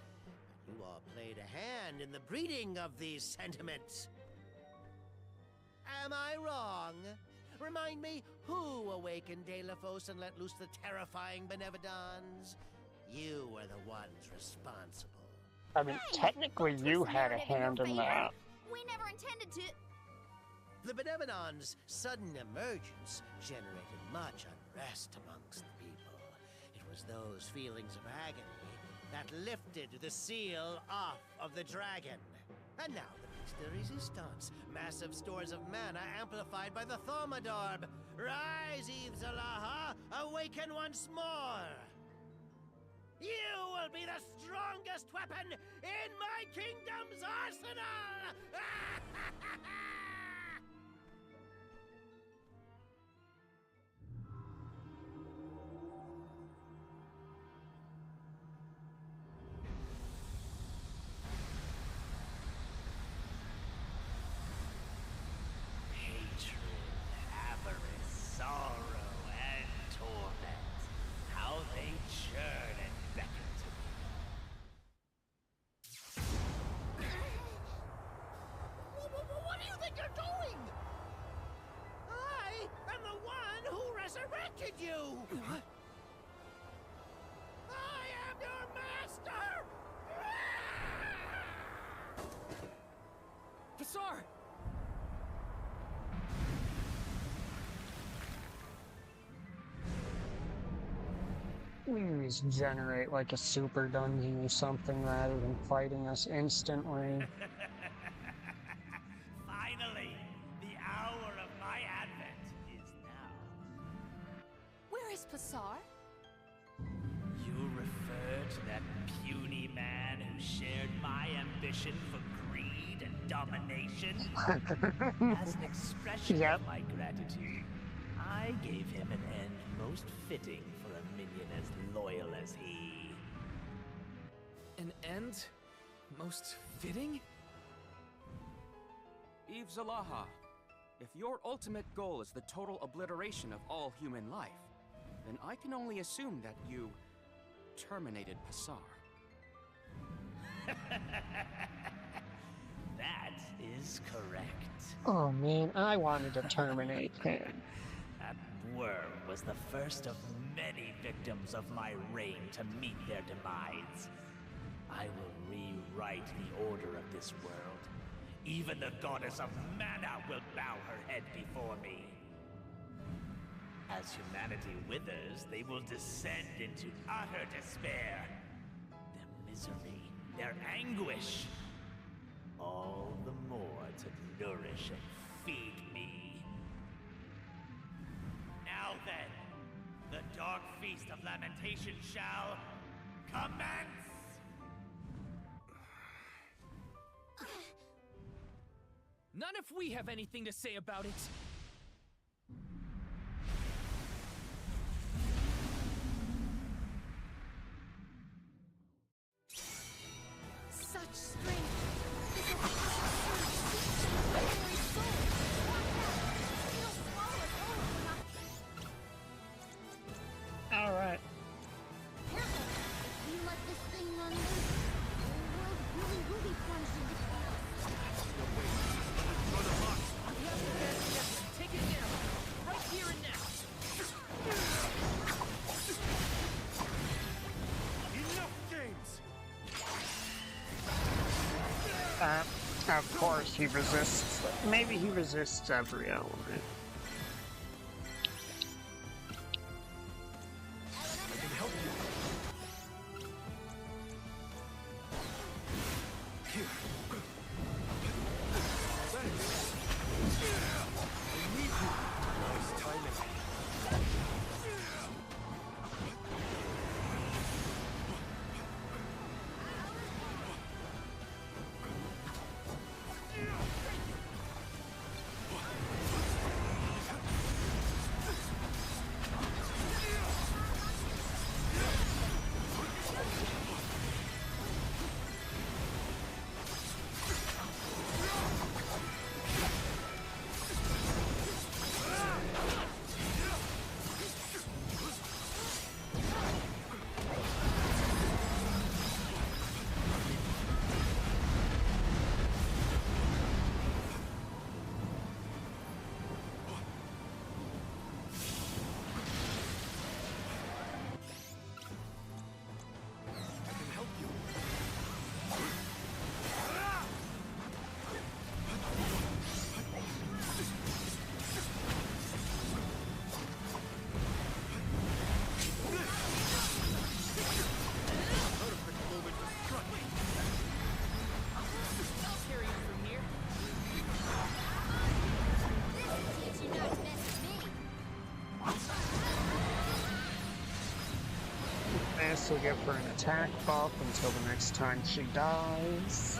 And you all played a hand in the breeding of these sentiments. Am I wrong? Remind me, who awakened Delafos and let loose the terrifying Benevodons? You were the ones responsible. I mean, technically you had a hand in that. We never intended to... The Benevodons' sudden emergence generated much unrest amongst the people. It was those feelings of agony that lifted the seal off of the dragon. And now the piece de resistance, massive stores of mana amplified by the Thaumadorb. Rise, Eve Zalaha, awaken once more! You will be the strongest weapon in my kingdom's arsenal! You! What? I am your master! Passar! Please generate like a super dungeon or something rather than fighting us instantly. Finally, the hour of my advent is now. Where is Passar? You refer to that puny man who shared my ambition for greed and domination? As an expression of my gratitude, I gave him an end most fitting for a minion as loyal as he. An end? Most fitting? Eve Zalaha, if your ultimate goal is the total obliteration of all human life, then I can only assume that you terminated Passar. That is correct. Oh man, I wanted to terminate him. At worm was the first of many victims of my reign to meet their demise. I will rewrite the order of this world. Even the goddess of mana will bow her head before me. As humanity withers, they will descend into utter despair. Their misery, their anguish, all the more to nourish and feed me. Now then, the dark feast of lamentation shall commence! Not if we have anything to say about it. Such strength. This will be very soul. It'll swallow us whole if we're not. All right. Careful! You let this thing run loose, the world really will be plunged into chaos. Take it down, right here and now. Enough games! Of course he resists. Maybe he resists every element. I can help you. Here. Thanks. I need you. Nice timing. This will give her an attack buff until the next time she dies.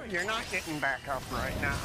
You're not getting back up right now.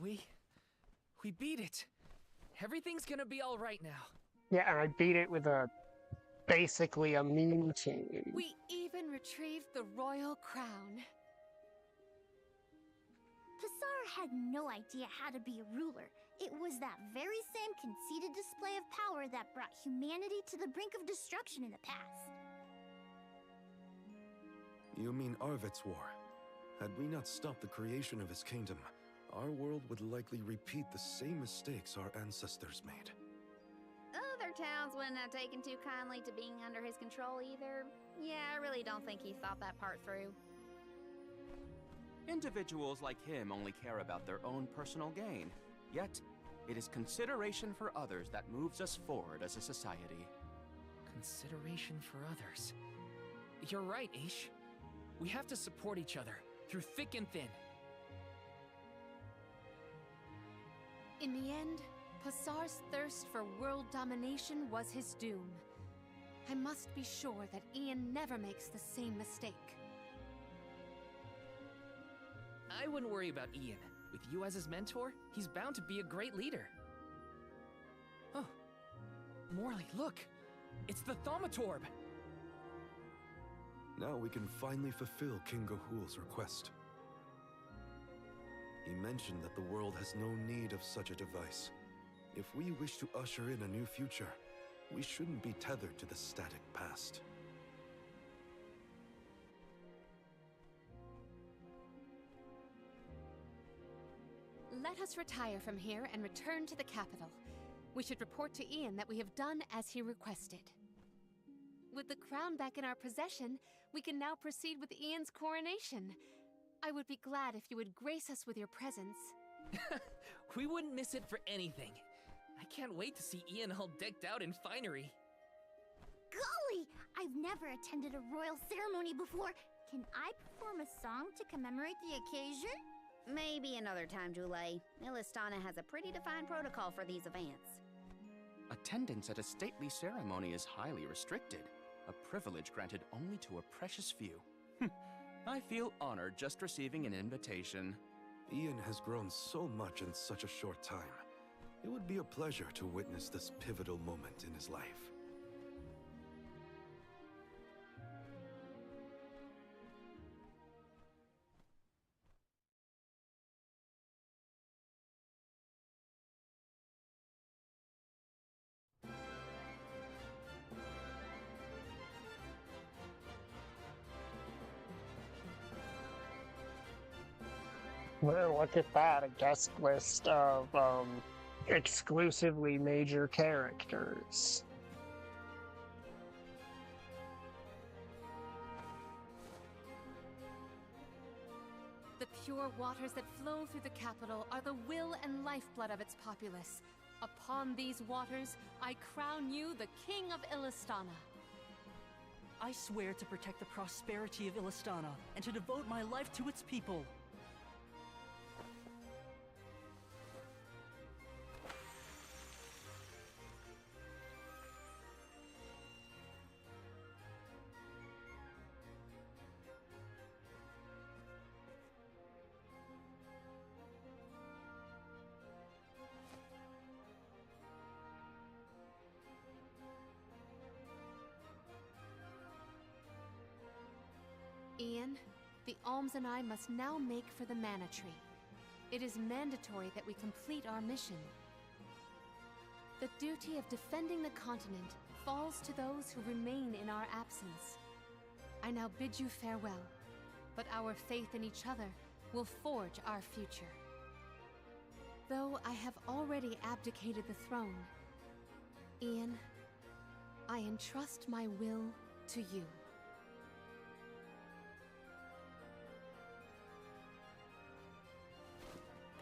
We beat it. Everything's gonna be all right now. Yeah, and I beat it with basically a meme team. We even retrieved the royal crown. Passar had no idea how to be a ruler. It was that very same conceited display of power that brought humanity to the brink of destruction in the past. You mean Arvet's war? Had we not stopped the creation of his kingdom, our world would likely repeat the same mistakes our ancestors made. Other towns wouldn't have taken too kindly to being under his control either. Yeah, I really don't think he thought that part through. Individuals like him only care about their own personal gain. Yet, it is consideration for others that moves us forward as a society. Consideration for others. You're right, Aish. We have to support each other, through thick and thin. In the end, Passar's thirst for world domination was his doom. I must be sure that Ian never makes the same mistake. I wouldn't worry about Ian. With you as his mentor, he's bound to be a great leader. Oh, Morley, look! It's the Thaumatorb! Now we can finally fulfill King Gahul's request. He mentioned that the world has no need of such a device. If we wish to usher in a new future, we shouldn't be tethered to the static past. Let us retire from here and return to the capital. We should report to Ian that we have done as he requested. With the crown back in our possession, we can now proceed with Ian's coronation. I would be glad if you would grace us with your presence. We wouldn't miss it for anything. I can't wait to see Ian all decked out in finery. Golly! I've never attended a royal ceremony before. Can I perform a song to commemorate the occasion? Maybe another time, Julie. Illistana has a pretty defined protocol for these events. Attendance at a stately ceremony is highly restricted, a privilege granted only to a precious few. I feel honored just receiving an invitation. Ian has grown so much in such a short time. It would be a pleasure to witness this pivotal moment in his life. Well, look at that, a guest list of exclusively major characters. The pure waters that flow through the capital are the will and lifeblood of its populace. Upon these waters, I crown you the King of Illistana. I swear to protect the prosperity of Illistana and to devote my life to its people. Ian, the alms and I must now make for the Mana Tree. It is mandatory that we complete our mission. The duty of defending the continent falls to those who remain in our absence. I now bid you farewell, but our faith in each other will forge our future. Though I have already abdicated the throne, Ian, I entrust my will to you.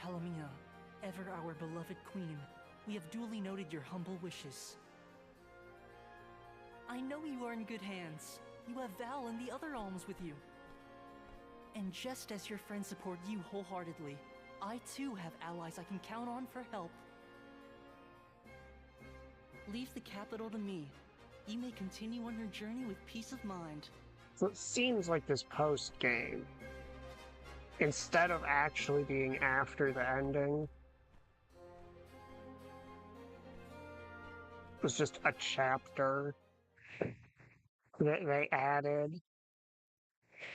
Palomina, ever our beloved queen, we have duly noted your humble wishes. I know you are in good hands. You have Val and the other alms with you. And just as your friends support you wholeheartedly, I too have allies I can count on for help. Leave the capital to me. You may continue on your journey with peace of mind. So it seems like this post-game instead of actually being after the ending, it was just a chapter that they added,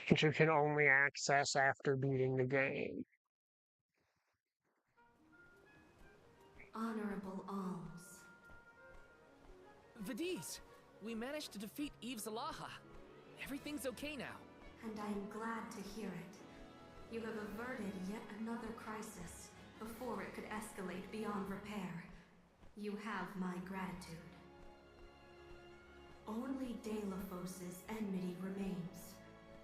which you can only access after beating the game. Honorable alms. Vidiz, we managed to defeat Eve Zalaha. Everything's okay now. And I am glad to hear it. You have averted yet another crisis before it could escalate beyond repair. You have my gratitude. Only De La Fose's enmity remains.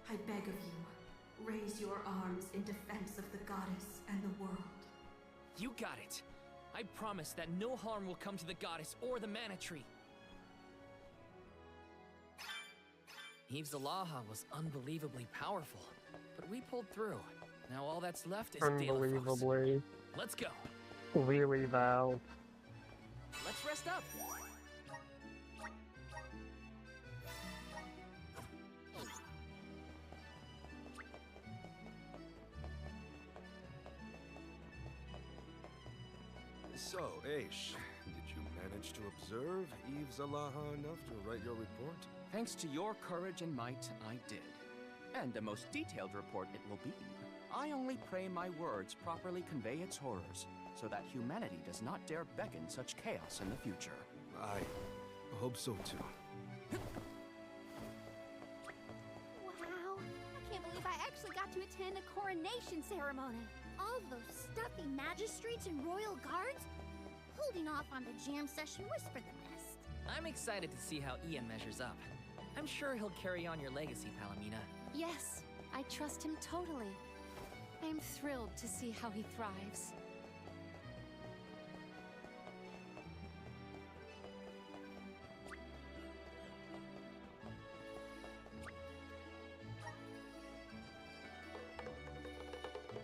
I beg of you, raise your arms in defense of the goddess and the world. You got it. I promise that no harm will come to the goddess or the mana tree. Eve Zalaha was unbelievably powerful, but we pulled through. Now all that's left is De La Fose. Unbelievably. Let's go. Really, Val. Let's rest up. So, Aish, did you manage to observe Eve Zalaha enough to write your report? Thanks to your courage and might, I did. And a most detailed report it will be. I only pray my words properly convey its horrors, so that humanity does not dare beckon such chaos in the future. I hope so too. Wow, I can't believe I actually got to attend a coronation ceremony. All those stuffy magistrates and royal guards? Holding off on the jam session was for the best. I'm excited to see how Ian measures up. I'm sure he'll carry on your legacy, Palomina. Yes, I trust him totally. I am thrilled to see how he thrives.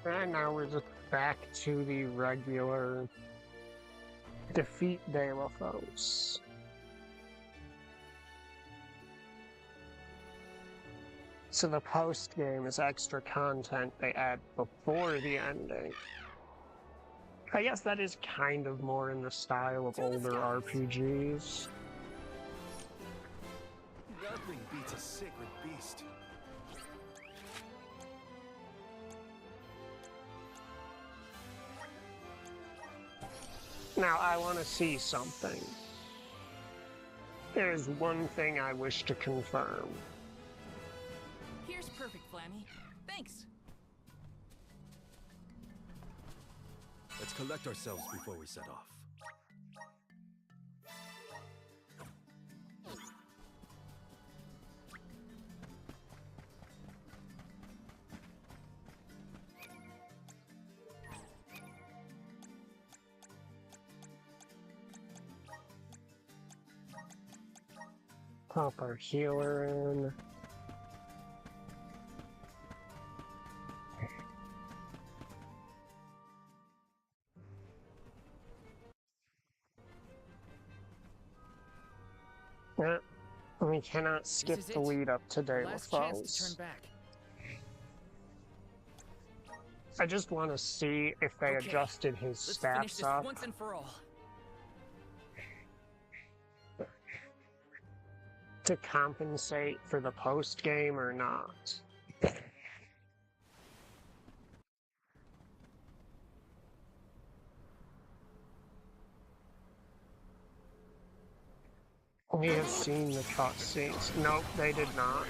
And now we're just back to the regular defeat De La Fose. So the post game is extra content they add before the ending. I guess that is kind of more in the style of older RPGs. Nothing beats a sacred beast. Now I want to see something. There's one thing I wish to confirm. Here's perfect, Flammy. Thanks. Let's collect ourselves before we set off. Pop our healer in. We cannot skip the lead up to De La Fose. I just want to see if they adjusted his stats up. Once and for all. To compensate for the post game or not. We have seen the cutscenes. Nope, they did not.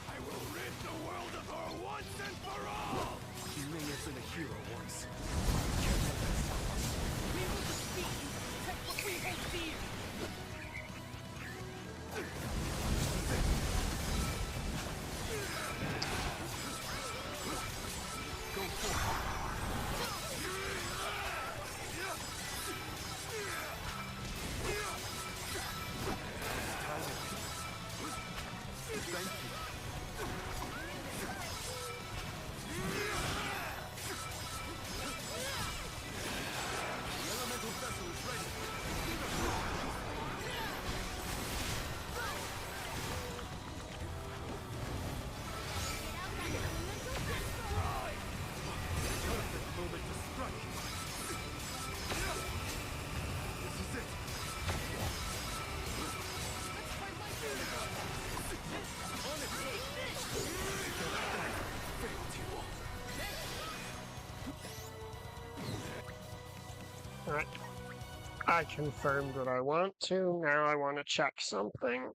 I will rid the world of her once and for all! She made us in a hero once. We will defeat you to protect what we hold dear. Go forward. Thank you. I confirmed what I want to. Now I want to check something.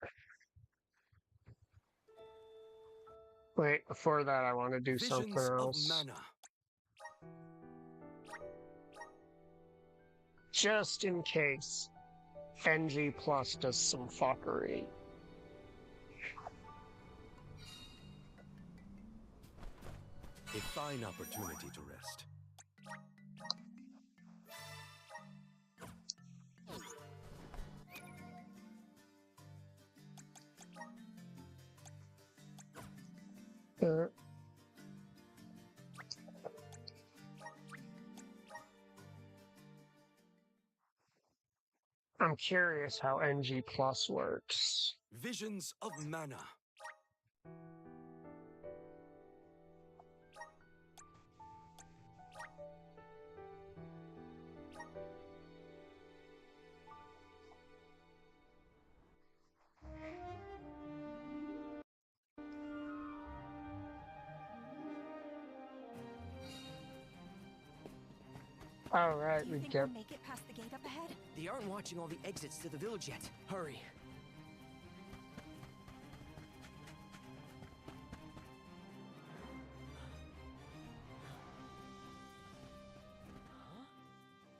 Wait, before that I want to do something Visions else. of mana. Just in case NG Plus does some fuckery. A fine opportunity to rest. I'm curious how NG Plus works. Visions of mana. All right, Do you we think get. we'll make it past the gate up ahead? They aren't watching all the exits to the village yet. Hurry.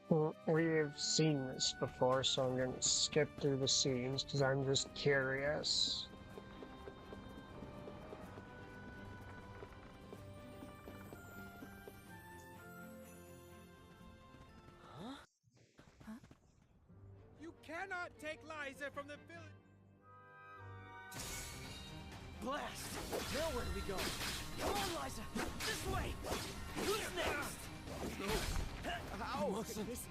Well, we've seen this before, so I'm gonna skip through the scenes because I'm just curious. You cannot take Liza from the village. Blast! Now where do we go? Come on, Liza! This way! Who's next? How could this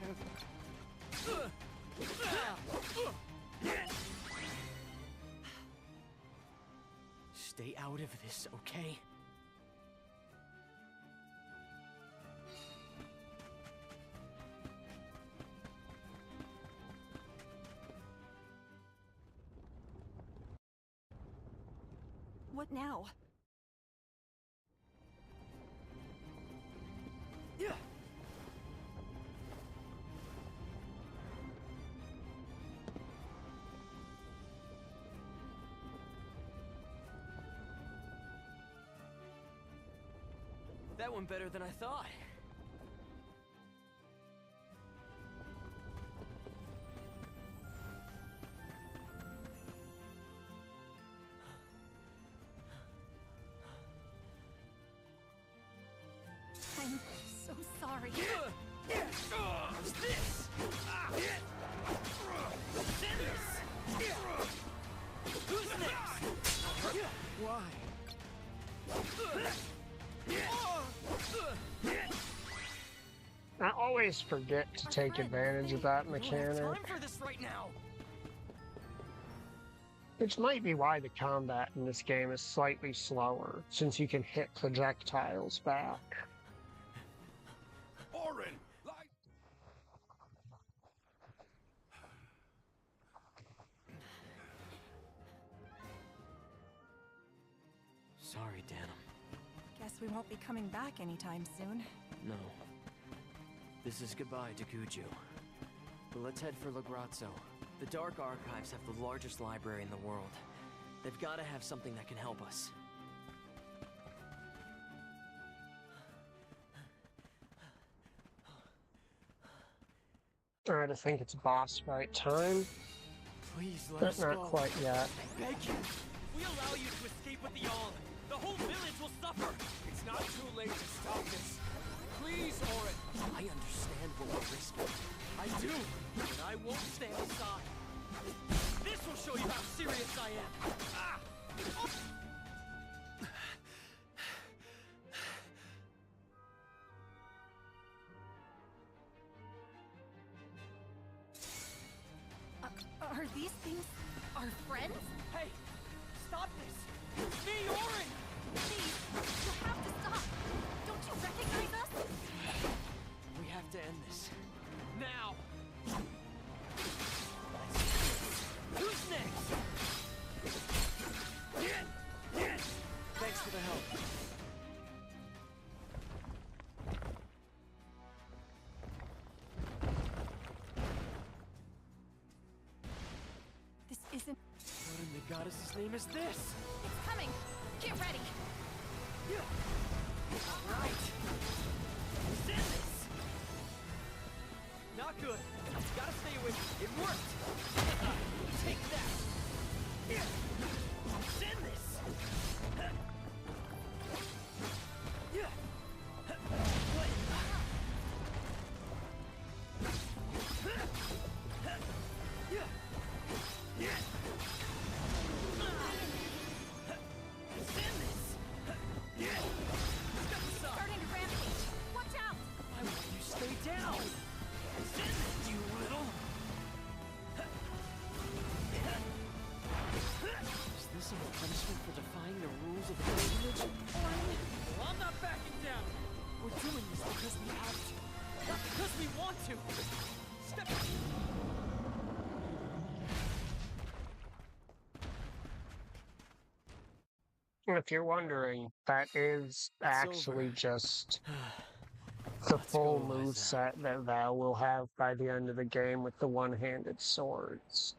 Stay out of this, okay? What now? Yeah. That went better than I thought. I'm so sorry. What's this? Who's next? Why? I always forget to take advantage of that We don't have mechanic, time for this right now. which might be why the combat in this game is slightly slower, since you can hit projectiles back. Orin! Sorry, Danum. Guess we won't be coming back anytime soon. No. This is goodbye to Guju. But let's head for Lagrazzo. The Dark Archives have the largest library in the world. They've got to have something that can help us. Alright, I think it's boss fight time, Please let but us not go. quite yet. Beg you. If we allow you to escape with the Alm, the whole village will suffer. It's not too late to stop this. Please, Orin. I understand what we're risking. I do, and I won't stand aside. This will show you how serious I am. Ah! Are these things our friends? Hey, stop this! It's me, Orin! Please, you have to stop. Don't you recognize us? We have to end this. Now! Who's next? Thanks for the help. isn't... What in the goddess's name is this? It's coming! Get ready! Right! Send this! Not good. Gotta stay away. It worked! Take that! Send this! Starting to rampage! Watch out! Why won't you stay down? Send it, you little... Is this a punishment for defying the rules of the village? Well, I'm not backing down! We're doing this because we have to. Not because we want to! Step... If you're wondering, that is actually over. just the full move set that Val will have by the end of the game with the one-handed swords.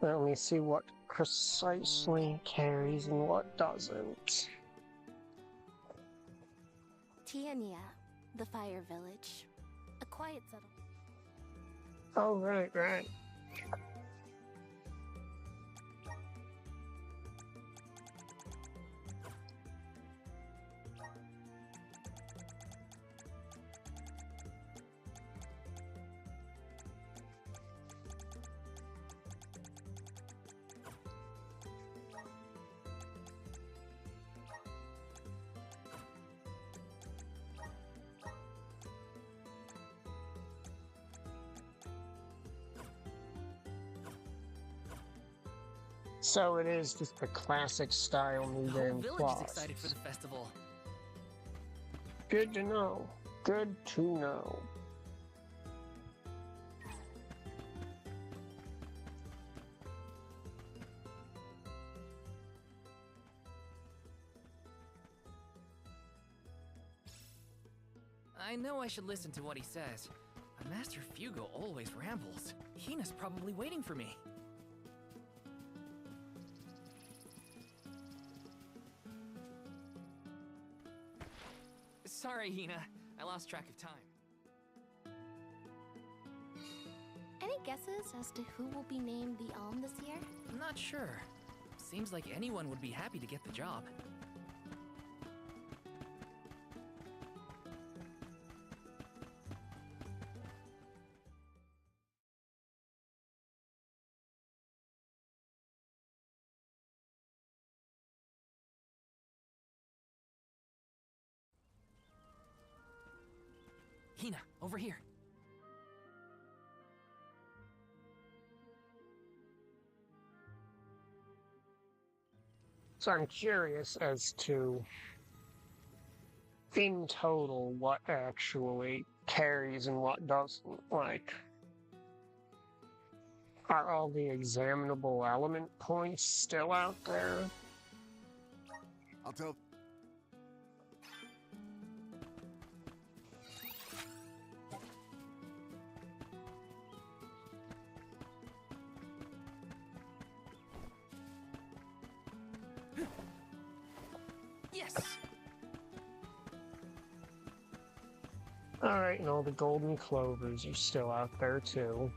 Let me see what precisely carries and what doesn't. Tiania, the Fire Village. A quiet settlement. Oh, right, right. So it is just the classic style new The whole game village class. is excited for the festival. Good to know. Good to know. I know I should listen to what he says, but Master Fugo always rambles. Hina's probably waiting for me. Sorry, Hina. I lost track of time. Any guesses as to who will be named the Alm this year? I'm not sure. Seems like anyone would be happy to get the job. Hina, over here. So I'm curious as to, in total, what actually carries and what doesn't. Like, are all the examinable element points still out there? I'll tell. Yes! Alright, and all the golden clovers are still out there too.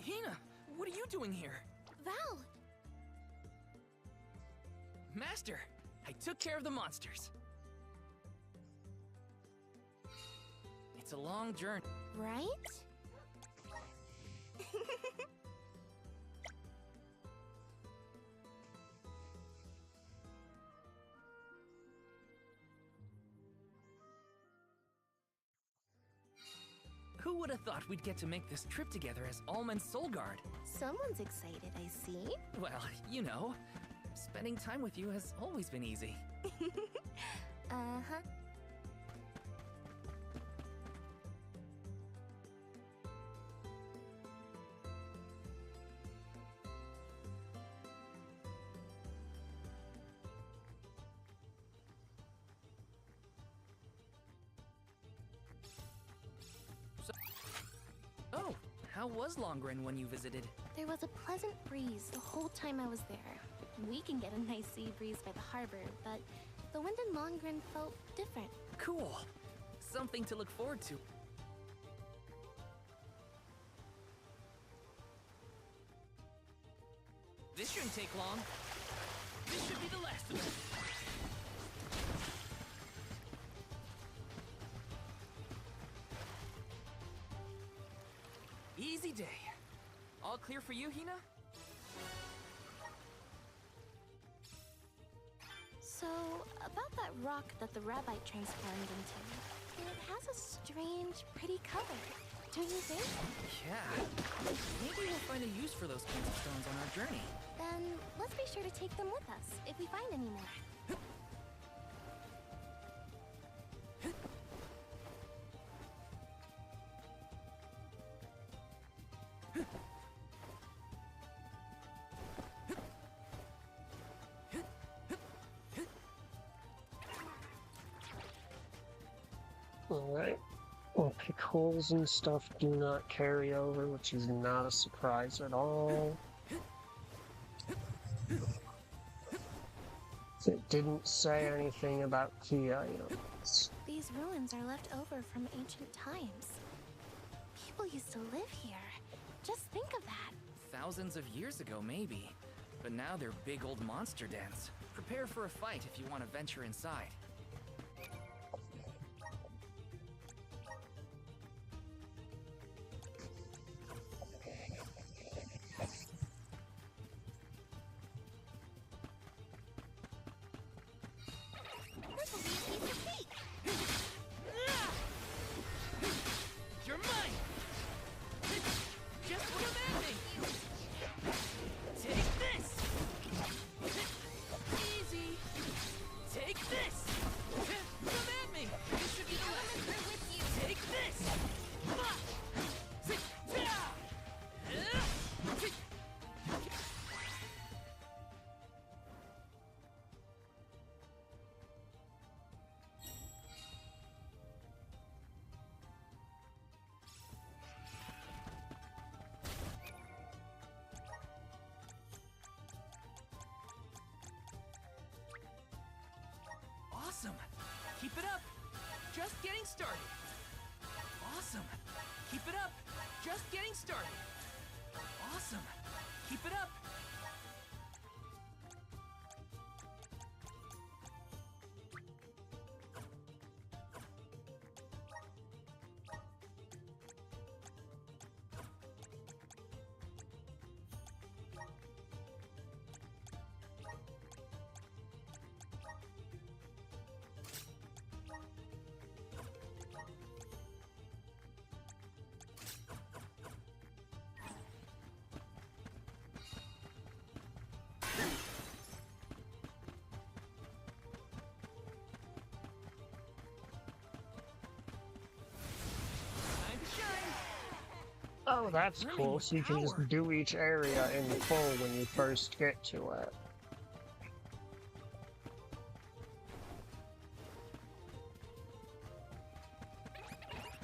Hina, what are you doing here? Val! Master, I took care of the monsters. It's a long journey. Right? Who would have thought we'd get to make this trip together as Alm and Solgard? Someone's excited, I see. Well, you know, spending time with you has always been easy. Uh-huh. How was Longren when you visited? There was a pleasant breeze the whole time I was there. We can get a nice sea breeze by the harbor, but the wind in Longren felt different. Cool. Something to look forward to. This shouldn't take long. This should be the last of it. Easy day. All clear for you, Hina? So, about that rock that the rabbi transformed into, it has a strange, pretty color, don't you think? Yeah. Maybe we'll find a use for those kinds of stones on our journey. Then, let's be sure to take them with us, if we find any more. Alright. Well, pickles and stuff do not carry over, which is not a surprise at all. It didn't say anything about key items. These ruins are left over from ancient times. People used to live here. Just think of that. Thousands of years ago, maybe. But now they're big old monster dens. Prepare for a fight if you want to venture inside. You're mine! Just come at me! Take this! Easy! Take this! Come at me! This should be the last! Take this! Awesome! Keep it up! Just getting started! Awesome! Keep it up! Just getting started! Awesome! Keep it up! Oh, that's cool. So you can just do each area in full when you first get to it.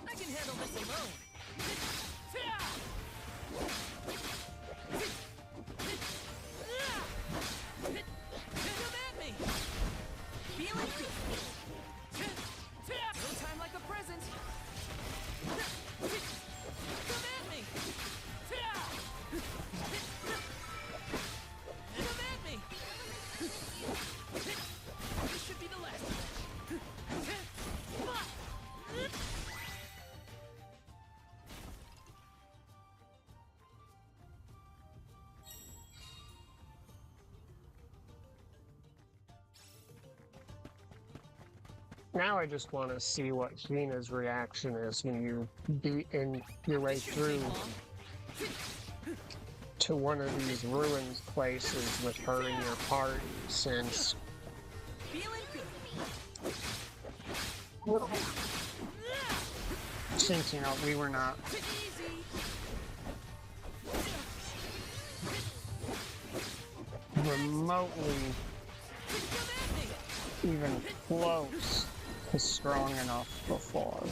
I can handle this alone! Come at me! Feeling good! No time like a present! Come at me! Come at me! This should be the last. Now I just want to see what Hina's reaction is when you beat in your way through to one of these ruins places with her in your party, since you know, we were not remotely even close to strong enough before.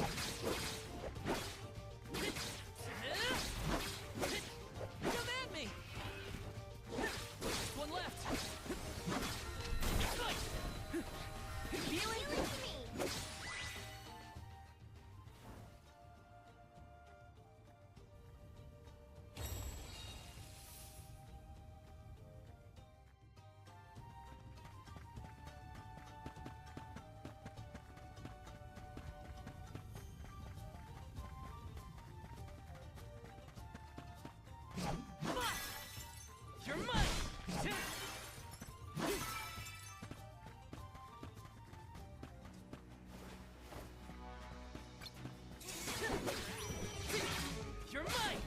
You're mine! You're mine!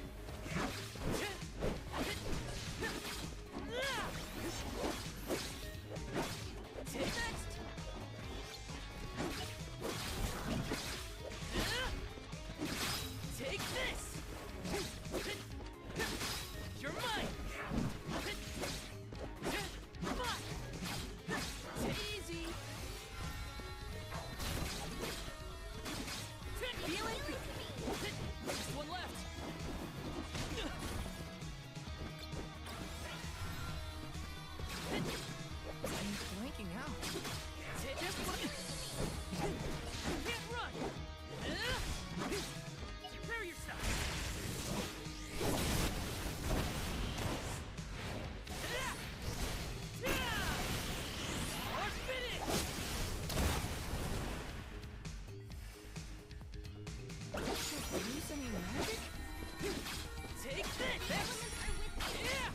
Take next! Take this! You're mine! Easy! Feel it? Just one left! I'm blanking out. Just one. Can't run! Prepare yourself! Or finish! Use any magic? Take this! Yeah!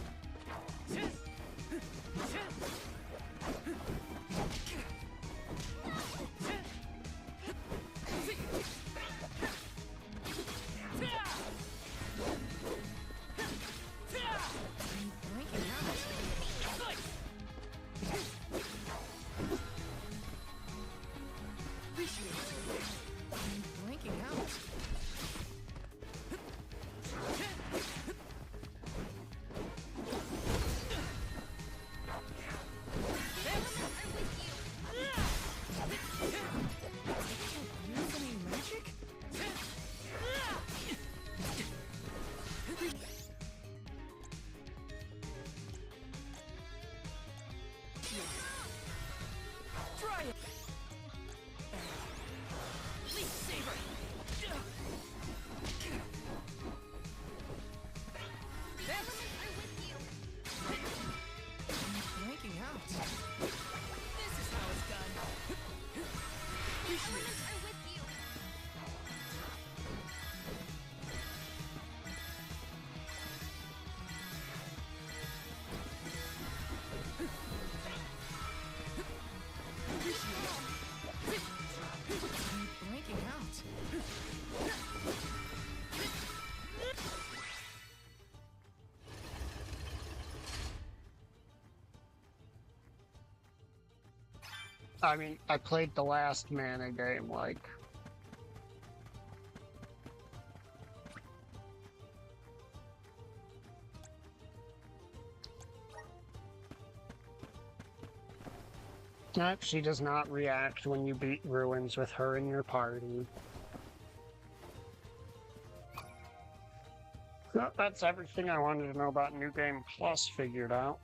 Try it! Leaf Saber! Elements are with you! I'm breaking out. This is how it's done. Elements are with you! Breaking out. I mean, I played the last mana game, like... Nope, she does not react when you beat Ruins with her in your party. So that's everything I wanted to know about New Game Plus figured out.